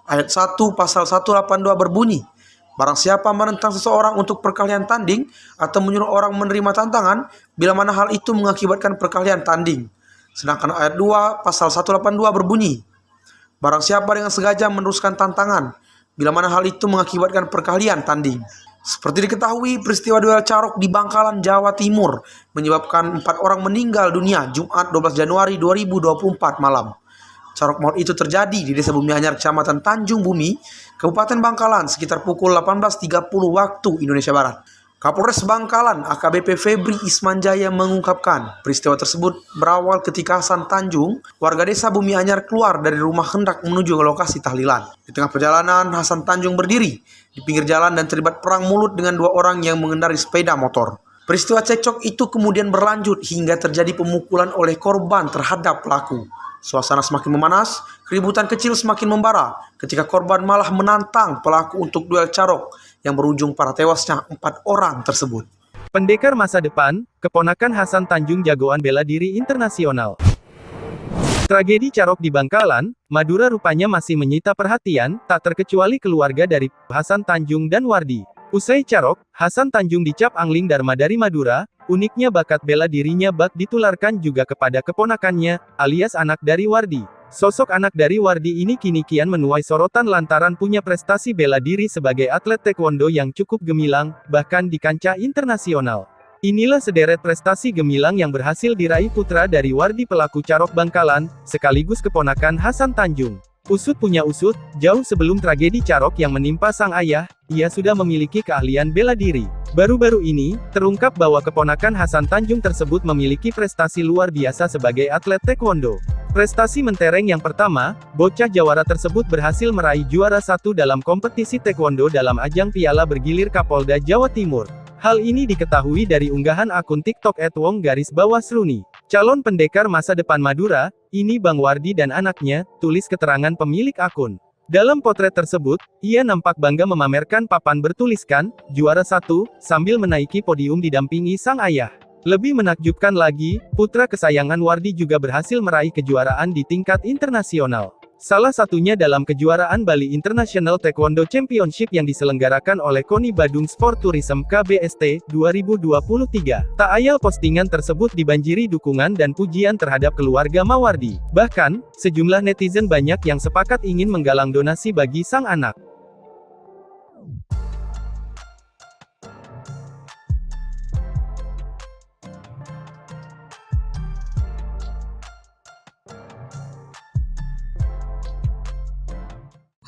Ayat 1 pasal 182 berbunyi, barang siapa menentang seseorang untuk perkelahian tanding atau menyuruh orang menerima tantangan bila mana hal itu mengakibatkan perkelahian tanding. Sedangkan ayat 2 pasal 182 berbunyi, barang siapa dengan sengaja meneruskan tantangan bila mana hal itu mengakibatkan perkelahian tanding. Seperti diketahui, peristiwa duel Carok di Bangkalan, Jawa Timur menyebabkan 4 orang meninggal dunia Jumat 12 Januari 2024 malam. Carok maut itu terjadi di Desa Bumi Anyar, Kecamatan Tanjung Bumi, Kabupaten Bangkalan sekitar pukul 18.30 waktu Indonesia Barat. Kapolres Bangkalan AKBP Febri Ismanjaya mengungkapkan peristiwa tersebut berawal ketika Hasan Tanjung, warga Desa Bumi Anyar, keluar dari rumah hendak menuju ke lokasi tahlilan. Di tengah perjalanan, Hasan Tanjung berdiri di pinggir jalan dan terlibat perang mulut dengan 2 orang yang mengendarai sepeda motor. Peristiwa cekcok itu kemudian berlanjut hingga terjadi pemukulan oleh korban terhadap pelaku. Suasana semakin memanas, keributan kecil semakin membara ketika korban malah menantang pelaku untuk duel Carok yang berujung pada tewasnya 4 orang tersebut. Pendekar masa depan, keponakan Hasan Tanjung jagoan bela diri internasional. Tragedi Carok di Bangkalan, Madura rupanya masih menyita perhatian, tak terkecuali keluarga dari Hasan Tanjung dan Wardi. Usai Carok, Hasan Tanjung dicap angling Dharma dari Madura. Uniknya bakat bela dirinya bak ditularkan juga kepada keponakannya, alias anak dari Wardi. Sosok anak dari Wardi ini kini kian menuai sorotan lantaran punya prestasi bela diri sebagai atlet taekwondo yang cukup gemilang, bahkan di kancah internasional. Inilah sederet prestasi gemilang yang berhasil diraih putra dari Wardi pelaku Carok Bangkalan, sekaligus keponakan Hasan Tanjung. Usut punya usut, jauh sebelum tragedi Carok yang menimpa sang ayah, ia sudah memiliki keahlian bela diri. Baru-baru ini, terungkap bahwa keponakan Hasan Tanjung tersebut memiliki prestasi luar biasa sebagai atlet taekwondo. Prestasi mentereng yang pertama, bocah Jawara tersebut berhasil meraih juara 1 dalam kompetisi taekwondo dalam ajang Piala Bergilir Kapolda Jawa Timur. Hal ini diketahui dari unggahan akun TikTok @wong_sruni. Calon pendekar masa depan Madura, ini Bang Wardi dan anaknya, tulis keterangan pemilik akun. Dalam potret tersebut, ia nampak bangga memamerkan papan bertuliskan, juara 1, sambil menaiki podium didampingi sang ayah. Lebih menakjubkan lagi, putra kesayangan Wardi juga berhasil meraih kejuaraan di tingkat internasional. Salah satunya dalam kejuaraan Bali International Taekwondo Championship yang diselenggarakan oleh KONI Badung Sport Tourism KBST 2023. Tak ayal postingan tersebut dibanjiri dukungan dan pujian terhadap keluarga Mawardi. Bahkan, sejumlah netizen banyak yang sepakat ingin menggalang donasi bagi sang anak.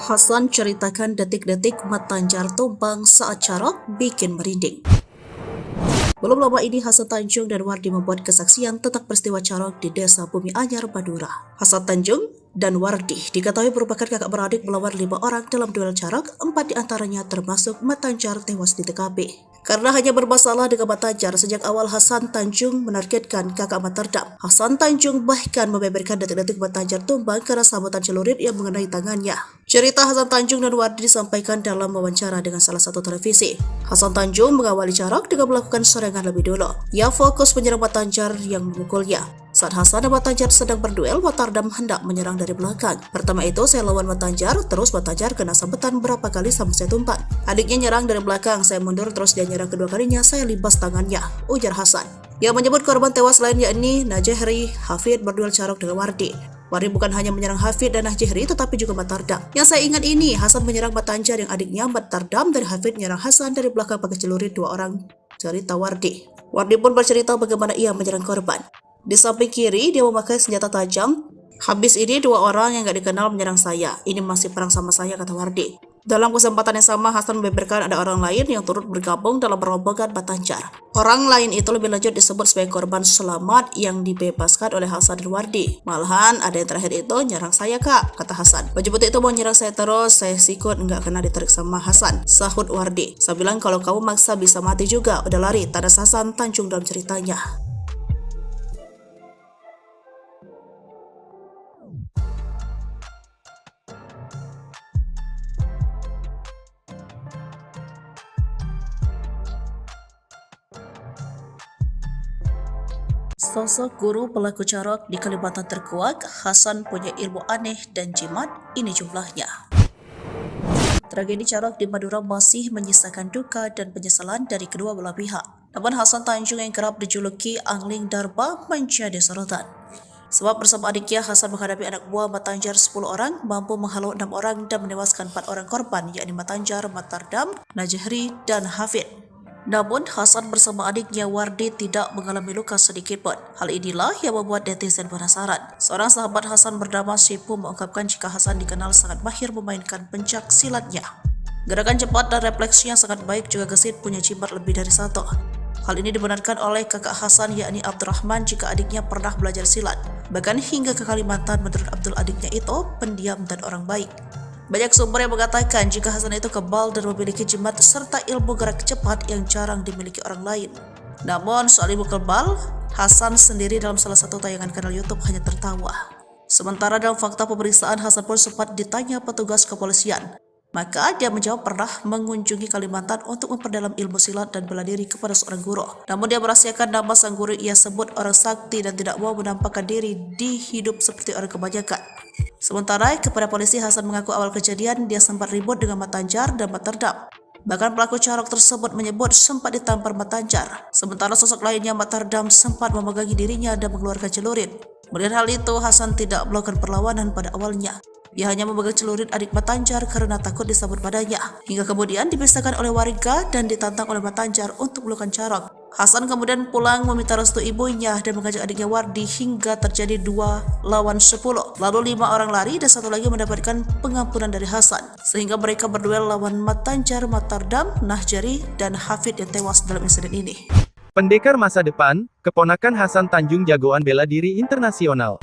Hasan ceritakan detik-detik Mat Tanjar tumbang saat Carok bikin merinding. Belum lama ini Hasan Tanjung dan Wardi membuat kesaksian tentang peristiwa Carok di Desa Bumi Anyar, Madura. Hasan Tanjung dan Wardi diketahui merupakan kakak beradik melawan 5 orang dalam duel Carok, 4 diantaranya termasuk Mat Tanjar tewas di TKP. Karena hanya bermasalah dengan Mat Tanjar, sejak awal Hasan Tanjung menargetkan kakak Mat Tardam. Hasan Tanjung bahkan membeberkan detik-detik Mat Tanjar tumbang karena sabetan celurit yang mengenai tangannya. Cerita Hasan Tanjung dan Wardi disampaikan dalam wawancara dengan salah satu televisi. Hasan Tanjung mengawali Carok dengan melakukan serangan lebih dulu. Ia fokus menyerang Mat Tanjar yang memukulnya. Saat Hasan dan Mat Tanjar sedang berduel, Mat Tardam hendak menyerang dari belakang. Pertama itu saya lawan Mat Tanjar, terus Mat Tanjar kena sabetan berapa kali sampai saya tumpang. Adiknya nyerang dari belakang, saya mundur terus dia nyerang kedua kalinya, saya libas tangannya, ujar Hasan. Yang menyebut korban tewas lain yakni Najehri Hafid berduel Carok dengan Wardi. Wardi bukan hanya menyerang Hafid dan Najehri tetapi juga Mat Tardam. Yang saya ingat ini, Hasan menyerang Mat Tanjar yang adiknya Mat Tardam dan Hafid menyerang Hasan dari belakang pakai celurit 2 orang, cerita Wardi. Wardi pun bercerita bagaimana ia menyerang korban. Di samping kiri, dia memakai senjata tajam. Habis ini 2 orang yang gak dikenal menyerang saya. Ini masih perang sama saya, kata Wardi. Dalam kesempatan yang sama, Hasan membeberkan ada orang lain yang turut bergabung dalam rombongan Mat Tanjar. Orang lain itu lebih lanjut disebut sebagai korban selamat yang dibebaskan oleh Hasan dan Wardi. Malahan ada yang terakhir itu nyerang saya, kak, kata Hasan. Baju putih itu mau nyerang saya terus, saya sikut nggak kena ditarik sama Hasan, sahut Wardi. Saya bilang kalau kamu maksa bisa mati juga, udah lari, tanda Hasan Tanjung dalam ceritanya. Sosok guru pelaku Carok di Kalimantan terkuak, Hasan punya ilmu aneh dan jimat, ini jumlahnya. Tragedi Carok di Madura masih menyisakan duka dan penyesalan dari kedua belah pihak. Namun Hasan Tanjung yang kerap dijuluki Angling Darba menjadi sorotan. Sebab bersama adiknya, Hasan menghadapi anak buah Mat Tanjar 10 orang, mampu menghalau 6 orang dan menewaskan 4 orang korban, yakni Mat Tanjar, Mat Tardam, Najehri, dan Hafid. Namun, Hasan bersama adiknya Wardi tidak mengalami luka sedikit pun. Hal inilah yang membuat netizen penasaran. Seorang sahabat Hasan bernama Sipu mengungkapkan jika Hasan dikenal sangat mahir memainkan pencak silatnya. Gerakan cepat dan refleksinya sangat baik, juga gesit punya jimat lebih dari 1. Hal ini dibenarkan oleh kakak Hasan yakni Abdurrahman jika adiknya pernah belajar silat. Bahkan hingga ke Kalimantan, menurut Abdul adiknya itu pendiam dan orang baik. Banyak sumber yang mengatakan jika Hasan itu kebal dan memiliki jimat serta ilmu gerak cepat yang jarang dimiliki orang lain. Namun soal ilmu kebal, Hasan sendiri dalam salah satu tayangan kanal YouTube hanya tertawa. Sementara dalam fakta pemeriksaan, Hasan pun sempat ditanya petugas kepolisian. Maka dia menjawab pernah mengunjungi Kalimantan untuk memperdalam ilmu silat dan bela diri kepada seorang guru. Namun dia merahasiakan nama sang guru ia sebut orang sakti dan tidak mau menampakkan diri di hidup seperti orang kebanyakan. Sementara kepada polisi, Hasan mengaku awal kejadian dia sempat ribut dengan Mat Tanjar dan Mat Tardam. Bahkan pelaku Carok tersebut menyebut sempat ditampar Mat Tanjar. Sementara sosok lainnya Mat Tardam sempat memegangi dirinya dan mengeluarkan celurit. Melihat hal itu, Hasan tidak melakukan perlawanan pada awalnya. Ia hanya memegang celurit adik Mat Tanjar karena takut disambut padanya. Hingga kemudian dipisahkan oleh warga dan ditantang oleh Mat Tanjar untuk melukan Carok. Hasan kemudian pulang meminta restu ibunya dan mengajak adiknya Wardi hingga terjadi 2 lawan 10. Lalu 5 orang lari dan 1 lagi mendapatkan pengampunan dari Hasan. Sehingga mereka berduel lawan Mat Tanjar, Mat Tardam, Nahjari, dan Hafid yang tewas dalam insiden ini. Pendekar masa depan, keponakan Hasan Tanjung jagoan bela diri internasional.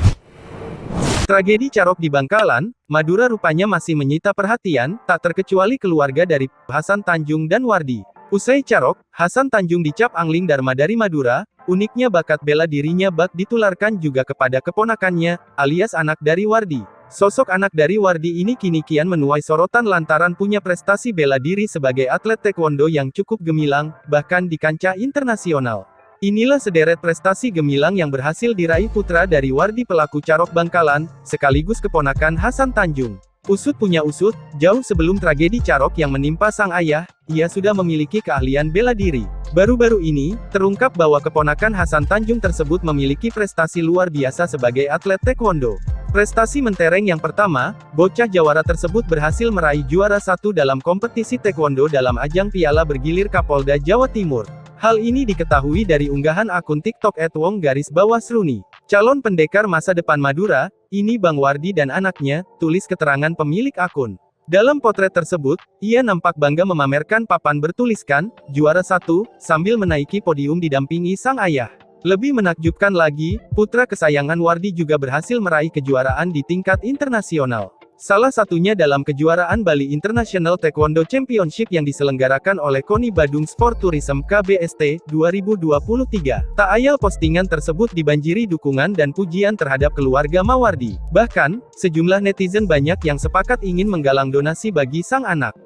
Tragedi Carok di Bangkalan, Madura rupanya masih menyita perhatian, tak terkecuali keluarga dari Hasan Tanjung dan Wardi. Usai Carok, Hasan Tanjung dicap angling Dharma dari Madura. Uniknya bakat bela dirinya bak ditularkan juga kepada keponakannya, alias anak dari Wardi. Sosok anak dari Wardi ini kini kian menuai sorotan lantaran punya prestasi bela diri sebagai atlet taekwondo yang cukup gemilang, bahkan di kancah internasional. Inilah sederet prestasi gemilang yang berhasil diraih putra dari Wardi pelaku Carok Bangkalan, sekaligus keponakan Hasan Tanjung. Usut punya usut, jauh sebelum tragedi Carok yang menimpa sang ayah, ia sudah memiliki keahlian bela diri. Baru-baru ini, terungkap bahwa keponakan Hasan Tanjung tersebut memiliki prestasi luar biasa sebagai atlet taekwondo. Prestasi mentereng yang pertama, bocah jawara tersebut berhasil meraih juara 1 dalam kompetisi taekwondo dalam ajang Piala Bergilir Kapolda Jawa Timur. Hal ini diketahui dari unggahan akun TikTok @wong_sruni. Calon pendekar masa depan Madura, ini Bang Wardi dan anaknya, tulis keterangan pemilik akun. Dalam potret tersebut, ia nampak bangga memamerkan papan bertuliskan, juara 1, sambil menaiki podium didampingi sang ayah. Lebih menakjubkan lagi, putra kesayangan Wardi juga berhasil meraih kejuaraan di tingkat internasional. Salah satunya dalam kejuaraan Bali International Taekwondo Championship yang diselenggarakan oleh KONI Badung Sport Tourism KBST 2023. Tak ayal postingan tersebut dibanjiri dukungan dan pujian terhadap keluarga Mawardi. Bahkan, sejumlah netizen banyak yang sepakat ingin menggalang donasi bagi sang anak.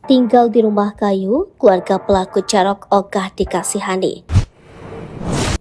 Tinggal di rumah kayu, keluarga pelaku Carok ogah dikasihani.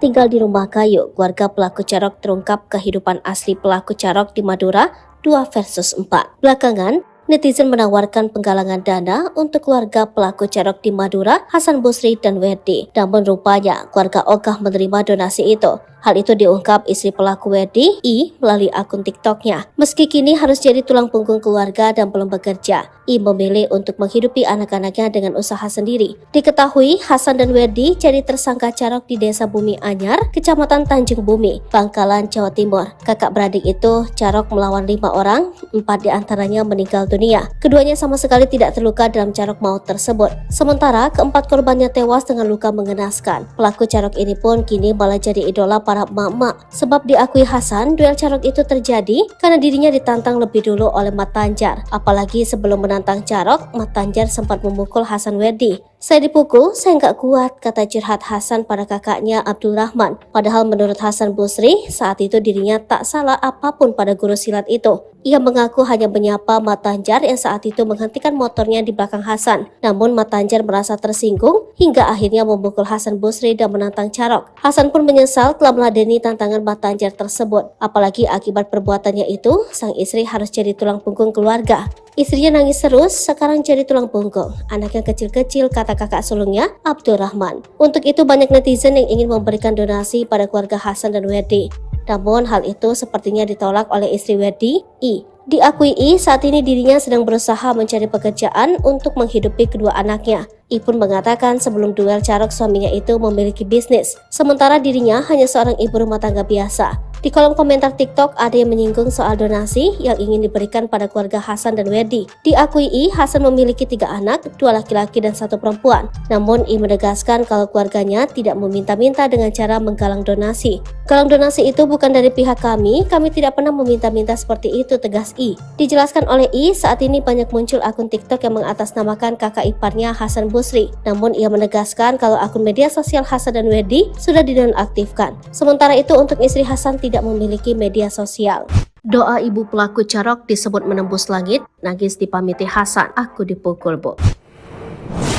Tinggal di rumah kayu, keluarga pelaku Carok terungkap kehidupan asli pelaku Carok di Madura 2 versus 4. Belakangan, netizen menawarkan penggalangan dana untuk keluarga pelaku Carok di Madura, Hasan Busri dan Werdi. Namun rupanya, keluarga ogah menerima donasi itu. Hal itu diungkap istri pelaku Werdi, I, melalui akun TikToknya. Meski kini harus jadi tulang punggung keluarga dan belum bekerja, I memilih untuk menghidupi anak-anaknya dengan usaha sendiri. Diketahui, Hasan dan Werdi jadi tersangka Carok di Desa Bumi Anyar, Kecamatan Tanjung Bumi, Bangkalan, Jawa Timur. Kakak beradik itu, Carok melawan 5 orang, 4 diantaranya meninggal dunia. Keduanya sama sekali tidak terluka dalam Carok maut tersebut. Sementara, keempat korbannya tewas dengan luka mengenaskan. Pelaku Carok ini pun kini malah jadi idola para emak-emak. Sebab diakui Hasan, duel Carok itu terjadi karena dirinya ditantang lebih dulu oleh Mat Tanjar. Apalagi sebelum menantang Carok, Mat Tanjar sempat memukul Hasan Werdi. Saya dipukul, saya nggak kuat, kata curhat Hasan pada kakaknya Abdul Rahman. Padahal menurut Hasan Busri, saat itu dirinya tak salah apapun pada guru silat itu. Ia mengaku hanya menyapa Mat Tanjar yang saat itu menghentikan motornya di belakang Hasan. Namun Mat Tanjar merasa tersinggung hingga akhirnya memukul Hasan Busri dan menantang Carok. Hasan pun menyesal telah meladeni tantangan Mat Tanjar tersebut. Apalagi akibat perbuatannya itu, sang istri harus jadi tulang punggung keluarga. Istrinya nangis terus, sekarang jadi tulang punggung. Anaknya kecil-kecil, kata kakak sulungnya, Abdul Rahman. Untuk itu banyak netizen yang ingin memberikan donasi pada keluarga Hasan dan Werdi. Namun hal itu sepertinya ditolak oleh istri Werdi, I. Diakui I, saat ini dirinya sedang berusaha mencari pekerjaan untuk menghidupi kedua anaknya. I pun mengatakan sebelum duel Carok suaminya itu memiliki bisnis, sementara dirinya hanya seorang ibu rumah tangga biasa. Di kolom komentar TikTok ada yang menyinggung soal donasi yang ingin diberikan pada keluarga Hasan dan Werdi. Diakui I, Hasan memiliki 3 anak, 2 laki-laki dan 1 perempuan. Namun I menegaskan kalau keluarganya tidak meminta-minta dengan cara menggalang donasi. Galang donasi itu bukan dari pihak kami tidak pernah meminta-minta seperti itu, tegas I. Dijelaskan oleh I, saat ini banyak muncul akun TikTok yang mengatasnamakan kakak iparnya Hasan Busri. Namun ia menegaskan kalau akun media sosial Hasan dan Werdi sudah dinonaktifkan. Sementara itu untuk istri Hasan tidak memiliki media sosial. Doa ibu pelaku Carok disebut menembus langit, nangis dipamiti Hasan, aku dipukul, Bu.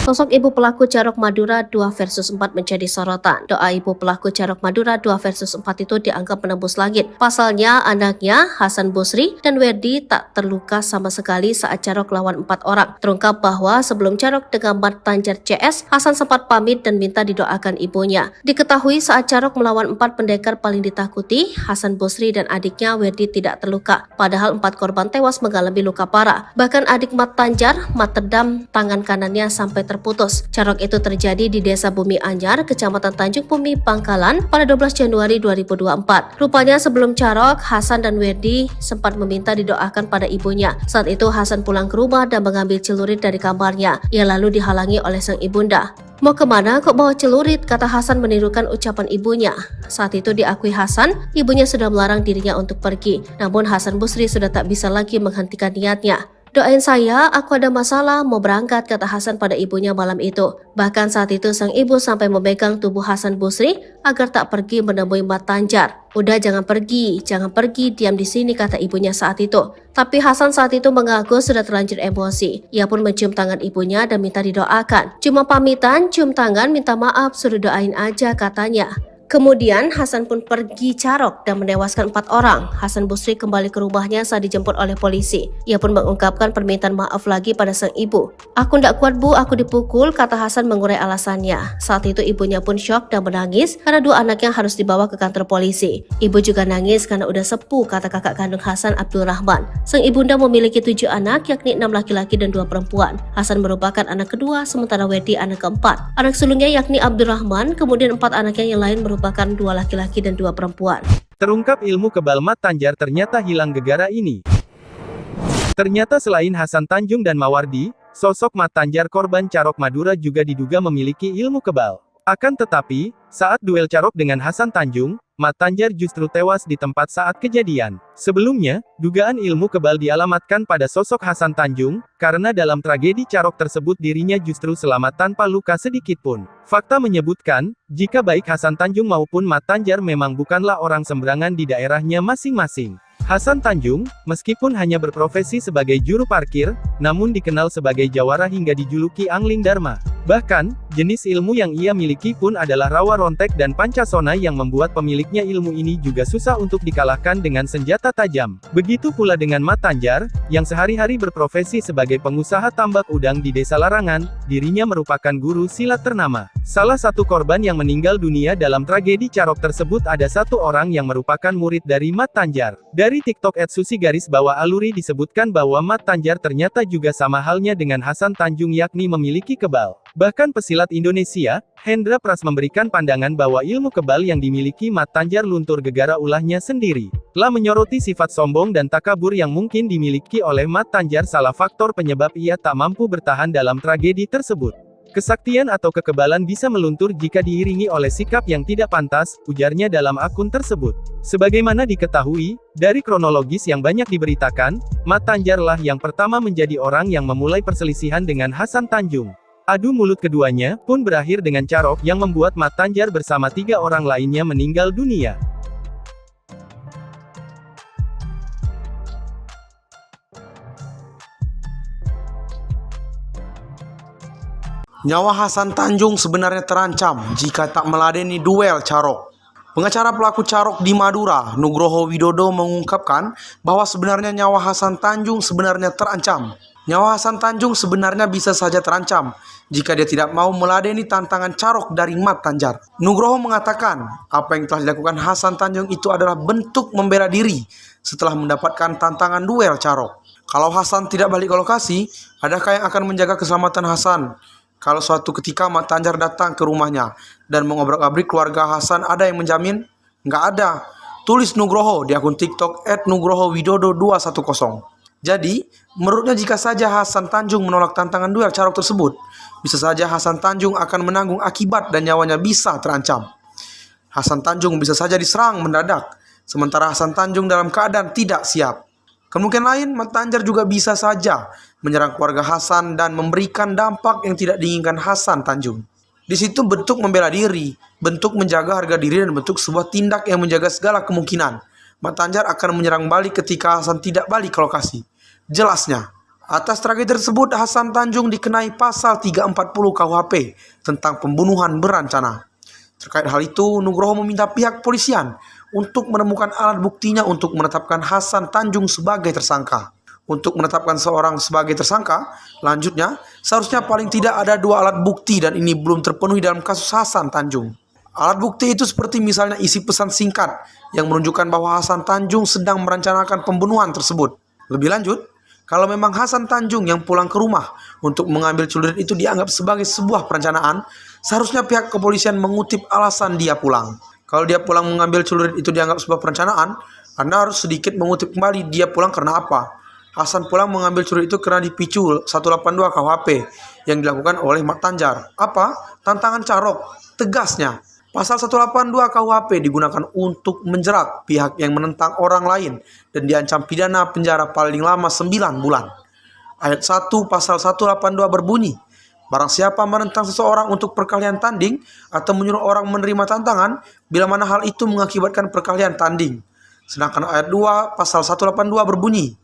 Sosok ibu pelaku Carok Madura 2 versus 4 menjadi sorotan. Doa ibu pelaku Carok Madura 2 versus 4 itu dianggap menembus langit. Pasalnya, anaknya Hasan Busri dan Werdi tak terluka sama sekali saat Carok lawan 4 orang. Terungkap bahwa sebelum Carok dengan Mat Tanjar CS, Hasan sempat pamit dan minta didoakan ibunya. Diketahui saat Carok melawan 4 pendekar paling ditakuti, Hasan Busri dan adiknya Werdi tidak terluka. Padahal 4 korban tewas mengalami luka parah. Bahkan adik Mat Tanjar, Mat Tedam, tangan kanannya sampai terputus. Carok itu terjadi di Desa Bumi Anyar, Kecamatan Tanjung Bumi, Pangkalan pada 12 Januari 2024. Rupanya sebelum Carok, Hasan dan Werdi sempat meminta didoakan pada ibunya. Saat itu Hasan pulang ke rumah dan mengambil celurit dari kamarnya. Ia lalu dihalangi oleh sang ibunda. "Mau kemana kok bawa celurit?" kata Hasan menirukan ucapan ibunya. Saat itu diakui Hasan, ibunya sudah melarang dirinya untuk pergi. Namun Hasan Busri sudah tak bisa lagi menghentikan niatnya. "Doain saya, aku ada masalah, mau berangkat," kata Hasan pada ibunya malam itu. Bahkan saat itu sang ibu sampai memegang tubuh Hasan Busri agar tak pergi menemui Mat Tanjar. "Udah jangan pergi, diam di sini," kata ibunya saat itu. Tapi Hasan saat itu mengaku sudah terlanjur emosi. Ia pun mencium tangan ibunya dan minta didoakan. "Cuma pamitan, cium tangan, minta maaf, suruh doain aja," katanya. Kemudian Hasan pun pergi Carok dan menewaskan 4 orang. Hasan Busri kembali ke rumahnya saat dijemput oleh polisi. Ia pun mengungkapkan permintaan maaf lagi pada sang ibu. "Aku ndak kuat bu, aku dipukul," kata Hasan mengurai alasannya. Saat itu ibunya pun syok dan menangis karena 2 anaknya harus dibawa ke kantor polisi. Ibu juga nangis karena udah sepuh, kata kakak kandung Hasan, Abdul Rahman. Sang ibunda memiliki 7 anak, yakni 6 laki-laki dan 2 perempuan. Hasan merupakan anak kedua, sementara Werdi anak keempat. Anak sulungnya yakni Abdul Rahman, kemudian 4 anaknya yang lain merupakan 2 laki-laki dan 2 perempuan. Terungkap ilmu kebal Mat Tanjar ternyata hilang gegara ini. Ternyata selain Hasan Tanjung dan Mawardi, sosok Mat Tanjar korban Carok Madura juga diduga memiliki ilmu kebal. Akan tetapi, saat duel Carok dengan Hasan Tanjung, Mat Tanjar justru tewas di tempat saat kejadian. Sebelumnya, dugaan ilmu kebal dialamatkan pada sosok Hasan Tanjung, karena dalam tragedi Carok tersebut dirinya justru selamat tanpa luka sedikitpun. Fakta menyebutkan, jika baik Hasan Tanjung maupun Mat Tanjar memang bukanlah orang sembarangan di daerahnya masing-masing. Hasan Tanjung, meskipun hanya berprofesi sebagai juru parkir, namun dikenal sebagai jawara hingga dijuluki Angling Dharma. Bahkan, jenis ilmu yang ia miliki pun adalah rawa rontek dan pancasona yang membuat pemiliknya ilmu ini juga susah untuk dikalahkan dengan senjata tajam. Begitu pula dengan Mat Tanjar, yang sehari-hari berprofesi sebagai pengusaha tambak udang di Desa Larangan, dirinya merupakan guru silat ternama. Salah satu korban yang meninggal dunia dalam tragedi Carok tersebut ada 1 orang yang merupakan murid dari Mat Tanjar. Dari TikTok @susi_aluri disebutkan bahwa Mat Tanjar ternyata juga sama halnya dengan Hasan Tanjung yakni memiliki kebal. Bahkan pesilat Indonesia, Hendra Pras memberikan pandangan bahwa ilmu kebal yang dimiliki Mat Tanjar luntur gegara ulahnya sendiri. Telah menyoroti sifat sombong dan takabur yang mungkin dimiliki oleh Mat Tanjar salah faktor penyebab ia tak mampu bertahan dalam tragedi tersebut. Kesaktian atau kekebalan bisa meluntur jika diiringi oleh sikap yang tidak pantas, ujarnya dalam akun tersebut. Sebagaimana diketahui, dari kronologis yang banyak diberitakan, Mat Tanjarlah yang pertama menjadi orang yang memulai perselisihan dengan Hasan Tanjung. Adu mulut keduanya pun berakhir dengan Carok yang membuat Mat Tanjar bersama 3 orang lainnya meninggal dunia. Nyawa Hasan Tanjung sebenarnya terancam jika tak meladeni duel Carok. Pengacara pelaku Carok di Madura, Nugroho Widodo mengungkapkan bahwa sebenarnya nyawa Hasan Tanjung sebenarnya terancam. Nyawa Hasan Tanjung sebenarnya bisa saja terancam jika dia tidak mau meladeni tantangan Carok dari Mat Tanjar. Nugroho mengatakan, apa yang telah dilakukan Hasan Tanjung itu adalah bentuk membela diri setelah mendapatkan tantangan duel Carok. Kalau Hasan tidak balik ke lokasi, adakah yang akan menjaga keselamatan Hasan? Kalau suatu ketika Mat Tanjar datang ke rumahnya dan mengobrak-abrik keluarga Hasan, ada yang menjamin? Nggak ada. Tulis Nugroho di akun TikTok @nugrohowidodo210. Jadi, menurutnya jika saja Hasan Tanjung menolak tantangan duel Carok tersebut, bisa saja Hasan Tanjung akan menanggung akibat dan nyawanya bisa terancam. Hasan Tanjung bisa saja diserang mendadak, sementara Hasan Tanjung dalam keadaan tidak siap. Kemungkinan lain, Mat Tanjar juga bisa saja menyerang keluarga Hasan dan memberikan dampak yang tidak diinginkan Hasan Tanjung. Di situ bentuk membela diri, bentuk menjaga harga diri dan bentuk sebuah tindak yang menjaga segala kemungkinan. Mat Tanjar akan menyerang balik ketika Hasan tidak balik ke lokasi. Jelasnya, Atas tragedi tersebut, Hasan Tanjung dikenai pasal 340 KUHP tentang pembunuhan berencana. Terkait hal itu, Nugroho meminta pihak polisian untuk menemukan alat buktinya untuk menetapkan Hasan Tanjung sebagai tersangka. Untuk menetapkan seorang sebagai tersangka, lanjutnya, seharusnya paling tidak ada 2 alat bukti dan ini belum terpenuhi dalam kasus Hasan Tanjung. Alat bukti itu seperti misalnya isi pesan singkat yang menunjukkan bahwa Hasan Tanjung sedang merencanakan pembunuhan tersebut. Lebih lanjut, kalau memang Hasan Tanjung yang pulang ke rumah untuk mengambil celurit itu dianggap sebagai sebuah perencanaan, seharusnya pihak kepolisian mengutip alasan dia pulang. Kalau dia pulang mengambil celurit itu dianggap sebuah perencanaan, Anda harus sedikit mengutip kembali dia pulang karena apa. Hasan pulang mengambil celurit itu karena dipicu 182 KUHP yang dilakukan oleh Mat Tanjar. Apa? Tantangan Carok. Tegasnya, pasal 182 KUHP digunakan untuk menjerat pihak yang menentang orang lain dan diancam pidana penjara paling lama 9 bulan. Ayat 1 pasal 182 berbunyi, barang siapa menentang seseorang untuk perkelahian tanding atau menyuruh orang menerima tantangan bila mana hal itu mengakibatkan perkelahian tanding. Sedangkan ayat 2 pasal 182 berbunyi,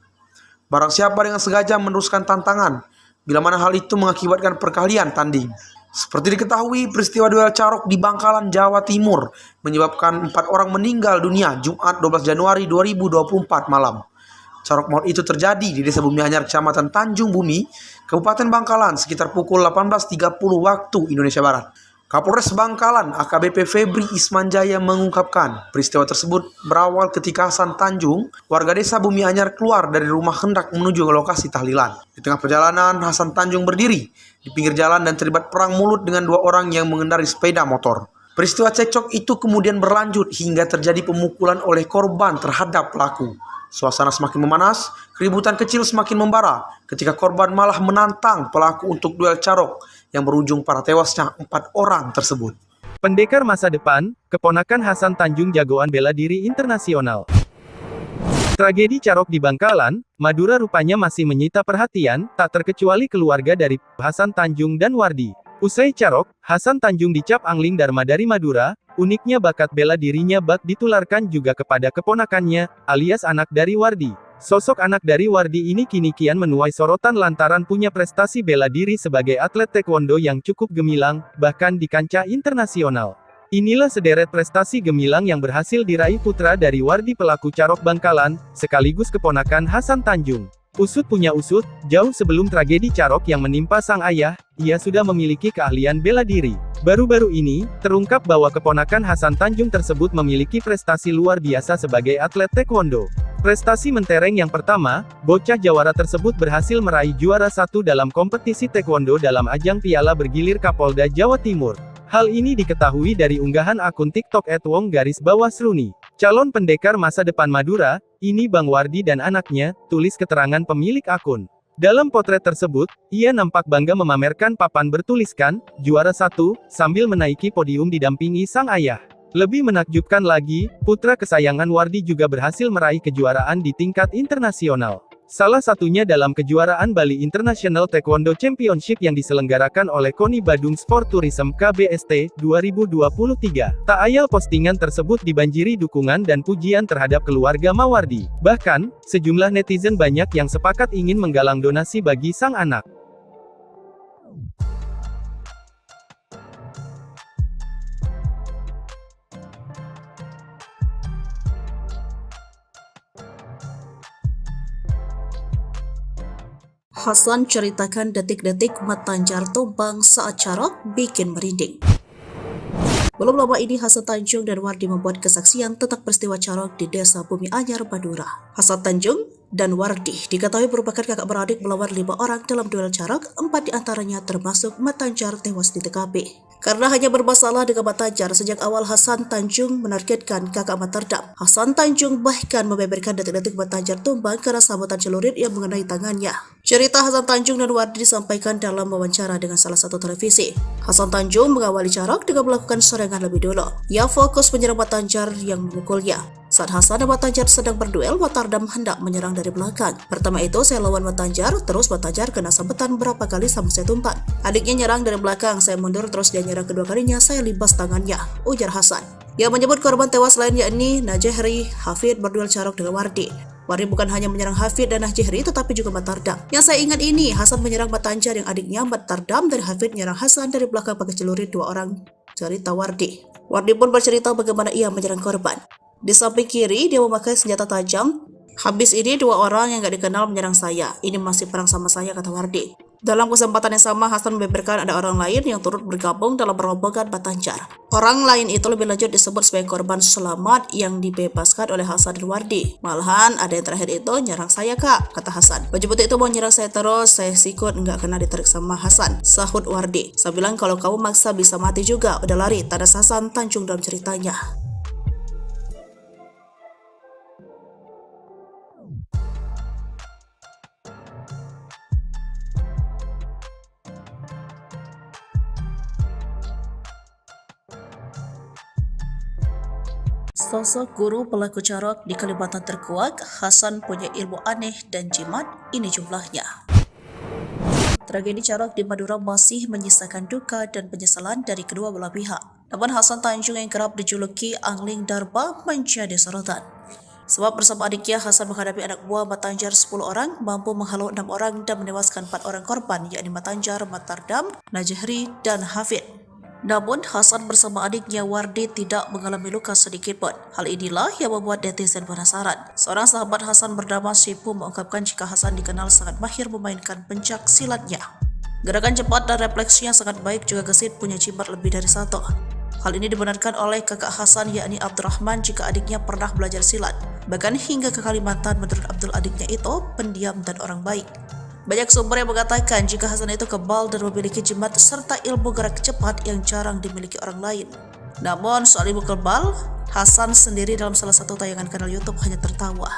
barang siapa dengan sengaja meneruskan tantangan bila mana hal itu mengakibatkan perkelahian tanding. Seperti diketahui, peristiwa duel Carok di Bangkalan, Jawa Timur menyebabkan 4 orang meninggal dunia Jumat 12 Januari 2024 malam. Carok maut itu terjadi di Desa Bumi Anyar, Kecamatan Tanjung Bumi, Kabupaten Bangkalan sekitar pukul 18.30 waktu Indonesia Barat. Kapolres Bangkalan AKBP Febri Ismanjaya mengungkapkan peristiwa tersebut berawal ketika Hasan Tanjung, warga Desa Bumi Anyar, keluar dari rumah hendak menuju ke lokasi tahlilan. Di tengah perjalanan, Hasan Tanjung berdiri di pinggir jalan dan terlibat perang mulut dengan 2 orang yang mengendarai sepeda motor. Peristiwa cekcok itu kemudian berlanjut hingga terjadi pemukulan oleh korban terhadap pelaku. Suasana semakin memanas, keributan kecil semakin membara ketika korban malah menantang pelaku untuk duel carok yang berujung pada tewasnya 4 orang tersebut. Pendekar masa depan, keponakan Hasan Tanjung jagoan bela diri internasional. Tragedi Carok di Bangkalan, Madura rupanya masih menyita perhatian, tak terkecuali keluarga dari Hasan Tanjung dan Wardi. Usai Carok, Hasan Tanjung dicap angling Dharma dari Madura. Uniknya bakat bela dirinya bak ditularkan juga kepada keponakannya, alias anak dari Wardi. Sosok anak dari Wardi ini kini kian menuai sorotan lantaran punya prestasi bela diri sebagai atlet taekwondo yang cukup gemilang, bahkan di kancah internasional. Inilah sederet prestasi gemilang yang berhasil diraih putra dari Wardi pelaku Carok Bangkalan, sekaligus keponakan Hasan Tanjung. Usut punya usut, jauh sebelum tragedi Carok yang menimpa sang ayah, ia sudah memiliki keahlian bela diri. Baru-baru ini, terungkap bahwa keponakan Hasan Tanjung tersebut memiliki prestasi luar biasa sebagai atlet taekwondo. Prestasi mentereng yang pertama, bocah Jawara tersebut berhasil meraih juara 1 dalam kompetisi taekwondo dalam ajang Piala Bergilir Kapolda Jawa Timur. Hal ini diketahui dari unggahan akun TikTok @wong_sruni. Calon pendekar masa depan Madura, ini Bang Wardi dan anaknya, tulis keterangan pemilik akun. Dalam potret tersebut, ia nampak bangga memamerkan papan bertuliskan, juara 1, sambil menaiki podium didampingi sang ayah. Lebih menakjubkan lagi, putra kesayangan Wardi juga berhasil meraih kejuaraan di tingkat internasional. Salah satunya dalam kejuaraan Bali International Taekwondo Championship yang diselenggarakan oleh KONI Badung Sport Tourism KBST 2023. Tak ayal postingan tersebut dibanjiri dukungan dan pujian terhadap keluarga Mawardi. Bahkan, sejumlah netizen banyak yang sepakat ingin menggalang donasi bagi sang anak. Hasan ceritakan detik-detik Mat Tanjar tumbang saat Carok bikin merinding. Belum lama ini Hasan Tanjung dan Wardi membuat kesaksian tentang peristiwa Carok di Desa Bumi Anyar, Madura. Hasan Tanjung dan Wardi diketahui merupakan kakak beradik melawan 5 orang dalam duel Carok, 4 diantaranya termasuk Mat Tanjar tewas di TKP. Karena hanya bermasalah dengan Mat Tanjar, sejak awal Hasan Tanjung menargetkan kakak Mat terdam. Hasan Tanjung bahkan membeberkan detik-detik Mat Tanjar tumbang karena sabetan celurit yang mengenai tangannya. Cerita Hasan Tanjung dan Wardi disampaikan dalam wawancara dengan salah satu televisi. Hasan Tanjung mengawali Carok dengan melakukan serangan lebih dulu. Ia fokus menyerang Mat Tanjar yang memukulnya. Saat Hasan dan Mat Tanjar sedang berduel, Mat Tardam hendak menyerang dari belakang. Pertama itu saya lawan Mat Tanjar, terus Mat Tanjar kena sabetan berapa kali sampai saya tumpang. Adiknya nyerang dari belakang, saya mundur terus dia nyerang kedua kalinya, saya libas tangannya, ujar Hasan. Yang menyebut korban tewas lain yakni Najehri Hafid berduel Carok dengan Wardi. Wardi bukan hanya menyerang Hafid dan Najihri tetapi juga Mat Tardam. Yang saya ingat ini, Hasan menyerang Mat Tanjar yang adiknya Mat Tardam dan Hafid menyerang Hasan dari belakang pakai celurit 2 orang, cerita Wardi. Wardi pun bercerita bagaimana ia menyerang korban. Di samping kiri dia memakai senjata tajam. Habis ini 2 orang yang gak dikenal menyerang saya. Ini masih perang sama saya, kata Wardi. Dalam kesempatan yang sama, Hasan membeberkan ada orang lain yang turut bergabung dalam rombongan Mat Tanjar. Orang lain itu lebih lanjut disebut sebagai korban selamat yang dibebaskan oleh Hasan dan Wardi. Malahan ada yang terakhir itu nyerang saya, Kak, kata Hasan. Baju putih itu mau nyerang saya terus, saya sikut nggak kena ditarik sama Hasan, sahut Wardi. Saya bilang kalau kamu maksa bisa mati juga, udah lari, tanda Hasan Tanjung dalam ceritanya. Sosok guru pelaku carok di Kalimantan terkuak, Hasan punya ilmu aneh dan jimat, ini jumlahnya. Tragedi carok di Madura masih menyisakan duka dan penyesalan dari kedua belah pihak. Namun Hasan Tanjung yang kerap dijuluki Angling Darba menjadi sorotan. Sebab bersama adiknya, Hasan menghadapi anak buah Mat Tanjar 10 orang, mampu menghalau 6 orang dan menewaskan 4 orang korban, yakni Mat Tanjar, Mat Tardam, Najihri, dan Hafid. Namun, Hasan bersama adiknya Wardi tidak mengalami luka sedikitpun. Hal inilah yang membuat netizen penasaran. Seorang sahabat Hasan bernama Sipu mengungkapkan jika Hasan dikenal sangat mahir memainkan pencak silatnya. Gerakan cepat dan refleksinya sangat baik, juga gesit punya jimat lebih dari 1. Hal ini dibenarkan oleh kakak Hasan yakni Abdurrahman jika adiknya pernah belajar silat. Bahkan hingga ke Kalimantan, menurut Abdul adiknya itu pendiam dan orang baik. Banyak sumber yang mengatakan jika Hasan itu kebal dan memiliki jimat serta ilmu gerak cepat yang jarang dimiliki orang lain. Namun soal ilmu kebal, Hasan sendiri dalam salah satu tayangan kanal YouTube hanya tertawa.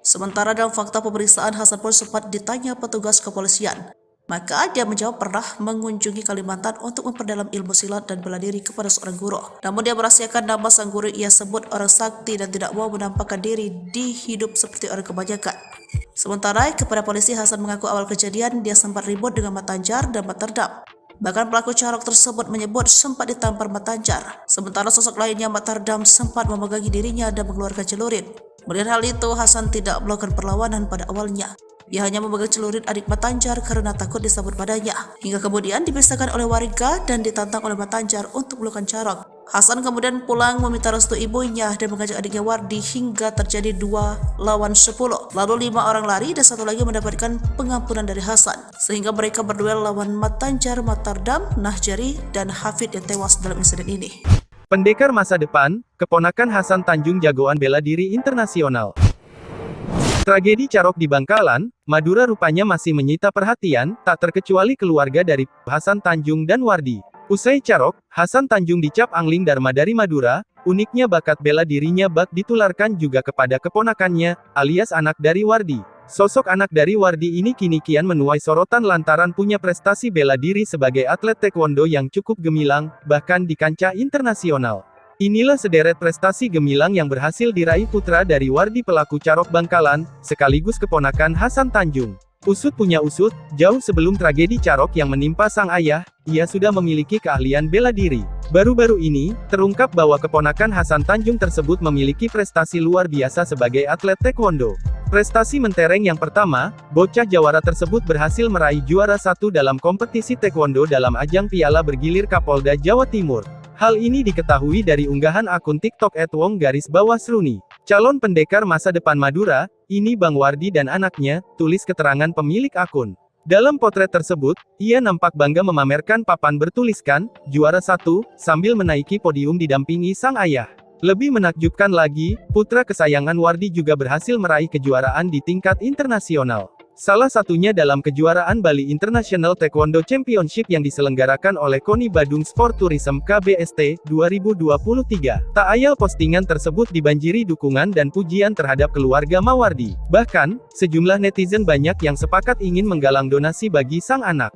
Sementara dalam fakta pemeriksaan, Hasan pun sempat ditanya petugas kepolisian. Maka dia menjawab pernah mengunjungi Kalimantan untuk memperdalam ilmu silat dan bela diri kepada seorang guru. Namun dia merahasiakan nama sang guru ia sebut orang sakti dan tidak mau menampakkan diri di hidup seperti orang kebanyakan. Sementara kepada polisi, Hasan mengaku awal kejadian dia sempat ribut dengan Mat Tanjar dan Mat Tardam. Bahkan pelaku carok tersebut menyebut sempat ditampar Mat Tanjar. Sementara sosok lainnya Mat Tardam sempat memegangi dirinya dan mengeluarkan celurit. Melihat hal itu, Hasan tidak melakukan perlawanan pada awalnya. Ia hanya memegang celurit adik Mat Tanjar karena takut disambut padanya. Hingga kemudian dipisahkan oleh warga dan ditantang oleh Mat Tanjar untuk melakukan carok. Hasan kemudian pulang meminta restu ibunya dan mengajak adiknya Wardi hingga terjadi 2 lawan 10. Lalu 5 orang lari dan 1 lagi mendapatkan pengampunan dari Hasan. Sehingga mereka berduel lawan Mat Tanjar, Mat Tardam, Najihri, dan Hafid yang tewas dalam insiden ini. Pendekar masa depan, keponakan Hasan Tanjung jagoan bela diri internasional. Tragedi carok di Bangkalan, Madura rupanya masih menyita perhatian, tak terkecuali keluarga dari Hasan Tanjung dan Wardi. Usai carok, Hasan Tanjung dicap Angling Dharma dari Madura. Uniknya bakat bela dirinya bak ditularkan juga kepada keponakannya, alias anak dari Wardi. Sosok anak dari Wardi ini kini kian menuai sorotan lantaran punya prestasi bela diri sebagai atlet taekwondo yang cukup gemilang, bahkan di kancah internasional. Inilah sederet prestasi gemilang yang berhasil diraih putra dari Wardi pelaku carok Bangkalan, sekaligus keponakan Hasan Tanjung. Usut punya usut, jauh sebelum tragedi carok yang menimpa sang ayah, ia sudah memiliki keahlian bela diri. Baru-baru ini, terungkap bahwa keponakan Hasan Tanjung tersebut memiliki prestasi luar biasa sebagai atlet taekwondo. Prestasi mentereng yang pertama, bocah Jawara tersebut berhasil meraih juara 1 dalam kompetisi taekwondo dalam ajang Piala Bergilir Kapolda Jawa Timur. Hal ini diketahui dari unggahan akun TikTok @wong_sruni. Calon pendekar masa depan Madura, ini Bang Wardi dan anaknya, tulis keterangan pemilik akun. Dalam potret tersebut, ia nampak bangga memamerkan papan bertuliskan, juara 1, sambil menaiki podium didampingi sang ayah. Lebih menakjubkan lagi, putra kesayangan Wardi juga berhasil meraih kejuaraan di tingkat internasional. Salah satunya dalam kejuaraan Bali International Taekwondo Championship yang diselenggarakan oleh KONI Badung Sport Tourism KBST 2023. Tak ayal postingan tersebut dibanjiri dukungan dan pujian terhadap keluarga Mawardi. Bahkan, sejumlah netizen banyak yang sepakat ingin menggalang donasi bagi sang anak.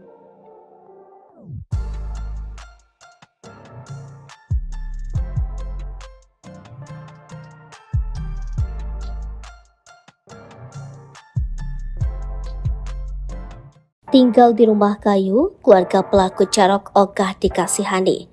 Tinggal di rumah kayu, keluarga pelaku carok ogah dikasihani.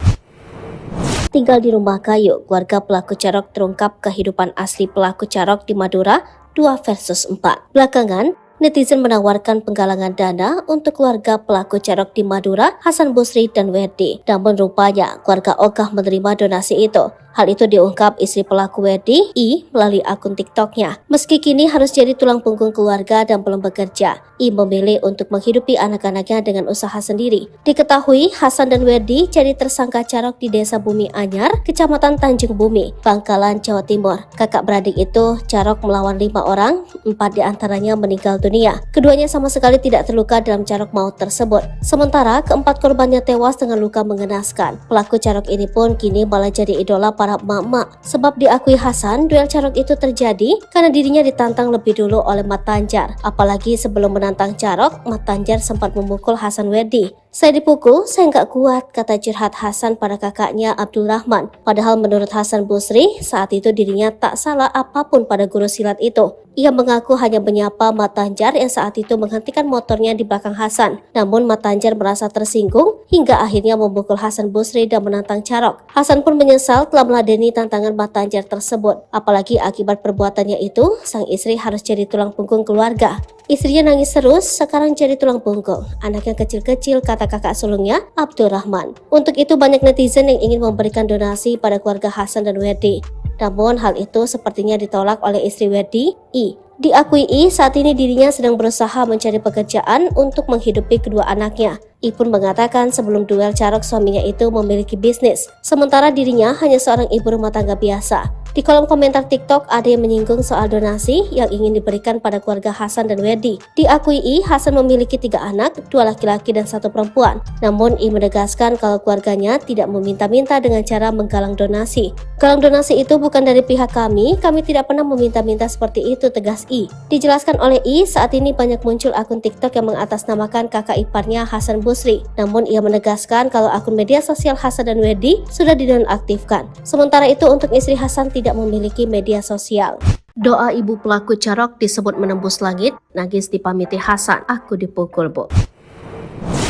Tinggal di rumah kayu, keluarga pelaku carok terungkap kehidupan asli pelaku carok di Madura 2 versus 4. Belakangan, netizen menawarkan penggalangan dana untuk keluarga pelaku carok di Madura, Hasan Busri dan Werdi. Namun rupanya keluarga ogah menerima donasi itu. Hal itu diungkap istri pelaku Werdi, I, melalui akun TikToknya. Meski kini harus jadi tulang punggung keluarga dan belum bekerja, I memilih untuk menghidupi anak-anaknya dengan usaha sendiri. Diketahui Hasan dan Werdi jadi tersangka carok di Desa Bumi Anyar, Kecamatan Tanjung Bumi, Bangkalan, Jawa Timur. Kakak beradik itu carok melawan 5 orang, 4 diantaranya meninggal dunia. Keduanya sama sekali tidak terluka dalam carok maut tersebut. Sementara keempat korbannya tewas dengan luka mengenaskan. Pelaku carok ini pun kini malah jadi idola para emak-emak. Sebab diakui Hasan, duel carok itu terjadi karena dirinya ditantang lebih dulu oleh Mat Tanjar. Apalagi sebelum menantang carok, Mat Tanjar sempat memukul Hasan Werdi. "Saya dipukul, saya nggak kuat," kata curhat Hasan pada kakaknya Abdul Rahman. Padahal menurut Hasan Busri, saat itu dirinya tak salah apapun pada guru silat itu. Ia mengaku hanya menyapa Mat Tanjar yang saat itu menghentikan motornya di belakang Hasan. Namun Mat Tanjar merasa tersinggung hingga akhirnya memukul Hasan Busri dan menantang carok. Hasan pun menyesal telah meladeni tantangan Mat Tanjar tersebut. Apalagi akibat perbuatannya itu, sang istri harus jadi tulang punggung keluarga. Istrinya nangis terus, sekarang jadi tulang punggung. Anaknya kecil-kecil, kata kakak sulungnya, Abdul Rahman. Untuk itu banyak netizen yang ingin memberikan donasi pada keluarga Hasan dan Werdi. Namun hal itu sepertinya ditolak oleh istri Werdi, I. Diakui I, saat ini dirinya sedang berusaha mencari pekerjaan untuk menghidupi kedua anaknya. I pun mengatakan sebelum duel carok suaminya itu memiliki bisnis, sementara dirinya hanya seorang ibu rumah tangga biasa. Di kolom komentar TikTok ada yang menyinggung soal donasi yang ingin diberikan pada keluarga Hasan dan Werdi. Diakui I, Hasan memiliki 3 anak, 2 laki-laki dan 1 perempuan. Namun I menegaskan kalau keluarganya tidak meminta-minta dengan cara menggalang donasi. "Galang donasi itu bukan dari pihak kami tidak pernah meminta-minta seperti itu," tegas I. Dijelaskan oleh I, saat ini banyak muncul akun TikTok yang mengatasnamakan kakak iparnya Hasan Busri. Namun ia menegaskan kalau akun media sosial Hasan dan Werdi sudah dinonaktifkan. Sementara itu untuk istri Hasan tidak memiliki media sosial. Doa ibu pelaku carok disebut menembus langit, nangis dipamiti Hasan, "Aku dipukul, Bu."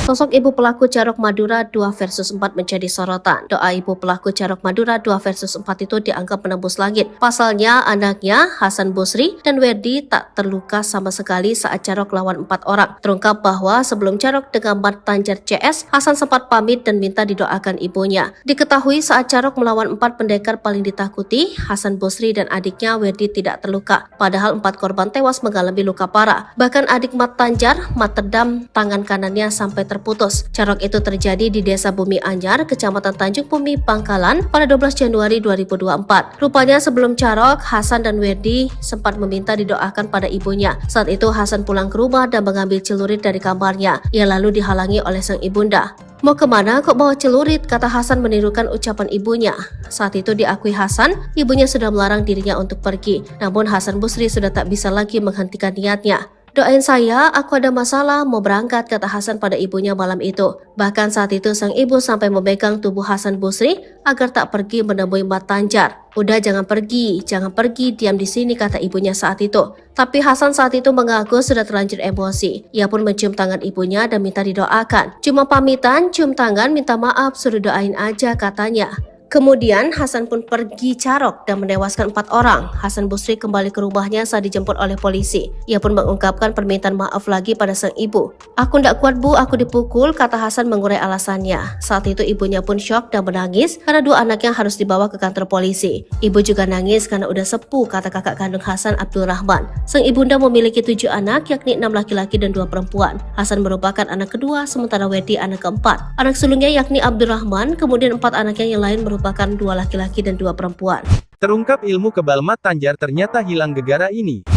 Sosok ibu pelaku carok Madura 2 versus 4 menjadi sorotan. Doa ibu pelaku carok Madura 2 versus 4 itu dianggap menembus langit. Pasalnya anaknya Hasan Busri dan Werdi tak terluka sama sekali saat carok lawan 4 orang. Terungkap bahwa sebelum carok dengan Mat Tanjar CS, Hasan sempat pamit dan minta didoakan ibunya. Diketahui saat carok melawan 4 pendekar paling ditakuti, Hasan Busri dan adiknya Werdi tidak terluka. Padahal 4 korban tewas mengalami luka parah. Bahkan adik Mat Tanjar, Mat Tedam, tangan kanannya sampai terputus. Carok itu terjadi di Desa Bumi Anyar, Kecamatan Tanjung Bumi, Bangkalan pada 12 Januari 2024. Rupanya sebelum carok, Hasan dan Werdi sempat meminta didoakan pada ibunya. Saat itu Hasan pulang ke rumah dan mengambil celurit dari kamarnya. Ia lalu dihalangi oleh sang ibunda. "Mau kemana kok bawa celurit?" kata Hasan menirukan ucapan ibunya. Saat itu diakui Hasan, ibunya sudah melarang dirinya untuk pergi. Namun Hasan Busri sudah tak bisa lagi menghentikan niatnya. "Doain saya, aku ada masalah, mau berangkat," kata Hasan pada ibunya malam itu. Bahkan saat itu sang ibu sampai memegang tubuh Hasan Busri agar tak pergi menemui Mat Tanjar. "Udah jangan pergi, diam di sini," kata ibunya saat itu. Tapi Hasan saat itu mengaku sudah terlanjur emosi. Ia pun mencium tangan ibunya dan minta didoakan. "Cuma pamitan, cium tangan, minta maaf, suruh doain aja," katanya. Kemudian Hasan pun pergi carok dan menewaskan 4 orang. Hasan Busri kembali ke rumahnya saat dijemput oleh polisi. Ia pun mengungkapkan permintaan maaf lagi pada sang ibu. "Aku ndak kuat, Bu, aku dipukul," kata Hasan mengurai alasannya. Saat itu ibunya pun syok dan menangis karena 2 anaknya harus dibawa ke kantor polisi. Ibu juga nangis karena udah sepuh, kata kakak kandung Hasan, Abdul Rahman. Sang ibunda memiliki 7 anak, yakni 6 laki-laki dan 2 perempuan. Hasan merupakan anak kedua, sementara Werdi anak keempat. Anak sulungnya yakni Abdul Rahman, kemudian 4 anaknya yang lain merupakan 2 laki-laki dan 2 perempuan. Terungkap ilmu kebal Mat Tanjar ternyata hilang gegara ini.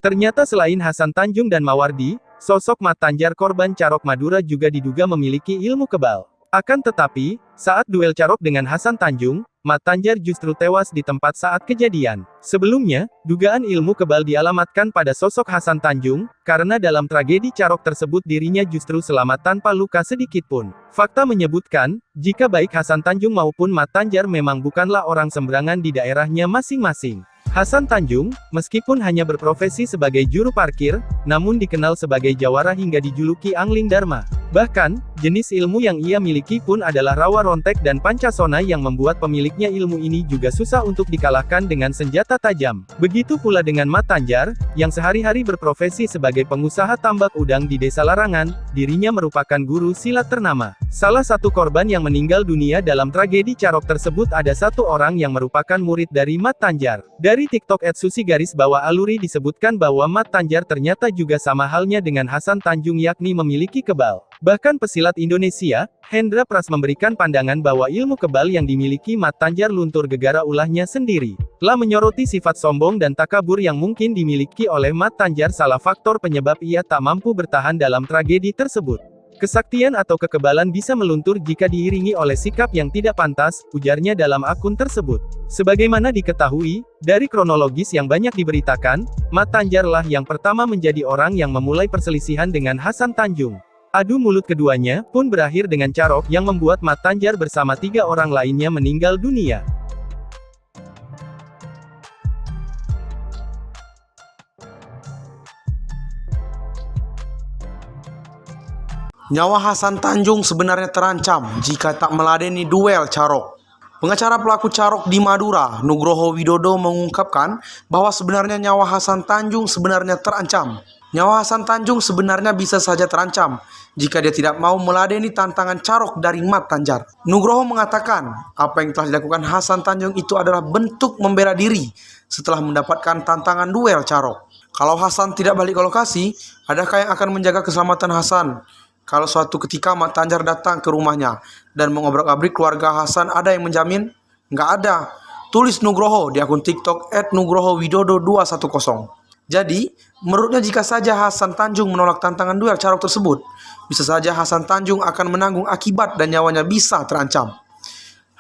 Ternyata selain Hasan Tanjung dan Mawardi, sosok Mat Tanjar korban carok Madura juga diduga memiliki ilmu kebal. Akan tetapi, saat duel carok dengan Hasan Tanjung, Mat Tanjar justru tewas di tempat saat kejadian. Sebelumnya, dugaan ilmu kebal dialamatkan pada sosok Hasan Tanjung, karena dalam tragedi carok tersebut dirinya justru selamat tanpa luka sedikit pun. Fakta menyebutkan, jika baik Hasan Tanjung maupun Mat Tanjar memang bukanlah orang sembarangan di daerahnya masing-masing. Hasan Tanjung, meskipun hanya berprofesi sebagai juru parkir, namun dikenal sebagai jawara hingga dijuluki Angling Dharma. Bahkan, jenis ilmu yang ia miliki pun adalah rawa rontek dan pancasona yang membuat pemiliknya ilmu ini juga susah untuk dikalahkan dengan senjata tajam. Begitu pula dengan Mat Tanjar, yang sehari-hari berprofesi sebagai pengusaha tambak udang di Desa Larangan, dirinya merupakan guru silat ternama. Salah satu korban yang meninggal dunia dalam tragedi Carok tersebut ada satu orang yang merupakan murid dari Mat Tanjar. Dari TikTok @susi_aluri disebutkan bahwa Mat Tanjar ternyata juga sama halnya dengan Hasan Tanjung yakni memiliki kebal. Bahkan pesilat Indonesia, Hendra Pras memberikan pandangan bahwa ilmu kebal yang dimiliki Mat Tanjar luntur gegara ulahnya sendiri. Telah menyoroti sifat sombong dan takabur yang mungkin dimiliki oleh Mat Tanjar salah faktor penyebab ia tak mampu bertahan dalam tragedi tersebut. Kesaktian atau kekebalan bisa meluntur jika diiringi oleh sikap yang tidak pantas, ujarnya dalam akun tersebut. Sebagaimana diketahui, dari kronologis yang banyak diberitakan, Mat Tanjarlah yang pertama menjadi orang yang memulai perselisihan dengan Hasan Tanjung. Adu mulut keduanya pun berakhir dengan Carok yang membuat Mat Tanjar bersama 3 orang lainnya meninggal dunia. Nyawa Hasan Tanjung sebenarnya terancam jika tak meladeni duel Carok. Pengacara pelaku Carok di Madura, Nugroho Widodo mengungkapkan bahwa sebenarnya nyawa Hasan Tanjung sebenarnya terancam. Nyawa Hasan Tanjung sebenarnya bisa saja terancam jika dia tidak mau meladeni tantangan Carok dari Mat Tanjar. Nugroho mengatakan, apa yang telah dilakukan Hasan Tanjung itu adalah bentuk membela diri setelah mendapatkan tantangan duel Carok. Kalau Hasan tidak balik ke lokasi, adakah yang akan menjaga keselamatan Hasan? Kalau suatu ketika Mat Tanjar datang ke rumahnya dan mengobrak-abrik keluarga Hasan, ada yang menjamin? Nggak ada. Tulis Nugroho di akun TikTok @nugrohowidodo210. Jadi, menurutnya jika saja Hasan Tanjung menolak tantangan duel Carok tersebut, bisa saja Hasan Tanjung akan menanggung akibat dan nyawanya bisa terancam.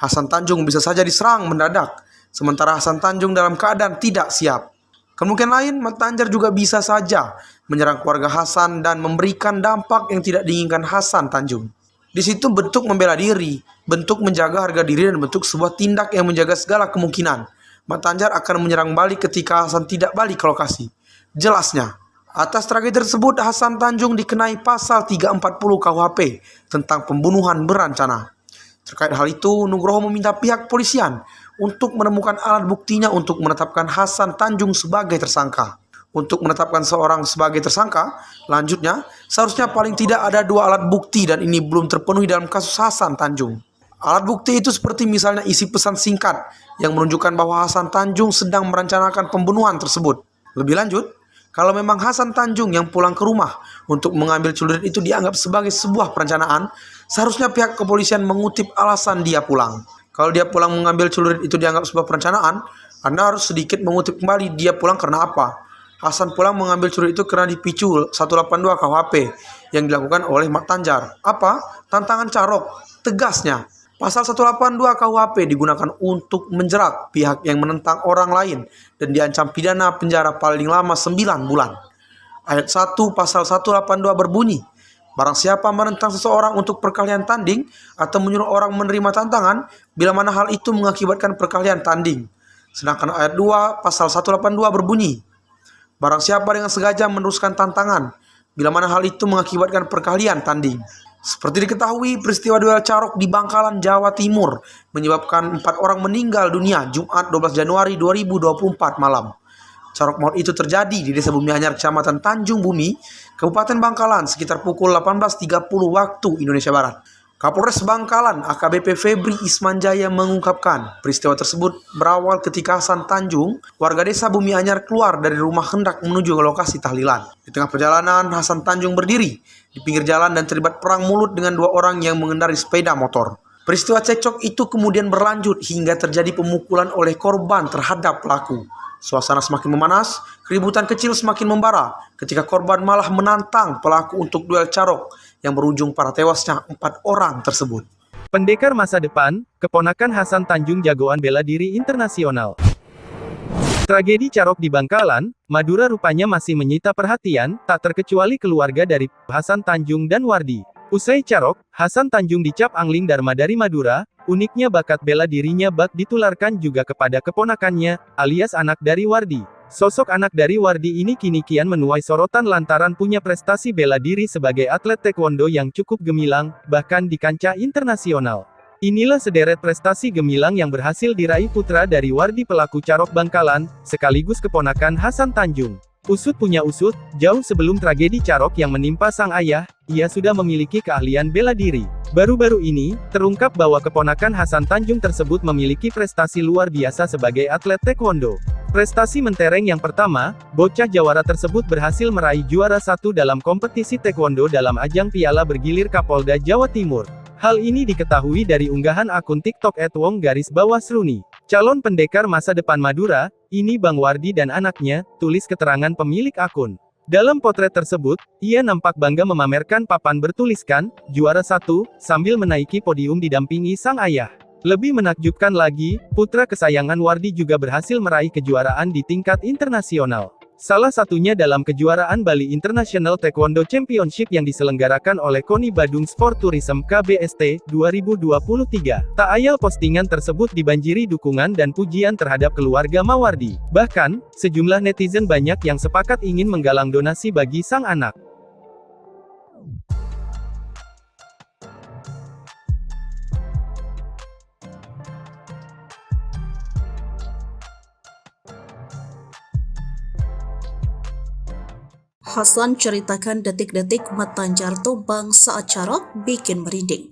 Hasan Tanjung bisa saja diserang mendadak, sementara Hasan Tanjung dalam keadaan tidak siap. Kemungkinan lain, Mat Tanjar juga bisa saja menyerang keluarga Hasan dan memberikan dampak yang tidak diinginkan Hasan Tanjung. Di situ bentuk membela diri, bentuk menjaga harga diri, dan bentuk sebuah tindak yang menjaga segala kemungkinan. Mat Tanjar akan menyerang balik ketika Hasan tidak balik ke lokasi. Jelasnya, atas tragedi tersebut Hasan Tanjung dikenai pasal 340 KUHP tentang pembunuhan berencana. Terkait hal itu, Nugroho meminta pihak polisian untuk menemukan alat buktinya untuk menetapkan Hasan Tanjung sebagai tersangka. Untuk menetapkan seorang sebagai tersangka, lanjutnya, seharusnya paling tidak ada 2 alat bukti dan ini belum terpenuhi dalam kasus Hasan Tanjung. Alat bukti itu seperti misalnya isi pesan singkat yang menunjukkan bahwa Hasan Tanjung sedang merencanakan pembunuhan tersebut. Lebih lanjut, kalau memang Hasan Tanjung yang pulang ke rumah untuk mengambil celurit itu dianggap sebagai sebuah perencanaan, seharusnya pihak kepolisian mengutip alasan dia pulang. Kalau dia pulang mengambil celurit itu dianggap sebuah perencanaan, Anda harus sedikit mengutip kembali dia pulang karena apa. Hasan pulang mengambil celurit itu karena dipicu 182 KUHP yang dilakukan oleh Mat Tanjar. Apa? Tantangan Carok. Tegasnya, pasal 182 KUHP digunakan untuk menjerat pihak yang menentang orang lain dan diancam pidana penjara paling lama 9 bulan. Ayat 1 pasal 182 berbunyi, barang siapa menentang seseorang untuk perkelahian tanding atau menyuruh orang menerima tantangan bila mana hal itu mengakibatkan perkelahian tanding. Sedangkan ayat 2 pasal 182 berbunyi, barang siapa dengan sengaja meneruskan tantangan bila mana hal itu mengakibatkan perkelahian tanding. Seperti diketahui, peristiwa duel Carok di Bangkalan, Jawa Timur menyebabkan 4 orang meninggal dunia Jumat 12 Januari 2024 malam. Carok maut itu terjadi di Desa Bumi Anyar, Kecamatan Tanjung Bumi, Kabupaten Bangkalan sekitar pukul 18.30 waktu Indonesia Barat. Kapolres Bangkalan AKBP Febri Ismanjaya mengungkapkan peristiwa tersebut berawal ketika Hasan Tanjung, warga Desa Bumi Anyar, keluar dari rumah hendak menuju ke lokasi tahlilan. Di tengah perjalanan, Hasan Tanjung berdiri di pinggir jalan dan terlibat perang mulut dengan 2 orang yang mengendarai sepeda motor. Peristiwa cekcok itu kemudian berlanjut hingga terjadi pemukulan oleh korban terhadap pelaku. Suasana semakin memanas, keributan kecil semakin membara ketika korban malah menantang pelaku untuk duel Carok yang berujung pada tewasnya 4 orang tersebut. Pendekar masa depan, keponakan Hasan Tanjung jagoan bela diri internasional. Tragedi Carok di Bangkalan, Madura rupanya masih menyita perhatian, tak terkecuali keluarga dari Hasan Tanjung dan Wardi. Usai Carok, Hasan Tanjung dicap angling Dharma dari Madura. Uniknya bakat bela dirinya bak ditularkan juga kepada keponakannya, alias anak dari Wardi. Sosok anak dari Wardi ini kini kian menuai sorotan lantaran punya prestasi bela diri sebagai atlet taekwondo yang cukup gemilang, bahkan di kancah internasional. Inilah sederet prestasi gemilang yang berhasil diraih putra dari Wardi pelaku Carok Bangkalan, sekaligus keponakan Hasan Tanjung. Usut punya usut, jauh sebelum tragedi Carok yang menimpa sang ayah, ia sudah memiliki keahlian bela diri. Baru-baru ini, terungkap bahwa keponakan Hasan Tanjung tersebut memiliki prestasi luar biasa sebagai atlet taekwondo. Prestasi mentereng yang pertama, bocah Jawara tersebut berhasil meraih juara 1 dalam kompetisi taekwondo dalam ajang Piala Bergilir Kapolda Jawa Timur. Hal ini diketahui dari unggahan akun TikTok @wong_sruni. Calon pendekar masa depan Madura, ini Bang Wardi dan anaknya, tulis keterangan pemilik akun. Dalam potret tersebut, ia nampak bangga memamerkan papan bertuliskan, juara 1, sambil menaiki podium didampingi sang ayah. Lebih menakjubkan lagi, putra kesayangan Wardi juga berhasil meraih kejuaraan di tingkat internasional. Salah satunya dalam kejuaraan Bali International Taekwondo Championship yang diselenggarakan oleh KONI Badung Sport Tourism KBST 2023. Tak ayal postingan tersebut dibanjiri dukungan dan pujian terhadap keluarga Mawardi. Bahkan, sejumlah netizen banyak yang sepakat ingin menggalang donasi bagi sang anak. Hasan ceritakan detik-detik Mat Tanjar tumbang saat Carok bikin merinding.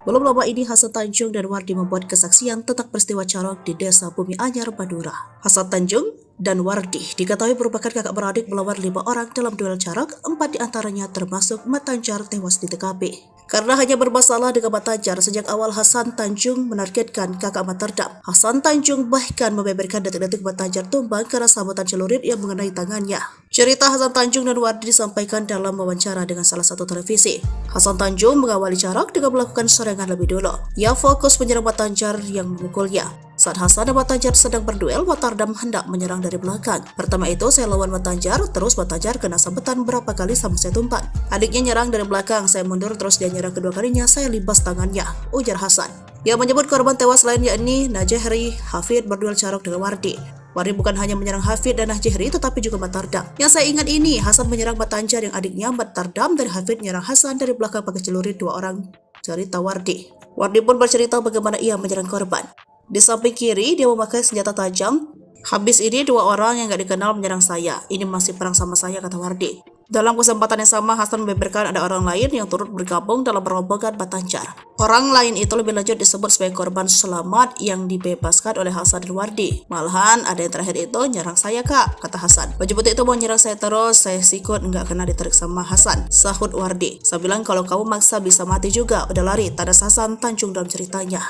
Belum lama ini Hasan Tanjung dan Wardi membuat kesaksian tentang peristiwa Carok di Desa Bumi Anyar, Madura. Hasan Tanjung dan Wardi diketahui merupakan kakak beradik melawan 5 orang dalam duel Carok, 4 diantaranya termasuk Mat Tanjar tewas di TKP. Karena hanya bermasalah dengan Mat Tanjar, sejak awal Hasan Tanjung menargetkan kakak Mat Tardam. Hasan Tanjung bahkan membeberkan detik-detik Mat Tanjar tumbang karena sabetan celurit yang mengenai tangannya. Cerita Hasan Tanjung dan Wardi disampaikan dalam wawancara dengan salah satu televisi. Hasan Tanjung mengawali Carok dengan melakukan serangan lebih dulu. Ia fokus menyerang Mat Tanjar yang memukulnya. Saat Hasan dan Mat Tanjar sedang berduel, Mat Tardam hendak menyerang dari belakang. Pertama itu saya lawan Mat Tanjar, terus Mat Tanjar kena sabetan berapa kali sampai saya tumpang. Adiknya nyerang dari belakang, saya mundur terus dia nyerang kedua kalinya, saya libas tangannya, ujar Hasan. Yang menyebut korban tewas lain yakni Najehri Hafid berduel Carok dengan Wardi. Wardi bukan hanya menyerang Hafid dan Najehri tetapi juga Mat Tardam. Yang saya ingat ini, Hasan menyerang Mat Tanjar yang adiknya Mat Tardam dan Hafid menyerang Hasan dari belakang pakai celurit 2 orang, cerita Wardi. Wardi pun bercerita bagaimana ia menyerang korban. Di samping kiri, dia memakai senjata tajam. Habis ini 2 orang yang gak dikenal menyerang saya. Ini masih perang sama saya, kata Wardi. Dalam kesempatan yang sama, Hasan membeberkan ada orang lain yang turut bergabung dalam rombongan Mat Tanjar. Orang lain itu lebih lanjut disebut sebagai korban selamat yang dibebaskan oleh Hasan dan Wardi. Malahan ada yang terakhir itu nyerang saya, kak, kata Hasan. Penjemput itu mau nyerang saya terus, saya sikut nggak kena ditarik sama Hasan, sahut Wardi. Saya bilang kalau kamu maksa bisa mati juga, udah lari, tanda Hasan Tanjung dalam ceritanya.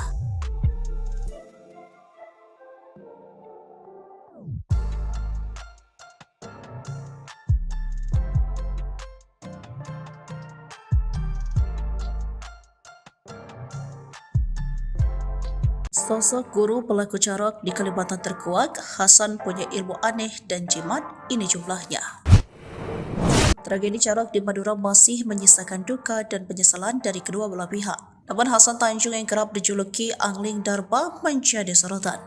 Sosok guru pelaku Carok di Kalimantan terkuak, Hasan punya ilmu aneh dan jimat, ini jumlahnya. Tragedi Carok di Madura masih menyisakan duka dan penyesalan dari kedua belah pihak. Namun Hasan Tanjung yang kerap dijuluki Angling Darba menjadi sorotan.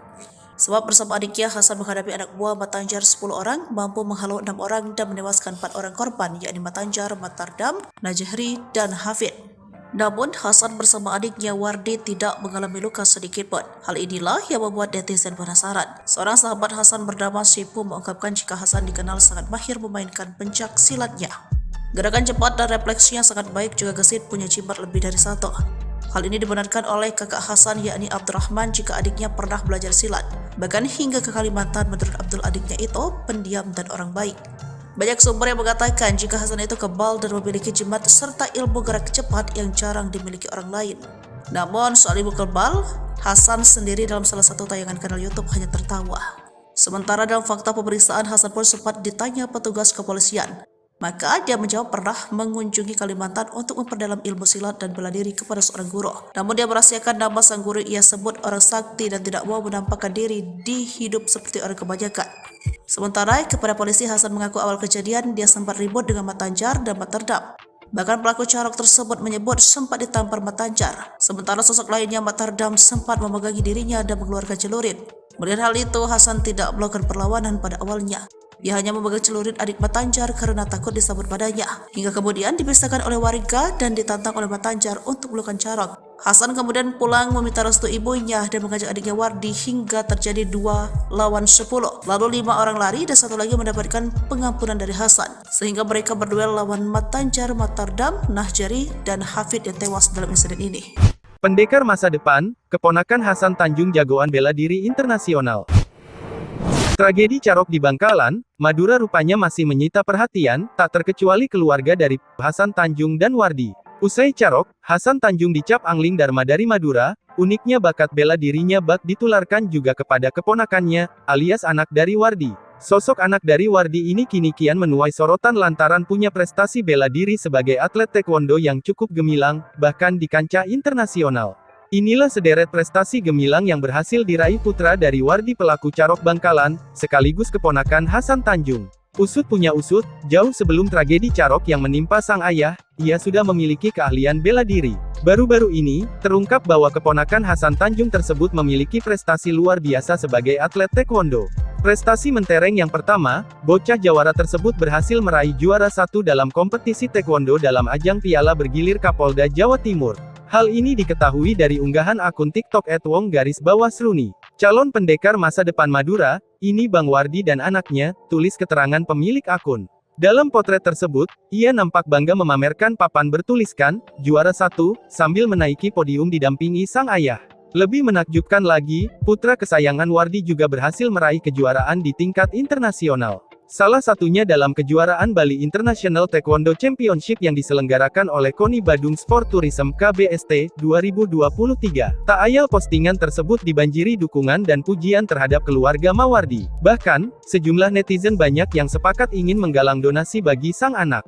Sebab bersama adiknya Hasan menghadapi anak buah Mat Tanjar 10 orang, mampu menghalau 6 orang dan menewaskan 4 orang korban, yakni Mat Tanjar, Mat Tardam, Najehri, dan Hafid. Namun, Hasan bersama adiknya Wardi tidak mengalami luka sedikit pun. Hal inilah yang membuat netizen penasaran. Seorang sahabat Hasan bernama Sipu mengungkapkan jika Hasan dikenal sangat mahir memainkan pencak silatnya. Gerakan cepat dan refleksinya sangat baik, juga gesit punya jimat lebih dari 1. Hal ini dibenarkan oleh kakak Hasan yakni Abdurrahman jika adiknya pernah belajar silat. Bahkan hingga ke Kalimantan, menurut Abdul adiknya itu pendiam dan orang baik. Banyak sumber yang mengatakan jika Hasan itu kebal dan memiliki jimat serta ilmu gerak cepat yang jarang dimiliki orang lain. Namun soal ilmu kebal, Hasan sendiri dalam salah satu tayangan kanal YouTube hanya tertawa. Sementara dalam fakta pemeriksaan, Hasan pun sempat ditanya petugas kepolisian. Maka dia menjawab pernah mengunjungi Kalimantan untuk memperdalam ilmu silat dan bela diri kepada seorang guru. Namun dia merahasiakan nama sang guru ia sebut orang sakti dan tidak mau menampakkan diri di hidup seperti orang kebanyakan. Sementara kepada polisi, Hasan mengaku awal kejadian dia sempat ribut dengan Mat Tanjar dan Mat Tardam. Bahkan pelaku Carok tersebut menyebut sempat ditampar Mat Tanjar. Sementara sosok lainnya Mat Tardam sempat memegangi dirinya dan mengeluarkan celurit. Melihat hal itu, Hasan tidak melakukan perlawanan pada awalnya. Ia hanya memegang celurit adik Mat Tanjar karena takut disambut padanya. Hingga kemudian dipisahkan oleh warga dan ditantang oleh Mat Tanjar untuk melukan Carok. Hasan kemudian pulang meminta restu ibunya dan mengajak adiknya Wardi hingga terjadi 2 lawan 10. Lalu 5 orang lari dan 1 lagi mendapatkan pengampunan dari Hasan. Sehingga mereka berduel lawan Mat Tanjar, Mat Tardam, Nahjari, dan Hafid yang tewas dalam insiden ini. Pendekar masa depan, keponakan Hasan Tanjung jagoan bela diri internasional. Tragedi Carok di Bangkalan, Madura rupanya masih menyita perhatian, tak terkecuali keluarga dari Hasan Tanjung dan Wardi. Usai Carok, Hasan Tanjung dicap angling Dharma dari Madura, uniknya bakat bela dirinya bak ditularkan juga kepada keponakannya, alias anak dari Wardi. Sosok anak dari Wardi ini kini kian menuai sorotan lantaran punya prestasi bela diri sebagai atlet taekwondo yang cukup gemilang, bahkan di kancah internasional. Inilah sederet prestasi gemilang yang berhasil diraih putra dari Wardi pelaku Carok Bangkalan, sekaligus keponakan Hasan Tanjung. Usut punya usut, jauh sebelum tragedi Carok yang menimpa sang ayah, ia sudah memiliki keahlian bela diri. Baru-baru ini, terungkap bahwa keponakan Hasan Tanjung tersebut memiliki prestasi luar biasa sebagai atlet taekwondo. Prestasi mentereng yang pertama, bocah jawara tersebut berhasil meraih juara 1 dalam kompetisi taekwondo dalam ajang Piala Bergilir Kapolda Jawa Timur. Hal ini diketahui dari unggahan akun TikTok @wong_sruni. Calon pendekar masa depan Madura, ini Bang Wardi dan anaknya, tulis keterangan pemilik akun. Dalam potret tersebut, ia nampak bangga memamerkan papan bertuliskan, juara 1, sambil menaiki podium didampingi sang ayah. Lebih menakjubkan lagi, putra kesayangan Wardi juga berhasil meraih kejuaraan di tingkat internasional. Salah satunya dalam kejuaraan Bali International Taekwondo Championship yang diselenggarakan oleh KONI Badung Sport Tourism KBST 2023. Tak ayal postingan tersebut dibanjiri dukungan dan pujian terhadap keluarga Mawardi. Bahkan, sejumlah netizen banyak yang sepakat ingin menggalang donasi bagi sang anak.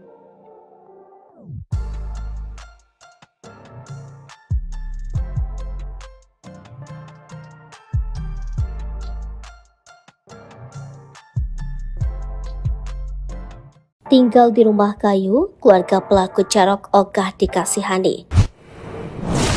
Tinggal di rumah kayu, keluarga pelaku Carok ogah dikasihani.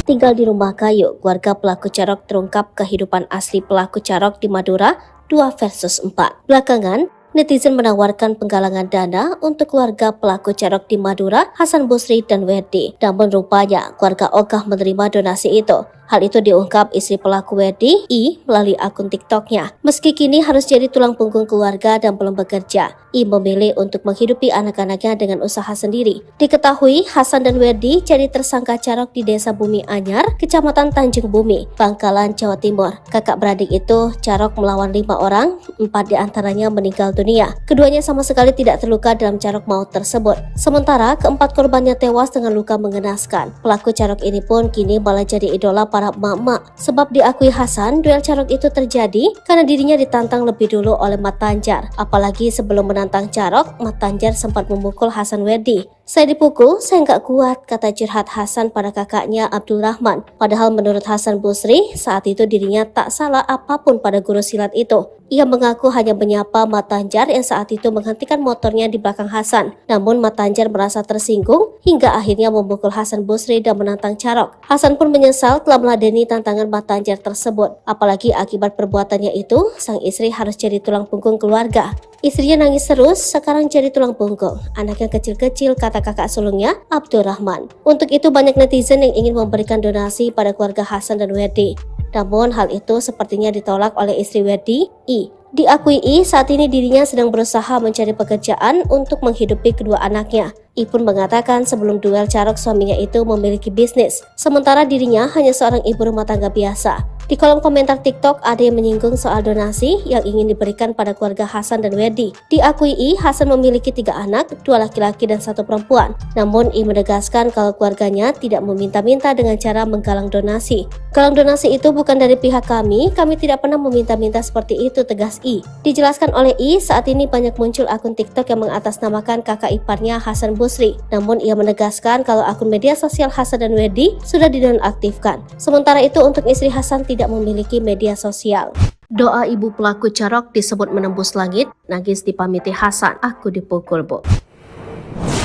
Tinggal di rumah kayu, keluarga pelaku Carok terungkap kehidupan asli pelaku Carok di Madura 2 versus 4. Belakangan, netizen menawarkan penggalangan dana untuk keluarga pelaku Carok di Madura, Hasan Busri dan Werdi. Namun rupanya, keluarga ogah menerima donasi itu. Hal itu diungkap istri pelaku Werdi, I, melalui akun TikToknya. Meski kini harus jadi tulang punggung keluarga dan belum bekerja, I memilih untuk menghidupi anak-anaknya dengan usaha sendiri. Diketahui, Hasan dan Werdi jadi tersangka Carok di Desa Bumi Anyar, Kecamatan Tanjung Bumi, Bangkalan, Jawa Timur. Kakak beradik itu, Carok melawan 5 orang, 4 diantaranya meninggal dunia. Keduanya sama sekali tidak terluka dalam Carok maut tersebut. Sementara, keempat korbannya tewas dengan luka mengenaskan. Pelaku Carok ini pun kini malah jadi idola para emak-emak. Sebab diakui Hasan, duel Carok itu terjadi karena dirinya ditantang lebih dulu oleh Mat Tanjar. Apalagi sebelum menantang Carok, Mat Tanjar sempat memukul Hasan Werdi. Saya dipukul, saya nggak kuat, kata curhat Hasan pada kakaknya Abdul Rahman. Padahal menurut Hasan Busri, saat itu dirinya tak salah apapun pada guru silat itu. Ia mengaku hanya menyapa Mat Tanjar yang saat itu menghentikan motornya di belakang Hasan. Namun Mat Tanjar merasa tersinggung hingga akhirnya memukul Hasan Busri dan menantang Carok. Hasan pun menyesal telah meladeni tantangan Mat Tanjar tersebut. Apalagi akibat perbuatannya itu, sang istri harus jadi tulang punggung keluarga. Istrinya nangis terus, sekarang jadi tulang punggung. Anaknya kecil-kecil, kata kakak sulungnya, Abdul Rahman. Untuk itu banyak netizen yang ingin memberikan donasi pada keluarga Hasan dan Werdi. Namun hal itu sepertinya ditolak oleh istri Werdi, I. Diakui I, saat ini dirinya sedang berusaha mencari pekerjaan untuk menghidupi kedua anaknya. I pun mengatakan sebelum duel Carok suaminya itu memiliki bisnis, sementara dirinya hanya seorang ibu rumah tangga biasa. Di kolom komentar TikTok ada yang menyinggung soal donasi yang ingin diberikan pada keluarga Hasan dan Werdi. Diakui I, Hasan memiliki 3 anak, 2 laki-laki dan 1 perempuan. Namun I menegaskan kalau keluarganya tidak meminta-minta dengan cara menggalang donasi. Galang donasi itu bukan dari pihak kami tidak pernah meminta-minta seperti itu, tegas I. Dijelaskan oleh I, saat ini banyak muncul akun TikTok yang mengatasnamakan kakak iparnya Hasan Busri. Namun ia menegaskan kalau akun media sosial Hasan dan Werdi sudah dinonaktifkan. Sementara itu untuk istri Hasan tidak memiliki media sosial. Doa ibu pelaku Carok disebut menembus langit, nangis dipamiti Hasan, aku dipukul bu.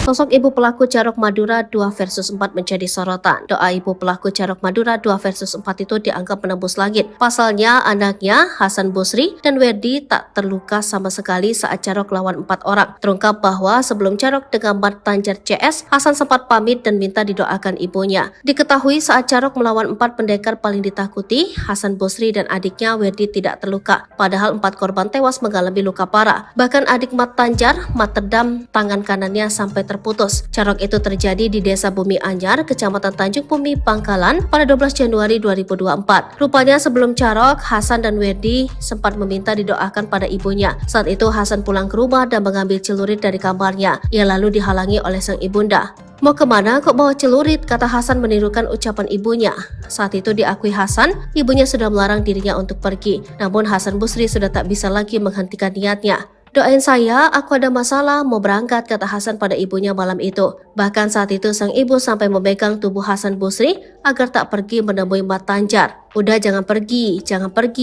Sosok ibu pelaku Carok Madura 2 versus 4 menjadi sorotan. Doa ibu pelaku Carok Madura 2 versus 4 itu dianggap menembus langit. Pasalnya, anaknya Hasan Busri dan Werdi tak terluka sama sekali saat Carok lawan 4 orang. Terungkap bahwa sebelum Carok dengan Mat Tanjar CS, Hasan sempat pamit dan minta didoakan ibunya. Diketahui saat Carok melawan 4 pendekar paling ditakuti, Hasan Busri dan adiknya Werdi tidak terluka. Padahal 4 korban tewas mengalami luka parah. Bahkan adik Mat Tanjar, Mat Terdam, tangan kanannya sampai terputus. Carok itu terjadi di Desa Bumi Anyar, Kecamatan Tanjung Bumi, Pangkalan pada 12 Januari 2024. Rupanya sebelum Carok, Hasan dan Werdi sempat meminta didoakan pada ibunya. Saat itu Hasan pulang ke rumah dan mengambil celurit dari kamarnya. Ia lalu dihalangi oleh sang ibunda. "Mau kemana kok bawa celurit?" kata Hasan menirukan ucapan ibunya. Saat itu diakui Hasan, ibunya sudah melarang dirinya untuk pergi. Namun Hasan Busri sudah tak bisa lagi menghentikan niatnya. "Doain saya, aku ada masalah, mau berangkat," kata Hasan pada ibunya malam itu. Bahkan saat itu sang ibu sampai memegang tubuh Hasan Busri agar tak pergi menemui Mat Tanjar. "Udah jangan pergi,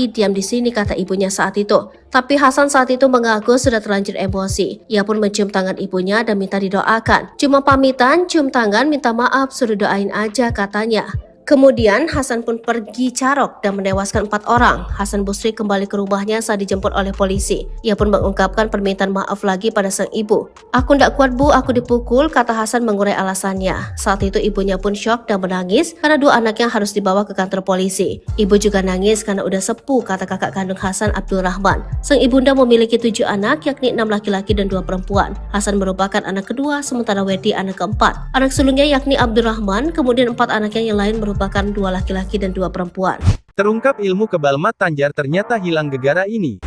diam di sini," kata ibunya saat itu. Tapi Hasan saat itu mengaku sudah terlanjur emosi. Ia pun mencium tangan ibunya dan minta didoakan. "Cuma pamitan, cium tangan, minta maaf, suruh doain aja," katanya. Kemudian Hasan pun pergi Carok dan menewaskan 4 orang. Hasan Busri kembali ke rumahnya saat dijemput oleh polisi. Ia pun mengungkapkan permintaan maaf lagi pada sang ibu. "Aku ndak kuat bu, aku dipukul," kata Hasan mengurai alasannya. Saat itu ibunya pun syok dan menangis karena 2 anaknya harus dibawa ke kantor polisi. Ibu juga nangis karena udah sepuh, kata kakak kandung Hasan, Abdul Rahman. Sang ibunda memiliki 7 anak, yakni 6 laki-laki dan 2 perempuan. Hasan merupakan anak kedua, sementara Werdi anak keempat. Anak sulungnya yakni Abdul Rahman, kemudian 4 anaknya yang lain merupakan 2 laki-laki dan 2 perempuan. Terungkap ilmu kebal Mat Tanjar ternyata hilang gegara ini.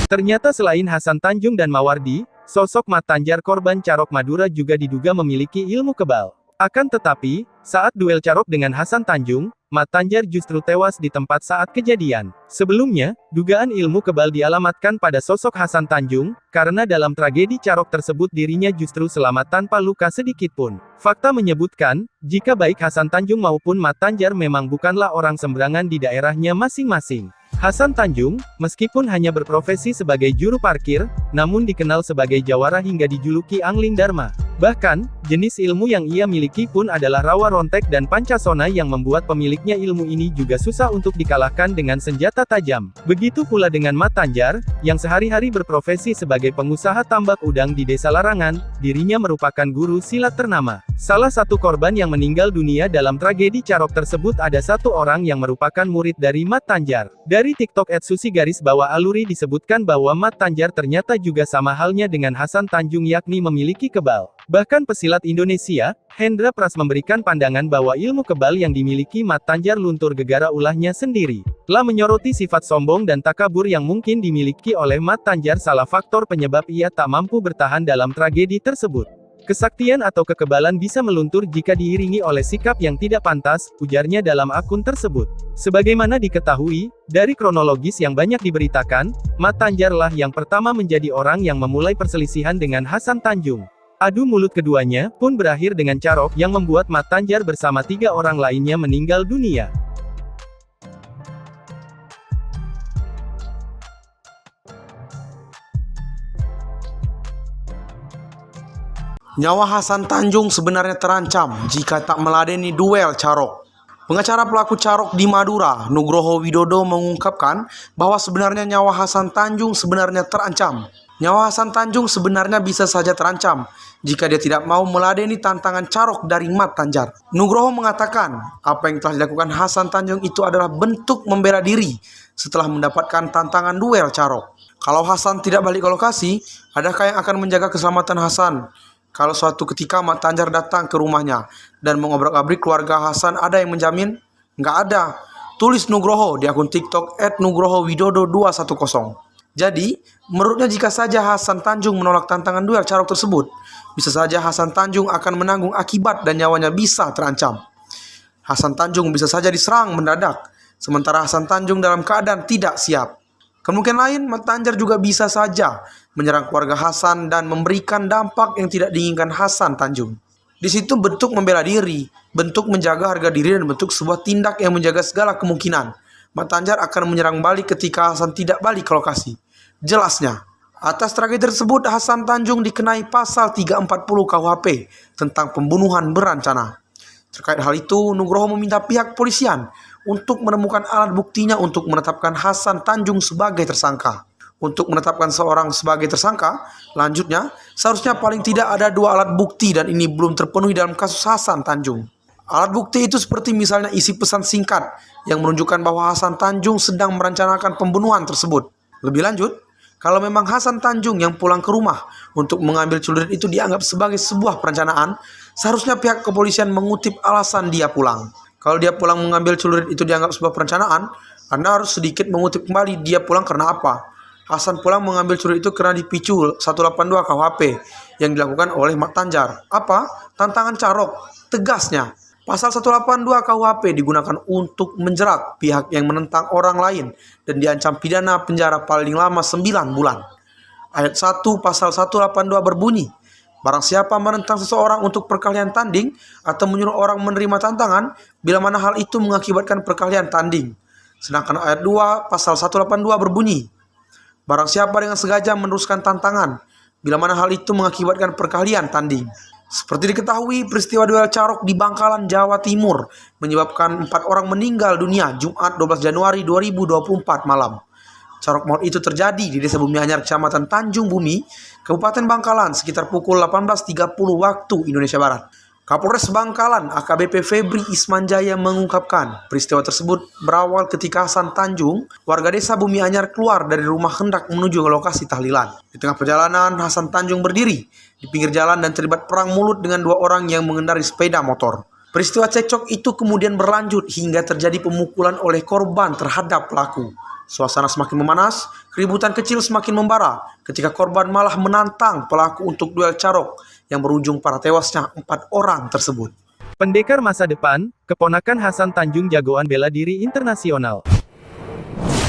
Ternyata selain Hasan Tanjung dan Mawardi, sosok Mat Tanjar korban Carok Madura juga diduga memiliki ilmu kebal. Akan tetapi, saat duel Carok dengan Hasan Tanjung, Mat Tanjar justru tewas di tempat saat kejadian. Sebelumnya, dugaan ilmu kebal dialamatkan pada sosok Hasan Tanjung, karena dalam tragedi Carok tersebut dirinya justru selamat tanpa luka sedikitpun. Fakta menyebutkan, jika baik Hasan Tanjung maupun Mat Tanjar memang bukanlah orang sembarangan di daerahnya masing-masing. Hasan Tanjung, meskipun hanya berprofesi sebagai juru parkir, namun dikenal sebagai jawara hingga dijuluki Angling Dharma. Bahkan, jenis ilmu yang ia miliki pun adalah rawa rontek dan pancasona yang membuat pemiliknya ilmu ini juga susah untuk dikalahkan dengan senjata tajam. Begitu pula dengan Mat Tanjar, yang sehari-hari berprofesi sebagai pengusaha tambak udang di Desa Larangan, dirinya merupakan guru silat ternama. Salah satu korban yang meninggal dunia dalam tragedi Carok tersebut ada 1 orang yang merupakan murid dari Mat Tanjar. Dari TikTok @susi_aluri disebutkan bahwa Mat Tanjar ternyata juga sama halnya dengan Hasan Tanjung yakni memiliki kebal. Bahkan pesilat Indonesia, Hendra Pras memberikan pandangan bahwa ilmu kebal yang dimiliki Mat Tanjar luntur gegara ulahnya sendiri. Telah menyoroti sifat sombong dan takabur yang mungkin dimiliki oleh Mat Tanjar salah faktor penyebab ia tak mampu bertahan dalam tragedi tersebut. Kesaktian atau kekebalan bisa meluntur jika diiringi oleh sikap yang tidak pantas, ujarnya dalam akun tersebut. Sebagaimana diketahui, dari kronologis yang banyak diberitakan, Mat Tanjarlah yang pertama menjadi orang yang memulai perselisihan dengan Hasan Tanjung. Adu mulut keduanya pun berakhir dengan Carok yang membuat Mat Tanjar bersama 3 orang lainnya meninggal dunia. Nyawa Hasan Tanjung sebenarnya terancam jika tak meladeni duel Carok. Pengacara pelaku Carok di Madura, Nugroho Widodo mengungkapkan bahwa sebenarnya nyawa Hasan Tanjung sebenarnya terancam. Nyawa Hasan Tanjung sebenarnya bisa saja terancam jika dia tidak mau meladeni tantangan Carok dari Mat Tanjar. Nugroho mengatakan, apa yang telah dilakukan Hasan Tanjung itu adalah bentuk membela diri setelah mendapatkan tantangan duel Carok. Kalau Hasan tidak balik ke lokasi, adakah yang akan menjaga keselamatan Hasan? Kalau suatu ketika Mat Tanjar datang ke rumahnya dan mengobrak-abrik keluarga Hasan, ada yang menjamin? Nggak ada. Tulis Nugroho di akun TikTok @nugrohowidodo210. Jadi, menurutnya jika saja Hasan Tanjung menolak tantangan duel Carok tersebut, bisa saja Hasan Tanjung akan menanggung akibat dan nyawanya bisa terancam. Hasan Tanjung bisa saja diserang mendadak, sementara Hasan Tanjung dalam keadaan tidak siap. Kemungkinan lain, Mat Tanjar juga bisa saja menyerang keluarga Hasan dan memberikan dampak yang tidak diinginkan Hasan Tanjung. Di situ bentuk membela diri, bentuk menjaga harga diri, dan bentuk sebuah tindak yang menjaga segala kemungkinan. Mat Tanjar akan menyerang balik ketika Hasan tidak balik ke lokasi. Jelasnya, Atas tragedi tersebut, Hasan Tanjung dikenai pasal 340 KUHP tentang pembunuhan berencana. Terkait hal itu, Nugroho meminta pihak polisian untuk menemukan alat buktinya untuk menetapkan Hasan Tanjung sebagai tersangka. Untuk menetapkan seorang sebagai tersangka, lanjutnya, seharusnya paling tidak ada 2 alat bukti dan ini belum terpenuhi dalam kasus Hasan Tanjung. Alat bukti itu seperti misalnya isi pesan singkat yang menunjukkan bahwa Hasan Tanjung sedang merencanakan pembunuhan tersebut. Lebih lanjut, kalau memang Hasan Tanjung yang pulang ke rumah untuk mengambil celurit itu dianggap sebagai sebuah perencanaan, seharusnya pihak kepolisian mengutip alasan dia pulang. Kalau dia pulang mengambil celurit itu dianggap sebuah perencanaan, Anda harus sedikit mengutip kembali dia pulang karena apa. Hasan pulang mengambil celurit itu karena dipicu 182 KUHP yang dilakukan oleh Mat Tanjar. Apa? Tantangan Carok. Tegasnya, pasal 182 KUHP digunakan untuk menjerat pihak yang menentang orang lain dan diancam pidana penjara paling lama 9 bulan. Ayat 1 pasal 182 berbunyi, barang siapa menentang seseorang untuk perkelahian tanding atau menyuruh orang menerima tantangan bila mana hal itu mengakibatkan perkelahian tanding. Sedangkan ayat 2 pasal 182 berbunyi, barang siapa dengan sengaja meneruskan tantangan bila mana hal itu mengakibatkan perkelahian tanding. Seperti diketahui, peristiwa duel Carok di Bangkalan, Jawa Timur menyebabkan 4 orang meninggal dunia Jumat 12 Januari 2024 malam. Carok maut itu terjadi di Desa Bumi Anyar, Kecamatan Tanjung Bumi, Kabupaten Bangkalan sekitar pukul 18.30 waktu Indonesia Barat. Kapolres Bangkalan AKBP Febri Ismanjaya mengungkapkan peristiwa tersebut berawal ketika Hasan Tanjung, warga Desa Bumi Anyar, keluar dari rumah hendak menuju ke lokasi tahlilan. Di tengah perjalanan, Hasan Tanjung berdiri di pinggir jalan dan terlibat perang mulut dengan 2 orang yang mengendarai sepeda motor. Peristiwa cekcok itu kemudian berlanjut hingga terjadi pemukulan oleh korban terhadap pelaku. Suasana semakin memanas, keributan kecil semakin membara ketika korban malah menantang pelaku untuk duel carok yang berujung pada tewasnya 4 orang tersebut. Pendekar masa depan, keponakan Hasan Tanjung jagoan bela diri internasional.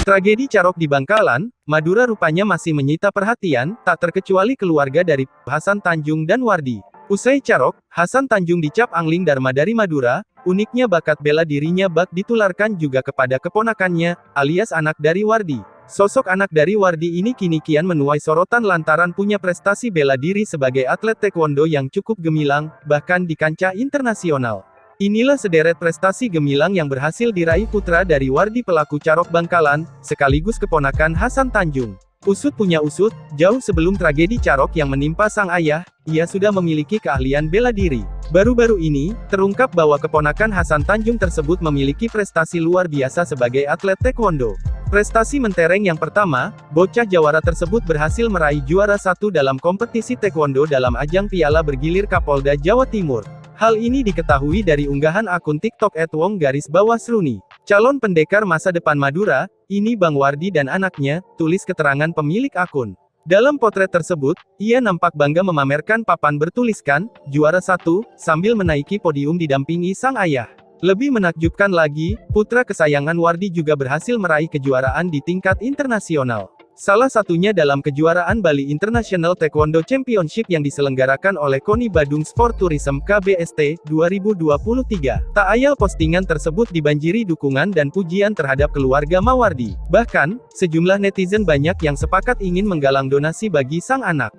Tragedi Carok di Bangkalan, Madura rupanya masih menyita perhatian, tak terkecuali keluarga dari Hasan Tanjung dan Wardi. Usai Carok, Hasan Tanjung dicap angling Dharma dari Madura. Uniknya bakat bela dirinya bak ditularkan juga kepada keponakannya, alias anak dari Wardi. Sosok anak dari Wardi ini kini kian menuai sorotan lantaran punya prestasi bela diri sebagai atlet taekwondo yang cukup gemilang, bahkan di kancah internasional. Inilah sederet prestasi gemilang yang berhasil diraih putra dari Wardi pelaku Carok Bangkalan, sekaligus keponakan Hasan Tanjung. Usut punya usut, jauh sebelum tragedi Carok yang menimpa sang ayah, ia sudah memiliki keahlian bela diri. Baru-baru ini, terungkap bahwa keponakan Hasan Tanjung tersebut memiliki prestasi luar biasa sebagai atlet taekwondo. Prestasi mentereng yang pertama, bocah Jawara tersebut berhasil meraih juara 1 dalam kompetisi taekwondo dalam ajang Piala Bergilir Kapolda Jawa Timur. Hal ini diketahui dari unggahan akun TikTok @wong_sruni. Calon pendekar masa depan Madura, ini Bang Wardi dan anaknya, tulis keterangan pemilik akun. Dalam potret tersebut, ia nampak bangga memamerkan papan bertuliskan, juara 1, sambil menaiki podium didampingi sang ayah. Lebih menakjubkan lagi, putra kesayangan Wardi juga berhasil meraih kejuaraan di tingkat internasional. Salah satunya dalam kejuaraan Bali International Taekwondo Championship yang diselenggarakan oleh KONI Badung Sport Tourism KBST 2023. Tak ayal postingan tersebut dibanjiri dukungan dan pujian terhadap keluarga Mawardi. Bahkan, sejumlah netizen banyak yang sepakat ingin menggalang donasi bagi sang anak.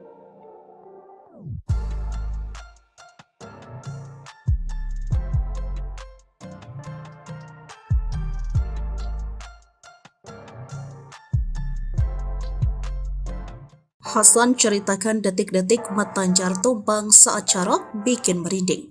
Hasan ceritakan detik-detik Mat Tanjar tumbang saat Carok bikin merinding.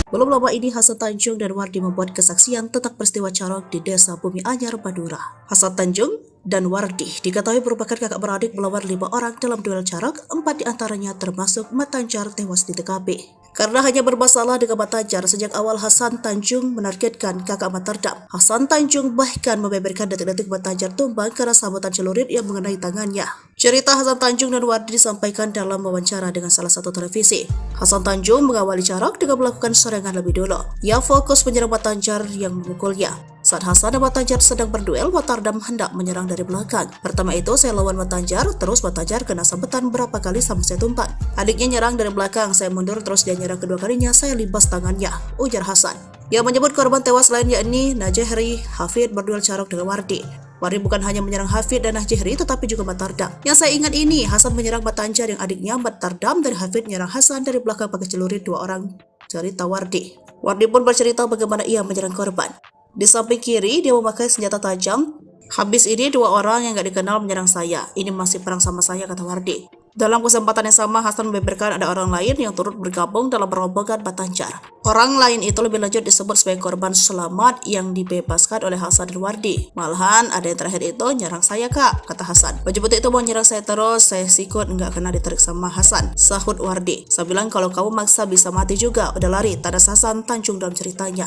Belum lama ini Hasan Tanjung dan Wardi membuat kesaksian tentang peristiwa Carok di Desa Bumi Anyar, Madura. Hasan Tanjung dan Wardi diketahui merupakan kakak beradik melawan 5 orang dalam duel Carok, 4 diantaranya termasuk Mat Tanjar tewas di TKP. Karena hanya bermasalah dengan Mat Tanjar, sejak awal Hasan Tanjung menargetkan kakak Mat terdam. Hasan Tanjung bahkan membeberkan detik-detik Mat Tanjar tumbang karena sabetan celurit yang mengenai tangannya. Cerita Hasan Tanjung dan Wardi disampaikan dalam wawancara dengan salah satu televisi. Hasan Tanjung mengawali Carok dengan melakukan serangan lebih dulu. Ia fokus menyerang Mat Tanjar yang memukulnya. Saat Hasan dan Mat Tanjar sedang berduel, Mat Tardam hendak menyerang dari belakang. Pertama itu saya lawan Mat Tanjar, terus Mat Tanjar kena sabetan berapa kali sama saya tumpang. Adiknya nyerang dari belakang, saya mundur terus dia nyerang kedua kalinya, saya libas tangannya, ujar Hasan. Yang menyebut korban tewas lain yakni Najehri, Hafid berduel carok dengan Wardi. Wardi bukan hanya menyerang Hafid dan Najehri tetapi juga Mat Tardam. Yang saya ingat ini, Hasan menyerang Mat Tanjar yang adiknya Mat Tardam dan Hafid menyerang Hasan dari belakang pakai celurit 2 orang, cerita Wardi. Wardi pun bercerita bagaimana ia menyerang korban. Di samping kiri, dia memakai senjata tajam. Habis ini 2 orang yang gak dikenal menyerang saya. Ini masih perang sama saya, kata Wardi. Dalam kesempatan yang sama, Hasan membeberkan ada orang lain yang turut bergabung dalam rombongan Mat Tanjar. Orang lain itu lebih lanjut disebut sebagai korban selamat yang dibebaskan oleh Hasan dan Wardi. Malahan ada yang terakhir itu nyerang saya, kak, kata Hasan. Baju putih itu mau nyerang saya terus, saya sikut nggak kena ditarik sama Hasan, sahut Wardi. Saya bilang kalau kamu maksa bisa mati juga, udah lari, tanda Hasan Tanjung dalam ceritanya.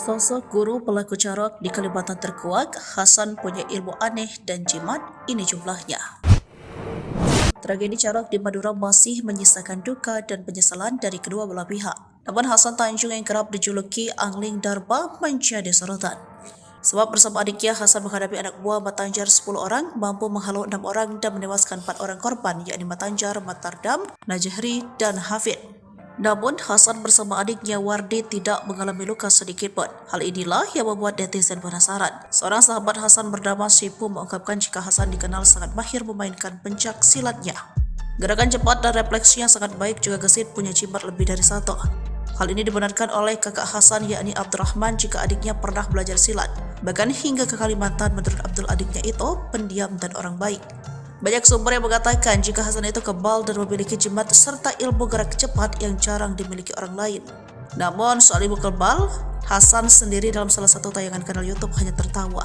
Sosok guru pelaku carok di Kalimantan terkuak, Hasan punya ilmu aneh dan jimat, ini jumlahnya. Tragedi carok di Madura masih menyisakan duka dan penyesalan dari kedua belah pihak. Namun Hasan Tanjung yang kerap dijuluki Angling Darba menjadi sorotan. Sebab bersama adiknya, Hasan menghadapi anak buah Mat Tanjar 10 orang, mampu menghalau 6 orang dan menewaskan 4 orang korban, yakni Mat Tanjar, Mat Tardam, Najehri, dan Hafid. Namun, Hasan bersama adiknya Wardi tidak mengalami luka sedikit pun. Hal inilah yang membuat netizen penasaran. Seorang sahabat Hasan bernama Sipu mengungkapkan jika Hasan dikenal sangat mahir memainkan pencak silatnya. Gerakan cepat dan refleksinya sangat baik, juga gesit punya jimat lebih dari 1. Hal ini dibenarkan oleh kakak Hasan yakni Abdurrahman jika adiknya pernah belajar silat. Bahkan hingga ke Kalimantan, menurut Abdul adiknya itu pendiam dan orang baik. Banyak sumber yang mengatakan jika Hasan itu kebal dan memiliki jimat serta ilmu gerak cepat yang jarang dimiliki orang lain. Namun soal ilmu kebal, Hasan sendiri dalam salah satu tayangan kanal YouTube hanya tertawa.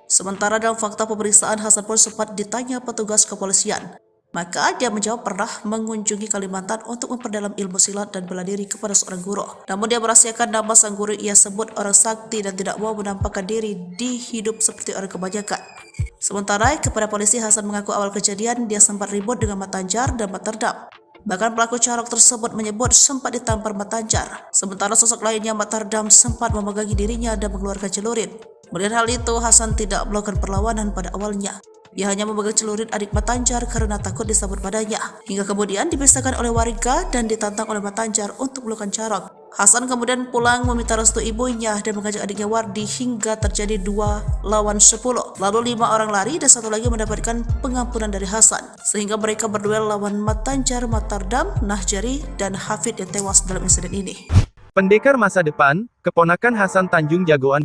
Sementara dalam fakta pemeriksaan, Hasan pun sempat ditanya petugas kepolisian. Maka dia menjawab pernah mengunjungi Kalimantan untuk memperdalam ilmu silat dan bela diri kepada seorang guru. Namun dia merahasiakan nama sang guru ia sebut orang sakti dan tidak mau menampakkan diri di hidup seperti orang kebanyakan. Sementara kepada polisi, Hasan mengaku awal kejadian dia sempat ribut dengan Mat Tanjar dan Mat Tardam. Bahkan pelaku carok tersebut menyebut sempat ditampar Mat Tanjar. Sementara sosok lainnya Mat Tardam sempat memegangi dirinya dan mengeluarkan celurit. Melihat hal itu, Hasan tidak melakukan perlawanan pada awalnya. Ia hanya memegang celurit adik Mat Tanjar karena takut disambut padanya. Hingga kemudian dipisahkan oleh warga dan ditantang oleh Mat Tanjar untuk melakukan carok. Hasan kemudian pulang meminta restu ibunya dan mengajak adiknya Wardi hingga terjadi 2 lawan 10. Lalu 5 orang lari dan 1 lagi mendapatkan pengampunan dari Hasan. Sehingga mereka berduel lawan Mat Tanjar, Mat Tardam, Najehri, dan Hafid yang tewas dalam insiden ini. Pendekar masa depan, keponakan Hasan Tanjung jagoan